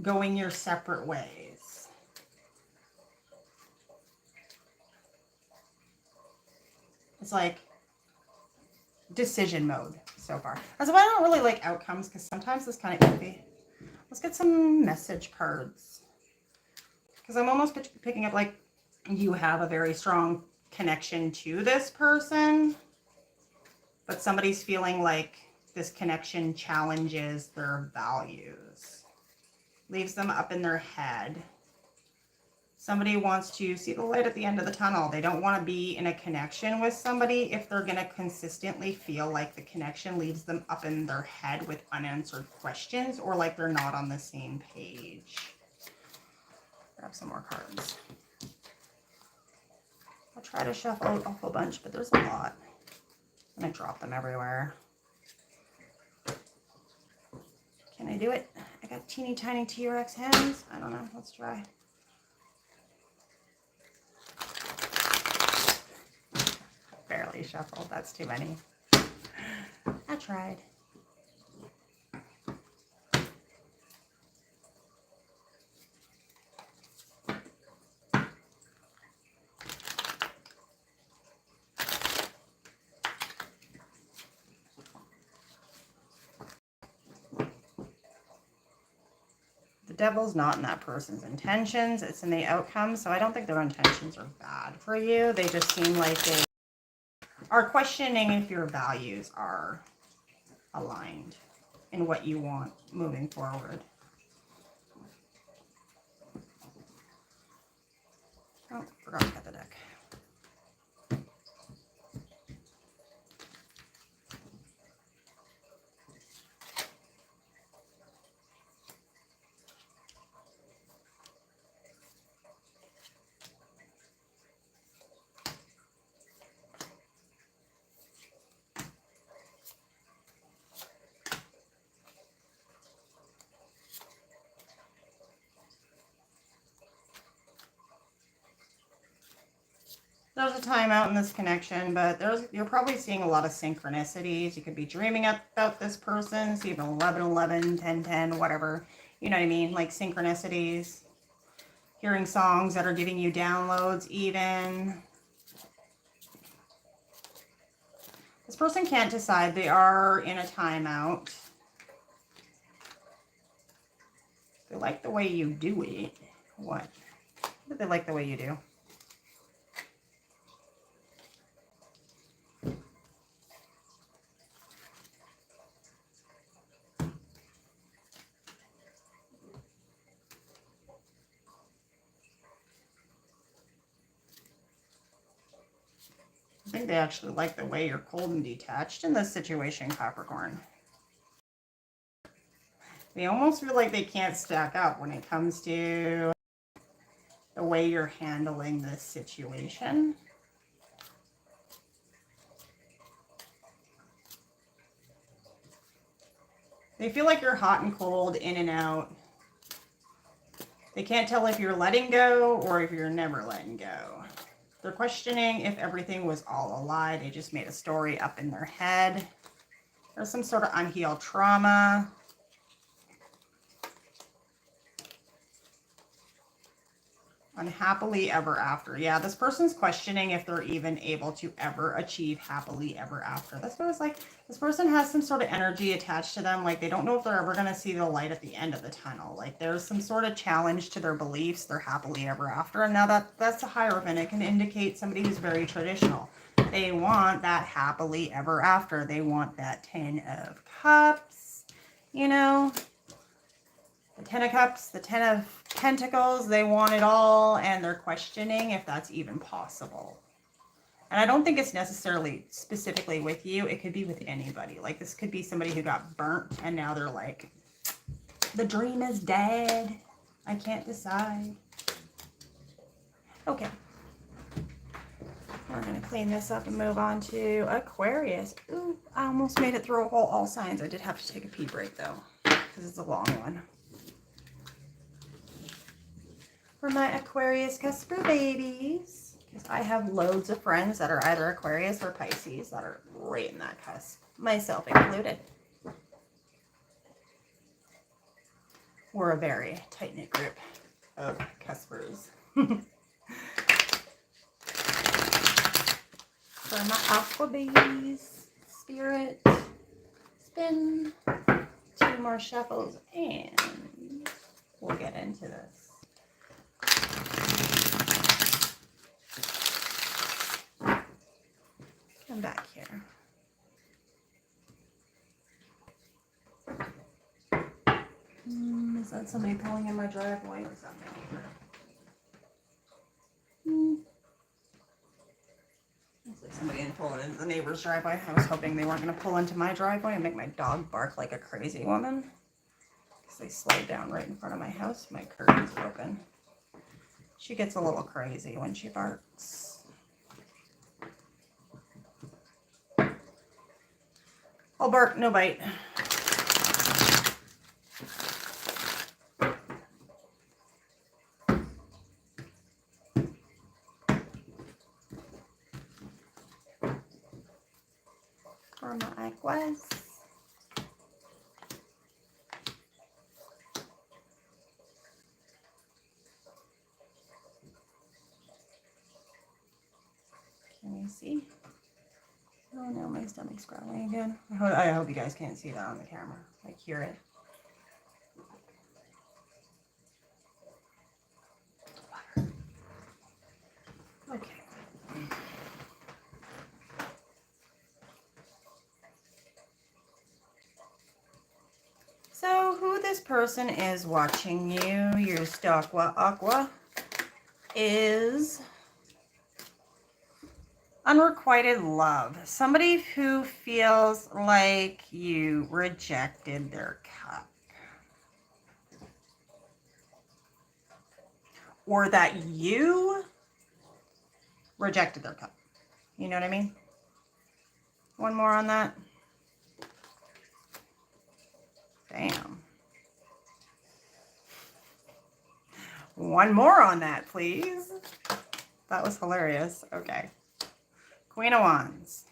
Going your separate ways. It's like decision mode so far. That's why I don't really like outcomes, because sometimes it's kind of iffy. Let's get some message cards. Because I'm almost picking up like you have a very strong connection to this person, but somebody's feeling like this connection challenges their values, leaves them up in their head. Somebody wants to see the light at the end of the tunnel. They don't want to be in a connection with somebody if they're going to consistently feel like the connection leaves them up in their head with unanswered questions, or like they're not on the same page. Grab some more cards. I'll try to shuffle a whole bunch, but there's a lot. I'm going to drop them everywhere. Can I do it? I got teeny tiny T-Rex hands. I don't know. Let's try. Barely shuffled. That's too many. I tried. The devil's not in that person's intentions. It's in the outcome. So I don't think their intentions are bad for you. They just seem like they are questioning if your values are aligned in what you want moving forward. Oh, forgot to cut the deck. There's a timeout in this connection, but you're probably seeing a lot of synchronicities. You could be dreaming about this person, see even 11-11, 10-10, whatever. You know what I mean? Like synchronicities. Hearing songs that are giving you downloads even. This person can't decide. They are in a timeout. They like the way you do it. What? What do they like the way you do? I think they actually like the way you're cold and detached in this situation, Capricorn. They almost feel like they can't stack up when it comes to the way you're handling this situation. They feel like you're hot and cold, in and out. They can't tell if you're letting go or if you're never letting go. They're questioning if everything was all a lie. They just made a story up in their head. There's some sort of unhealed trauma. Unhappily ever after. Yeah, this person's questioning if they're even able to ever achieve happily ever after. That's what it's like. This person has some sort of energy attached to them. Like they don't know if they're ever going to see the light at the end of the tunnel. Like there's some sort of challenge to their beliefs. They're happily ever after. And now that's a Hierophant. It can indicate somebody who's very traditional. They want that happily ever after. They want that 10 of Cups, you know. The 10 of Cups, the 10 of Pentacles, they want it all, and they're questioning if that's even possible. And I don't think it's necessarily specifically with you. It could be with anybody. Like this could be somebody who got burnt, and now they're like, the dream is dead. I can't decide. Okay. We're going to clean this up and move on to Aquarius. Ooh, I almost made it through all signs. I did have to take a pee break, though, because it's a long one. For my Aquarius Cusper babies, because I have loads of friends that are either Aquarius or Pisces that are right in that cusp, myself included. We're a very tight-knit group of Cuspers. For my aqua babies. Spirit. Spin. 2 more shuffles and we'll get into this. Come back here. Is that somebody pulling in my driveway or something? Looks like somebody pulling into the neighbor's driveway. I was hoping they weren't going to pull into my driveway and make my dog bark like a crazy woman. Because they slowed down right in front of my house. My curtain's broken. She gets a little crazy when she barks. I'll bark, no bite. For my aquas. Can you see? Oh no, my stomach's growling again. I hope you guys can't see that on the camera. Like, hear it. Okay. So who this person is watching you, your Stalkwa Aqua, is unrequited love. Somebody who feels like you rejected their cup. Or that you rejected their cup. You know what I mean? One more on that. Damn. One more on that, please. That was hilarious. Okay. Queen of Wands.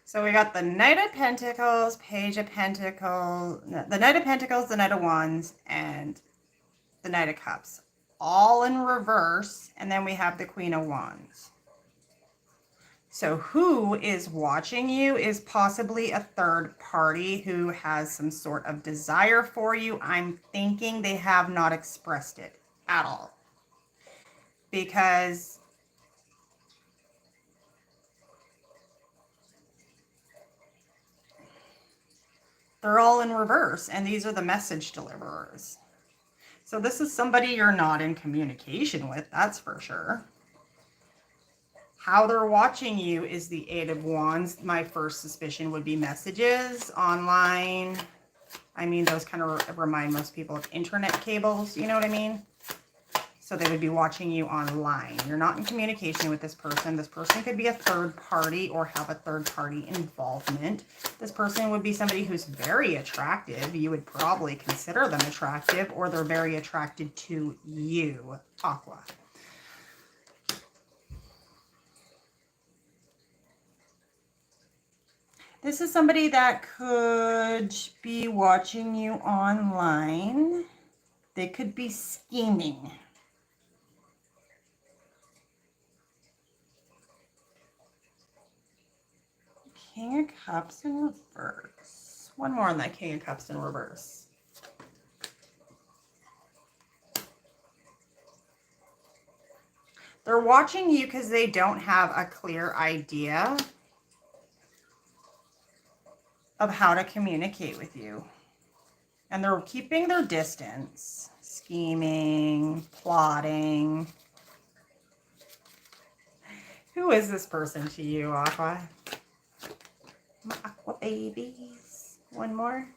So we got the Knight of Pentacles, Page of Pentacles, the Knight of Pentacles, the Knight of Wands, and the Knight of Cups. All in reverse. And then we have the Queen of Wands. So who is watching you is possibly a third party who has some sort of desire for you. I'm thinking they have not expressed it at all. Because they're all in reverse, and these are the message deliverers. So this is somebody you're not in communication with, that's for sure. How they're watching you is the Eight of Wands. My first suspicion would be messages, online. I mean, those kind of remind most people of internet cables, you know what I mean? So they would be watching you online. You're not in communication with this person. This person could be a third party or have a third party involvement. This person would be somebody who's very attractive. You would probably consider them attractive, or they're very attracted to you, Aqua. This is somebody that could be watching you online. They could be scheming. King of Cups in reverse. One more on that King of Cups in reverse. They're watching you because they don't have a clear idea of how to communicate with you. And they're keeping their distance. Scheming, plotting. Who is this person to you, Aqua? My Aqua babies. One more.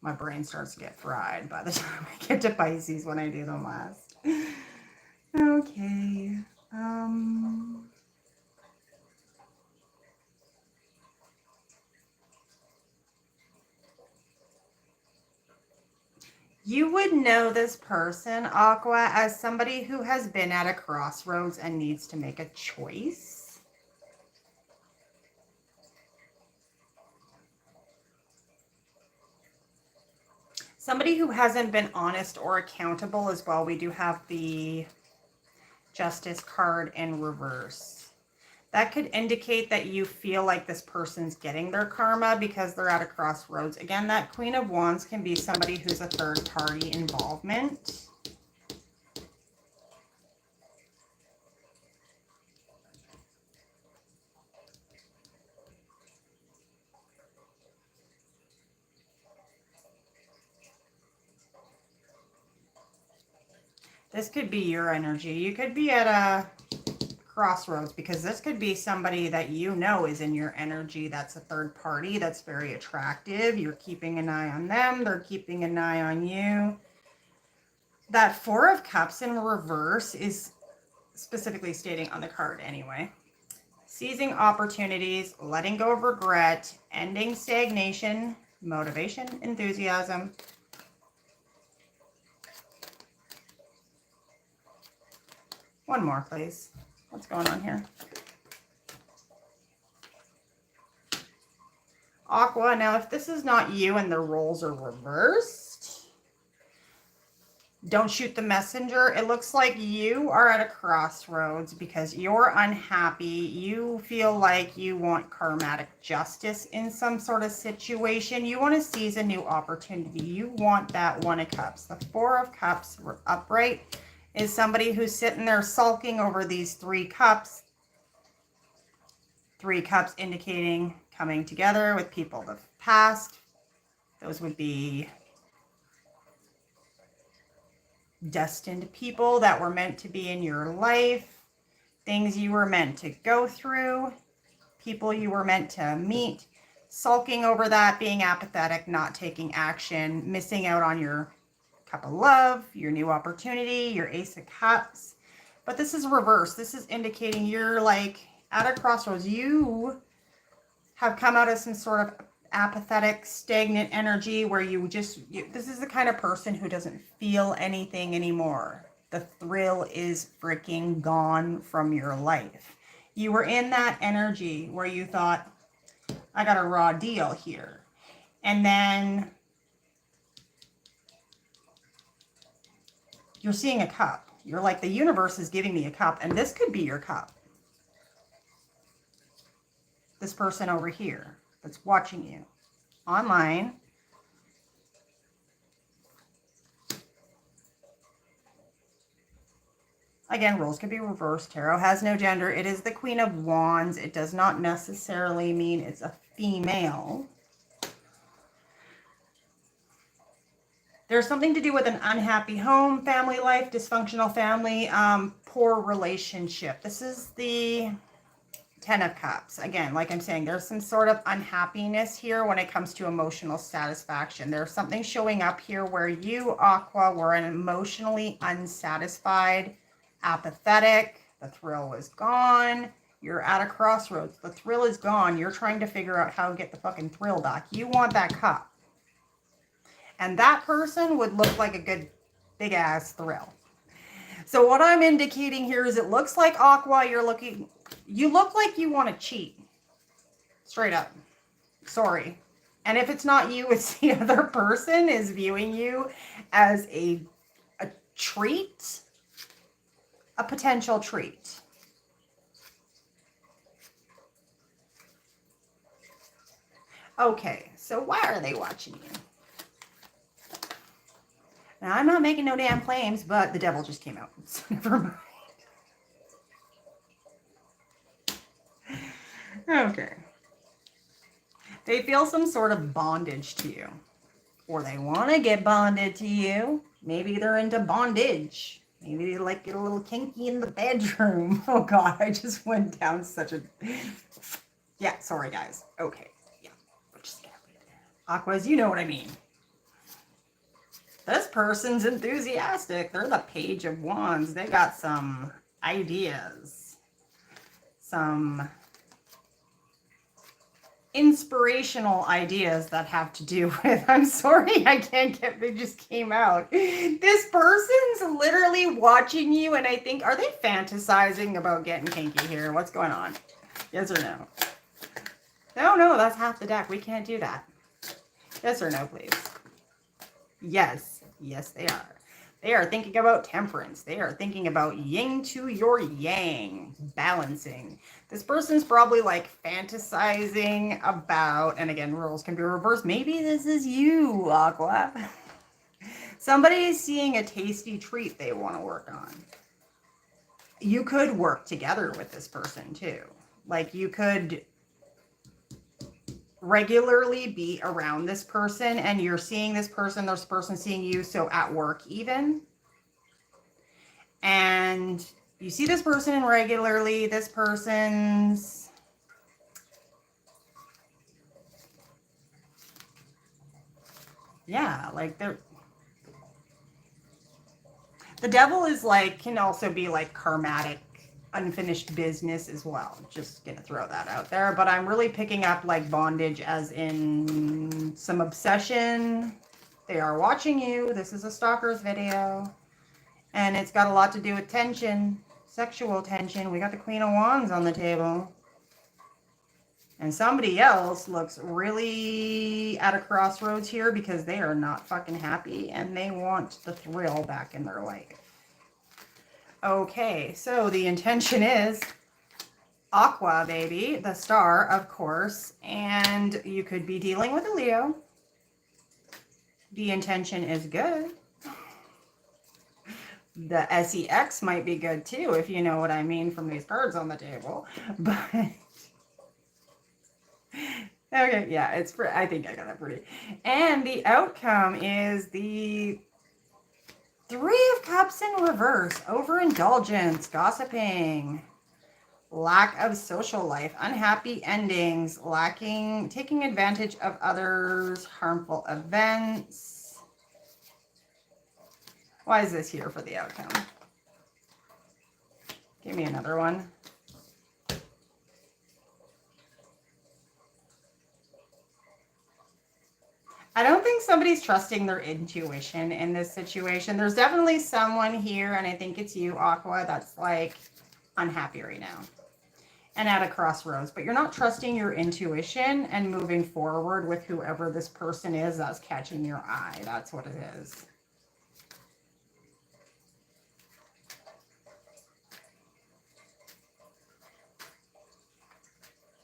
My brain starts to get fried by the time I get to Pisces when I do them last. Okay. You would know this person, Aqua, as somebody who has been at a crossroads and needs to make a choice. Somebody who hasn't been honest or accountable as well. We do have the Justice card in reverse. That could indicate that you feel like this person's getting their karma because they're at a crossroads. Again, that Queen of Wands can be somebody who's a third party involvement. This could be your energy. You could be at a crossroads because this could be somebody that you know is in your energy that's a third party that's very attractive. You're keeping an eye on them. They're keeping an eye on you. That Four of Cups in reverse is specifically stating on the card anyway. Seizing opportunities, letting go of regret, ending stagnation, motivation, enthusiasm. One more, please. What's going on here? Aqua. Now, if this is not you and the roles are reversed, don't shoot the messenger. It looks like you are at a crossroads because you're unhappy. You feel like you want karmatic justice in some sort of situation. You want to seize a new opportunity. You want that One of Cups. The Four of Cups upright is somebody who's sitting there sulking over these 3 cups. 3 cups indicating coming together with people of the past. Those would be destined people that were meant to be in your life. Things you were meant to go through. People you were meant to meet. Sulking over that, being apathetic, not taking action, missing out on your Cup of Love, your new opportunity, your Ace of Cups. But this is reverse. This is indicating you're like at a crossroads. You have come out of some sort of apathetic, stagnant energy where this is the kind of person who doesn't feel anything anymore. The thrill is freaking gone from your life. You were in that energy where you thought, I got a raw deal here. And then you're seeing a cup. You're like, the universe is giving me a cup, and this could be your cup. This person over here that's watching you online. Again, roles can be reversed. Tarot has no gender. It is the Queen of Wands. It does not necessarily mean it's a female. There's something to do with an unhappy home, family life, dysfunctional family, poor relationship. This is the 10 of Cups. Again, like I'm saying, there's some sort of unhappiness here when it comes to emotional satisfaction. There's something showing up here where you, Aqua, were an emotionally unsatisfied, apathetic. The thrill is gone. You're at a crossroads. The thrill is gone. You're trying to figure out how to get the fucking thrill back. You want that cup. And that person would look like a good big ass thrill. So what I'm indicating here is it looks like, Aqua, you look like you want to cheat. Straight up. Sorry. And if it's not you, it's the other person is viewing you as a treat, a potential treat. Okay, so why are they watching you? Now, I'm not making no damn claims, but the devil just came out. So never mind. Okay. They feel some sort of bondage to you. Or they want to get bonded to you. Maybe they're into bondage. Maybe they like get a little kinky in the bedroom. Oh, God, I just went down such a... Yeah, sorry, guys. Okay. Yeah, we're just going to leave it there. Aquas, you know what I mean. This person's enthusiastic. They're the Page of Wands. They got some ideas. Some inspirational ideas that have to do with, I'm sorry, I can't get, they just came out. This person's literally watching you, and I think, are they fantasizing about getting kinky here? What's going on? Yes or no? No, that's half the deck. We can't do that. Yes or no, please. Yes, yes, they are. They are thinking about temperance. They are thinking about yin to your yang, balancing. This person's probably like fantasizing about, and again, roles can be reversed. Maybe this is you, Aqua. Somebody is seeing a tasty treat they want to work on. You could work together with this person too. Like you could regularly be around this person and you're seeing this person seeing you, so at work even, and you see this person regularly, this person's like they're, the devil is like, can also be like karmatic unfinished business as well. Just gonna throw that out there. But I'm really picking up like bondage as in some obsession. They are watching you. This is a stalker's video. And it's got a lot to do with tension, sexual tension. We got the Queen of Wands on the table. And somebody else looks really at a crossroads here because they are not fucking happy and they want the thrill back in their life. Okay, so the intention is Aqua, baby, the star, of course, and you could be dealing with a Leo. The intention is good. The SEX might be good too, if you know what I mean from these cards on the table. But okay, yeah, it's for, I think I got that pretty. And the outcome is the Three of Cups in reverse. Overindulgence, gossiping, lack of social life, unhappy endings, lacking, taking advantage of others, harmful events. Why is this here for the outcome? Give me another one. I don't think somebody's trusting their intuition in this situation. There's definitely someone here, and I think it's you, Aqua, that's like unhappy right now and at a crossroads. But you're not trusting your intuition and moving forward with whoever this person is that's catching your eye. That's what it is.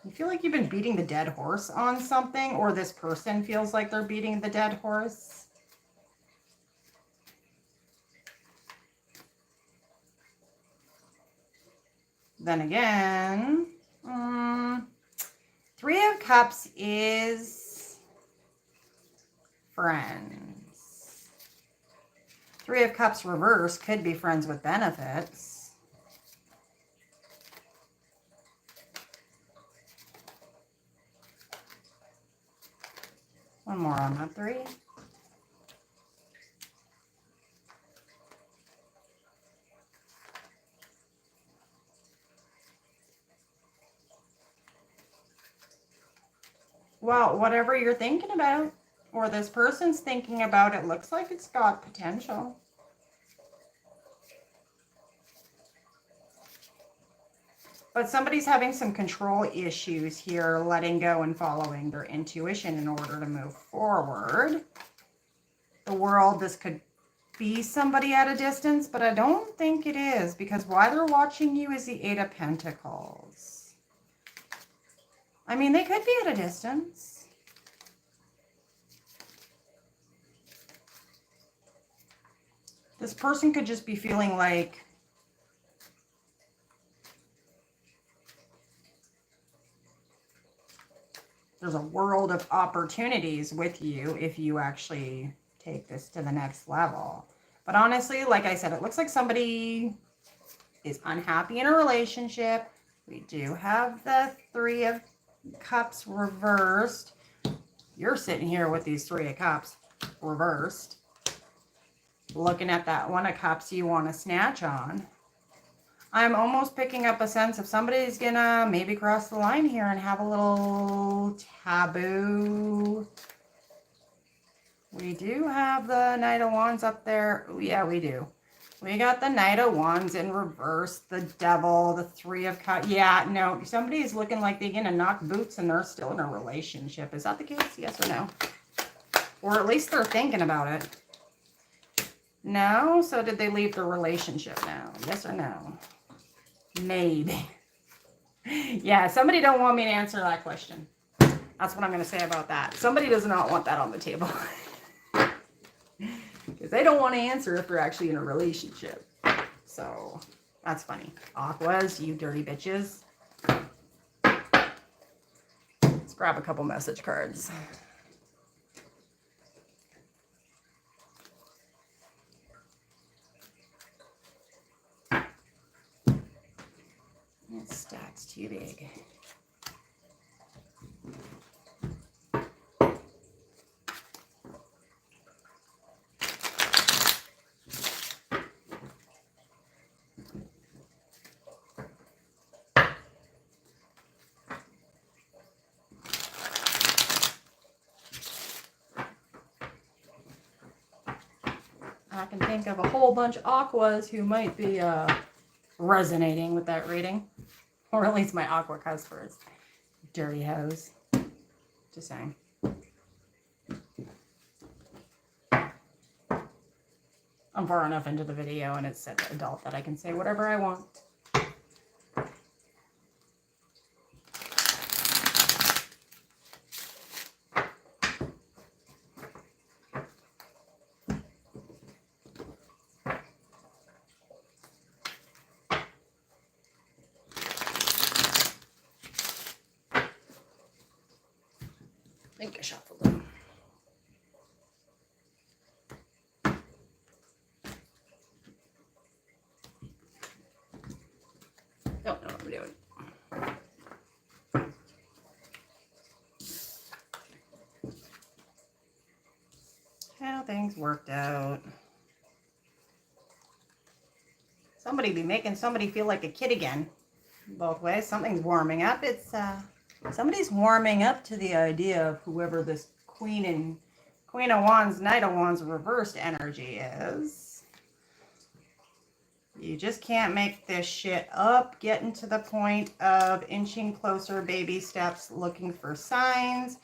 You feel like you've been beating the dead horse on something, or this person feels like they're beating the dead horse. Then again, Three of Cups is friends. Three of Cups reverse could be friends with benefits. One more on that three. Well, whatever you're thinking about, or this person's thinking about, it looks like it's got potential. But somebody's having some control issues here, letting go and following their intuition in order to move forward. The world, this could be somebody at a distance, but I don't think it is, because why they're watching you is the Eight of Pentacles. I mean, they could be at a distance. This person could just be feeling like there's a world of opportunities with you if you actually take this to the next level. But honestly, like I said, it looks like somebody is unhappy in a relationship. We do have the Three of Cups reversed. You're sitting here with these Three of Cups reversed, looking at that One of Cups you want to snatch on. I'm almost picking up a sense of somebody's gonna maybe cross the line here and have a little taboo. We do have the Knight of Wands up there. Ooh, yeah, we do. We got the Knight of Wands in reverse, the Devil, the Three of Cups. Yeah, no, somebody is looking like they're gonna knock boots and they're still in a relationship. Is that the case? Yes or no? Or at least they're thinking about it. No? So did they leave the relationship now? Yes or no? Maybe. Yeah, somebody don't want me to answer that question. That's what I'm going to say about that. Somebody does not want that on the table. Because they don't want to answer if they're actually in a relationship. So, that's funny. Aquas, you dirty bitches. Let's grab a couple message cards. That stack's too big. I can think of a whole bunch of aquas who might be resonating with that reading. Or at least my aqua customers. Dirty hoes. Just saying. I'm far enough into the video and it's set to adult that I can say whatever I want. I think I shuffled them. Don't know what I'm doing. How things worked out. Somebody be making somebody feel like a kid again. Both ways. Something's warming up. It's somebody's warming up to the idea of whoever this Queen of Wands, Knight of Wands reversed energy is. You just can't make this shit up. Getting to the point of inching closer, baby steps, looking for signs.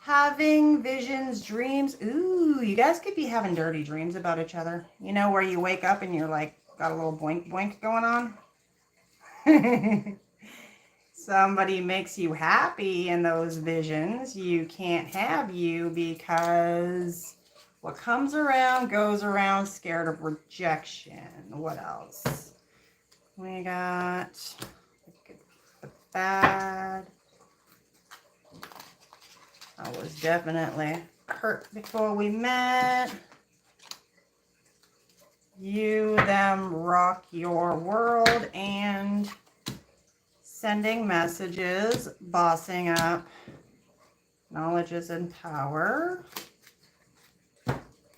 Having visions, dreams. Ooh, you guys could be having dirty dreams about each other. You know, where you wake up and you're like, got a little boink boink going on. Somebody makes you happy in those visions. You can't have you because what comes around goes around, scared of rejection. What else? We got the bad. I was definitely hurt before we met. You, them, rock your world, and sending messages, bossing up, knowledge is in power.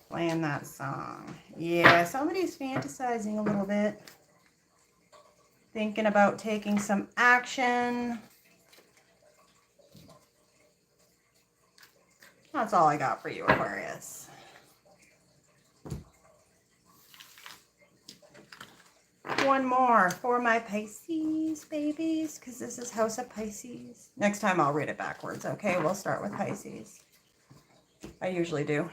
Playing that song. Yeah, somebody's fantasizing a little bit. Thinking about taking some action. That's all I got for you, Aquarius. One more for my Pisces babies, because this is House of Pisces. Next time I'll read it backwards, okay? We'll start with Pisces. I usually do.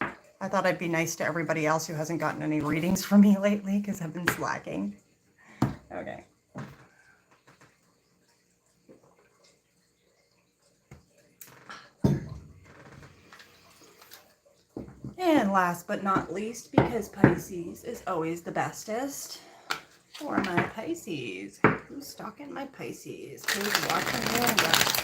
I thought I'd be nice to everybody else who hasn't gotten any readings from me lately, because I've been slacking. Okay. And last but not least, because Pisces is always the bestest, for my Pisces. Who's stalking my Pisces? Who's watching their guy?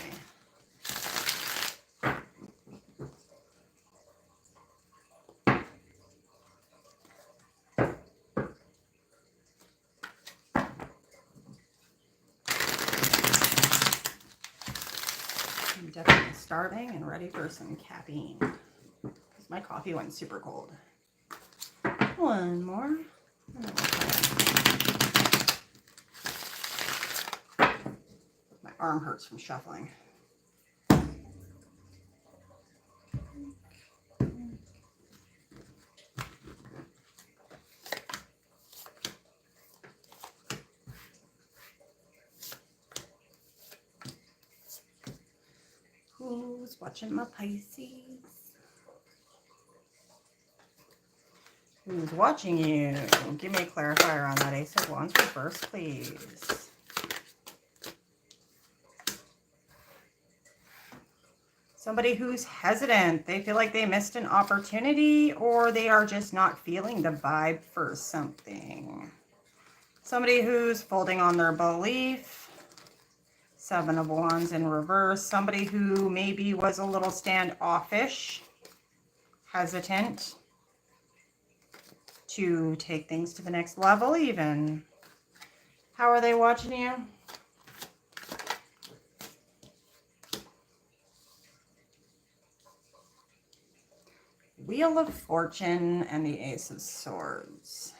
I'm definitely starving and ready for some caffeine. Because my coffee went super cold. One more. My arm hurts from shuffling. Who's watching my Pisces? Who's watching you? Give me a clarifier on that Ace of Wands reverse, please. Somebody who's hesitant. They feel like they missed an opportunity, or they are just not feeling the vibe for something. Somebody who's folding on their belief. Seven of Wands in reverse. Somebody who maybe was a little standoffish, hesitant to take things to the next level even. How are they watching you? Wheel of Fortune and the Ace of Swords.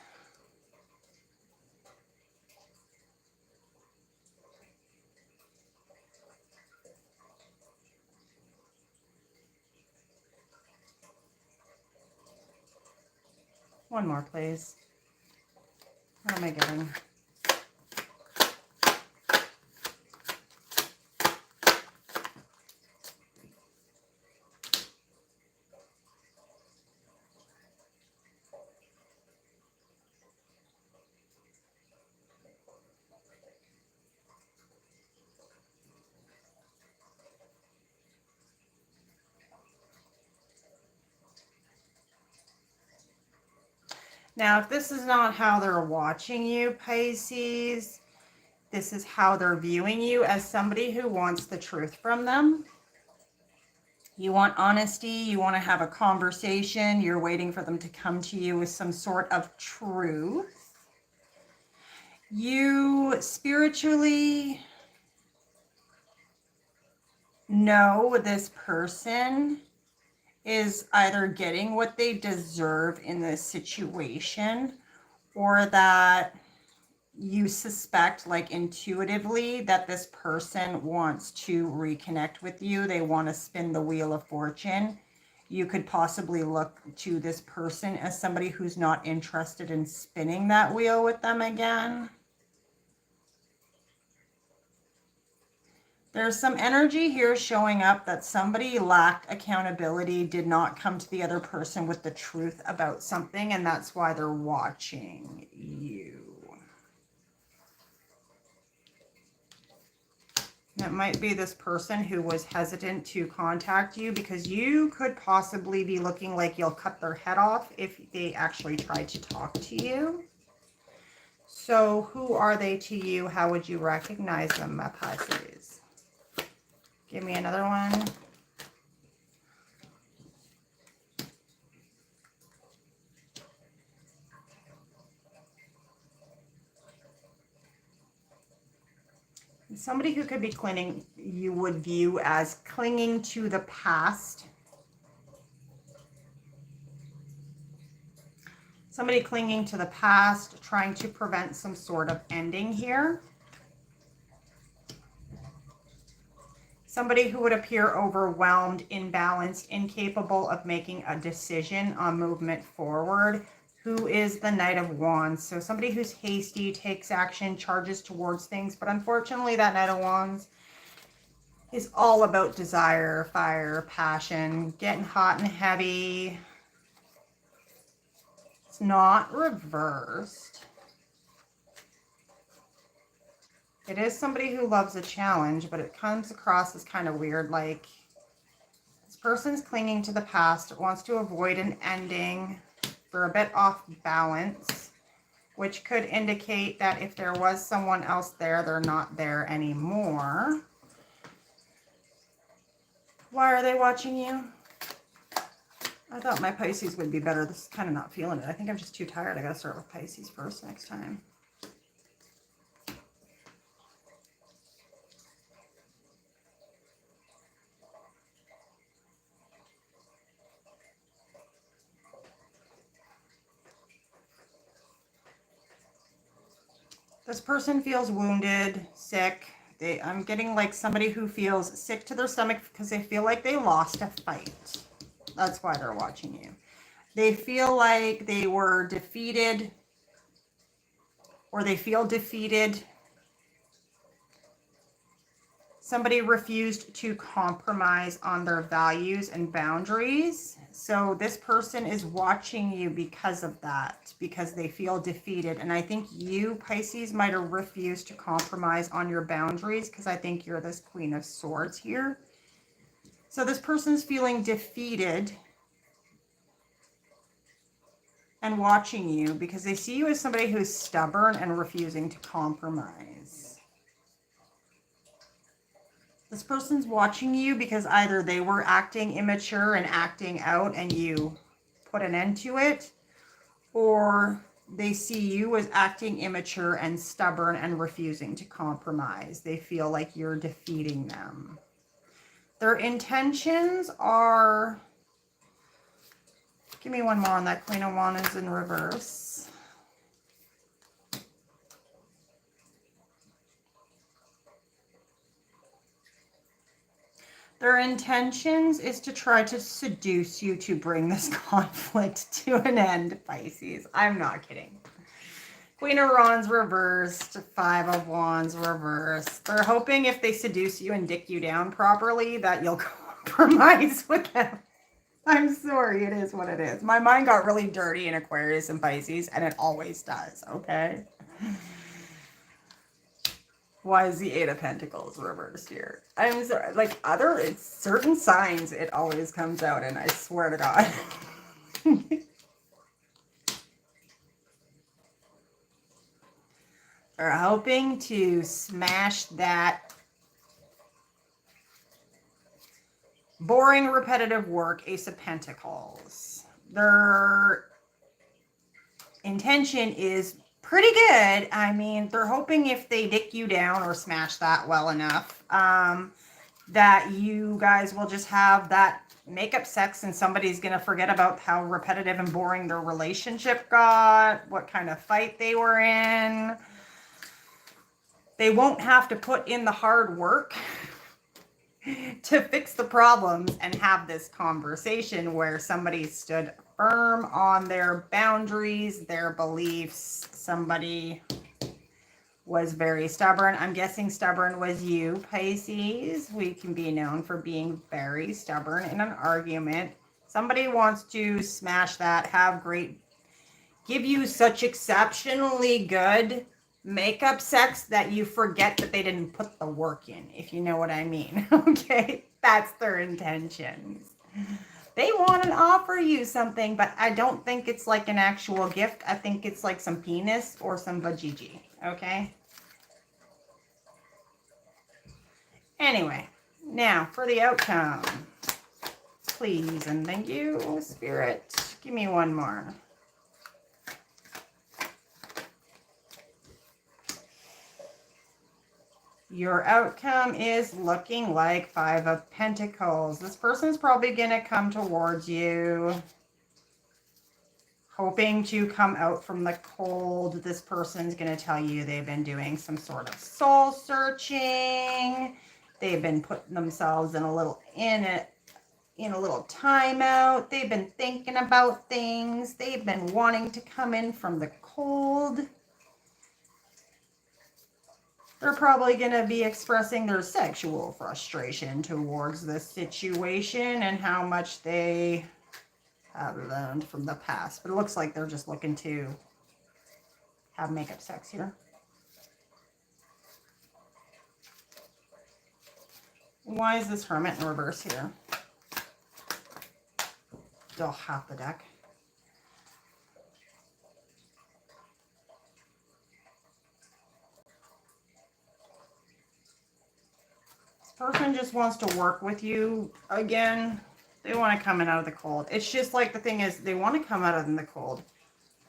One more, please. What am I getting? Now, if this is not how they're watching you, Pisces, this is how they're viewing you, as somebody who wants the truth from them. You want honesty, you want to have a conversation, you're waiting for them to come to you with some sort of truth. You spiritually know this person is either getting what they deserve in this situation, or that you suspect, like intuitively, that this person wants to reconnect with you. They want to spin the Wheel of Fortune. You could possibly look to this person as somebody who's not interested in spinning that wheel with them again. There's some energy here showing up that somebody lacked accountability, did not come to the other person with the truth about something, and that's why they're watching you. It might be this person who was hesitant to contact you because you could possibly be looking like you'll cut their head off if they actually try to talk to you. So who are they to you? How would you recognize them, my Pisces? Give me another one. Somebody who could be clinging, you would view as clinging to the past. Somebody clinging to the past, trying to prevent some sort of ending here. Somebody who would appear overwhelmed, imbalanced, incapable of making a decision on movement forward. Who is the Knight of Wands? So somebody who's hasty, takes action, charges towards things. But unfortunately, that Knight of Wands is all about desire, fire, passion, getting hot and heavy. It's not reversed. It is somebody who loves a challenge, but it comes across as kind of weird. Like, this person's clinging to the past, wants to avoid an ending. They're a bit off balance, which could indicate that if there was someone else there, they're not there anymore. Why are they watching you? I thought my Pisces would be better. This is kind of not feeling it. I think I'm just too tired. I got to start with Pisces first next time. This person feels wounded, sick. I'm getting like somebody who feels sick to their stomach because they feel like they lost a fight. That's why they're watching you. They feel like they were defeated, or they feel defeated. Somebody refused to compromise on their values and boundaries. So this person is watching you because of that, because they feel defeated. And I think you, Pisces, might have refused to compromise on your boundaries because I think you're this Queen of Swords here. So this person's feeling defeated and watching you because they see you as somebody who's stubborn and refusing to compromise. This person's watching you because either they were acting immature and acting out and you put an end to it, or they see you as acting immature and stubborn and refusing to compromise. They feel like you're defeating them. Their intentions are... Give me one more on that. Queen of Wands in reverse. Their intentions is to try to seduce you to bring this conflict to an end, Pisces. I'm not kidding. Queen of Wands reversed, Five of Wands reversed. They're hoping if they seduce you and dick you down properly that you'll compromise with them. I'm sorry, it is what it is. My mind got really dirty in Aquarius and Pisces, and it always does, okay? Why is the Eight of Pentacles reversed here? I'm sorry, like it's certain signs it always comes out, and I swear to God. They're hoping to smash that boring, repetitive work, Ace of Pentacles. Their intention is pretty good. I mean, they're hoping if they dick you down or smash that well enough, that you guys will just have that makeup sex and somebody's going to forget about how repetitive and boring their relationship got, what kind of fight they were in. They won't have to put in the hard work to fix the problems and have this conversation where somebody stood firm on their boundaries, their beliefs. Somebody was very stubborn. I'm guessing stubborn was you, Pisces. We can be known for being very stubborn in an argument. Somebody wants to smash that, give you such exceptionally good makeup sex that you forget that they didn't put the work in, if you know what I mean. Okay, that's their intentions. They want to offer you something, but I don't think it's like an actual gift. I think it's like some penis or some vajiji, okay? Anyway, now for the outcome. Please and thank you, Spirit. Give me one more. Your outcome is looking like Five of Pentacles. This person's probably going to come towards you, hoping to come out from the cold. This person's going to tell you they've been doing some sort of soul searching. They've been putting themselves in a little timeout. They've been thinking about things. They've been wanting to come in from the cold. They're probably going to be expressing their sexual frustration towards this situation and how much they have learned from the past. But it looks like they're just looking to have makeup sex here. Why is this Hermit in reverse here? Still half the deck. Person just wants to work with you again. They want to come in out of the cold. It's just like the thing is they want to come out of the cold,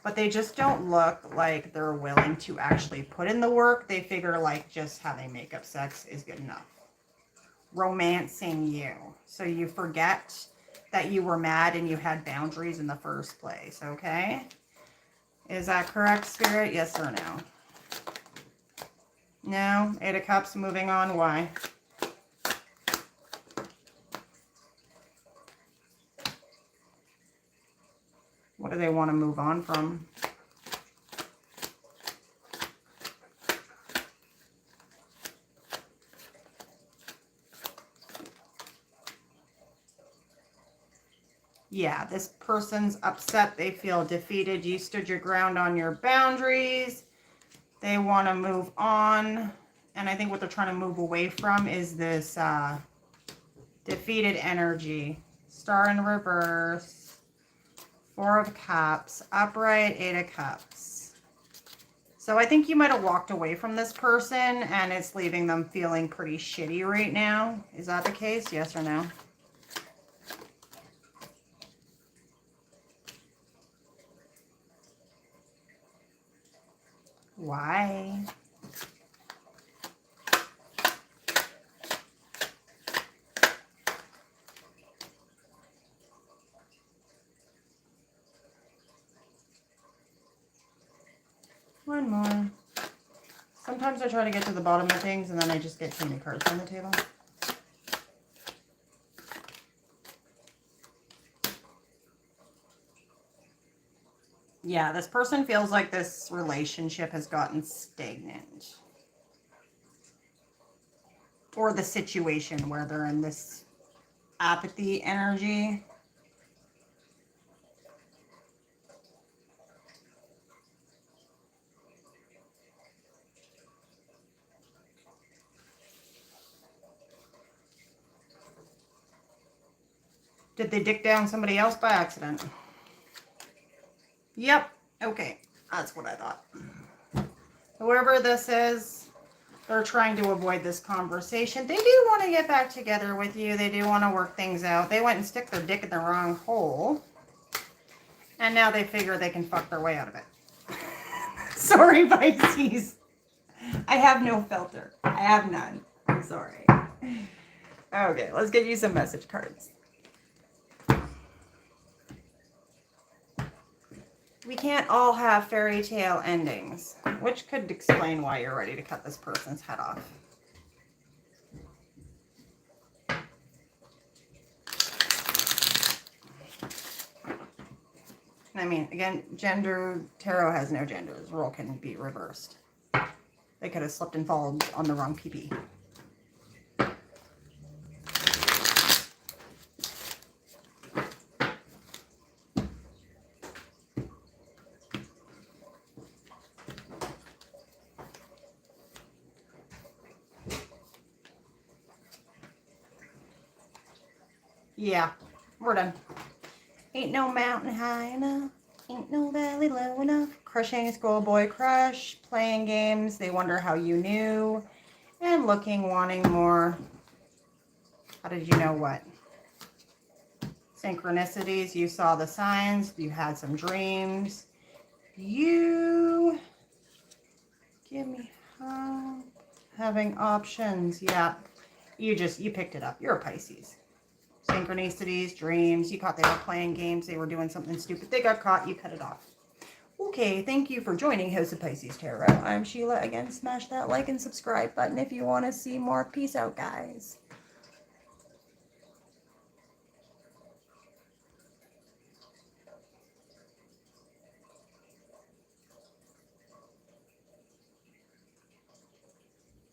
but they just don't look like they're willing to actually put in the work. They figure like just having makeup sex is good enough. Romancing you. So you forget that you were mad and you had boundaries in the first place, okay? Is that correct, Spirit? Yes or no? No? Eight of Cups, moving on. Why? What do they want to move on from? Yeah, this person's upset. They feel defeated. You stood your ground on your boundaries. They want to move on. And I think what they're trying to move away from is this defeated energy. Star in reverse. 4 of Cups. Upright. 8 of Cups. So I think you might have walked away from this person and it's leaving them feeling pretty shitty right now. Is that the case? Yes or no? Why? One more. Sometimes I try to get to the bottom of things and then I just get too many cards on the table. Yeah, this person feels like this relationship has gotten stagnant. Or the situation where they're in this apathy energy. Did they dick down somebody else by accident? Yep. Okay. That's what I thought. Whoever this is, they're trying to avoid this conversation. They do want to get back together with you. They do want to work things out. They went and stick their dick in the wrong hole. And now they figure they can fuck their way out of it. Sorry, Pisces. I have no filter. I have none. I'm sorry. Okay, let's get you some message cards. We can't all have fairy tale endings, which could explain why you're ready to cut this person's head off. I mean, again, tarot has no gender. This role can be reversed. They could have slipped and fallen on the wrong PP. Yeah, we're done. Ain't no mountain high enough. Ain't no valley low enough. Crushing schoolboy crush. Playing games. They wonder how you knew. And looking, wanting more. How did you know what? Synchronicities. You saw the signs. You had some dreams. You give me help. Having options. Yeah. You picked it up. You're a Pisces. Synchronicities, dreams. You caught they were playing games. They were doing something stupid. They got caught. You cut it off. Okay, thank you for joining House of Pisces Tarot. I'm Sheila. Again, smash that like and subscribe button if you want to see more. Peace out, guys.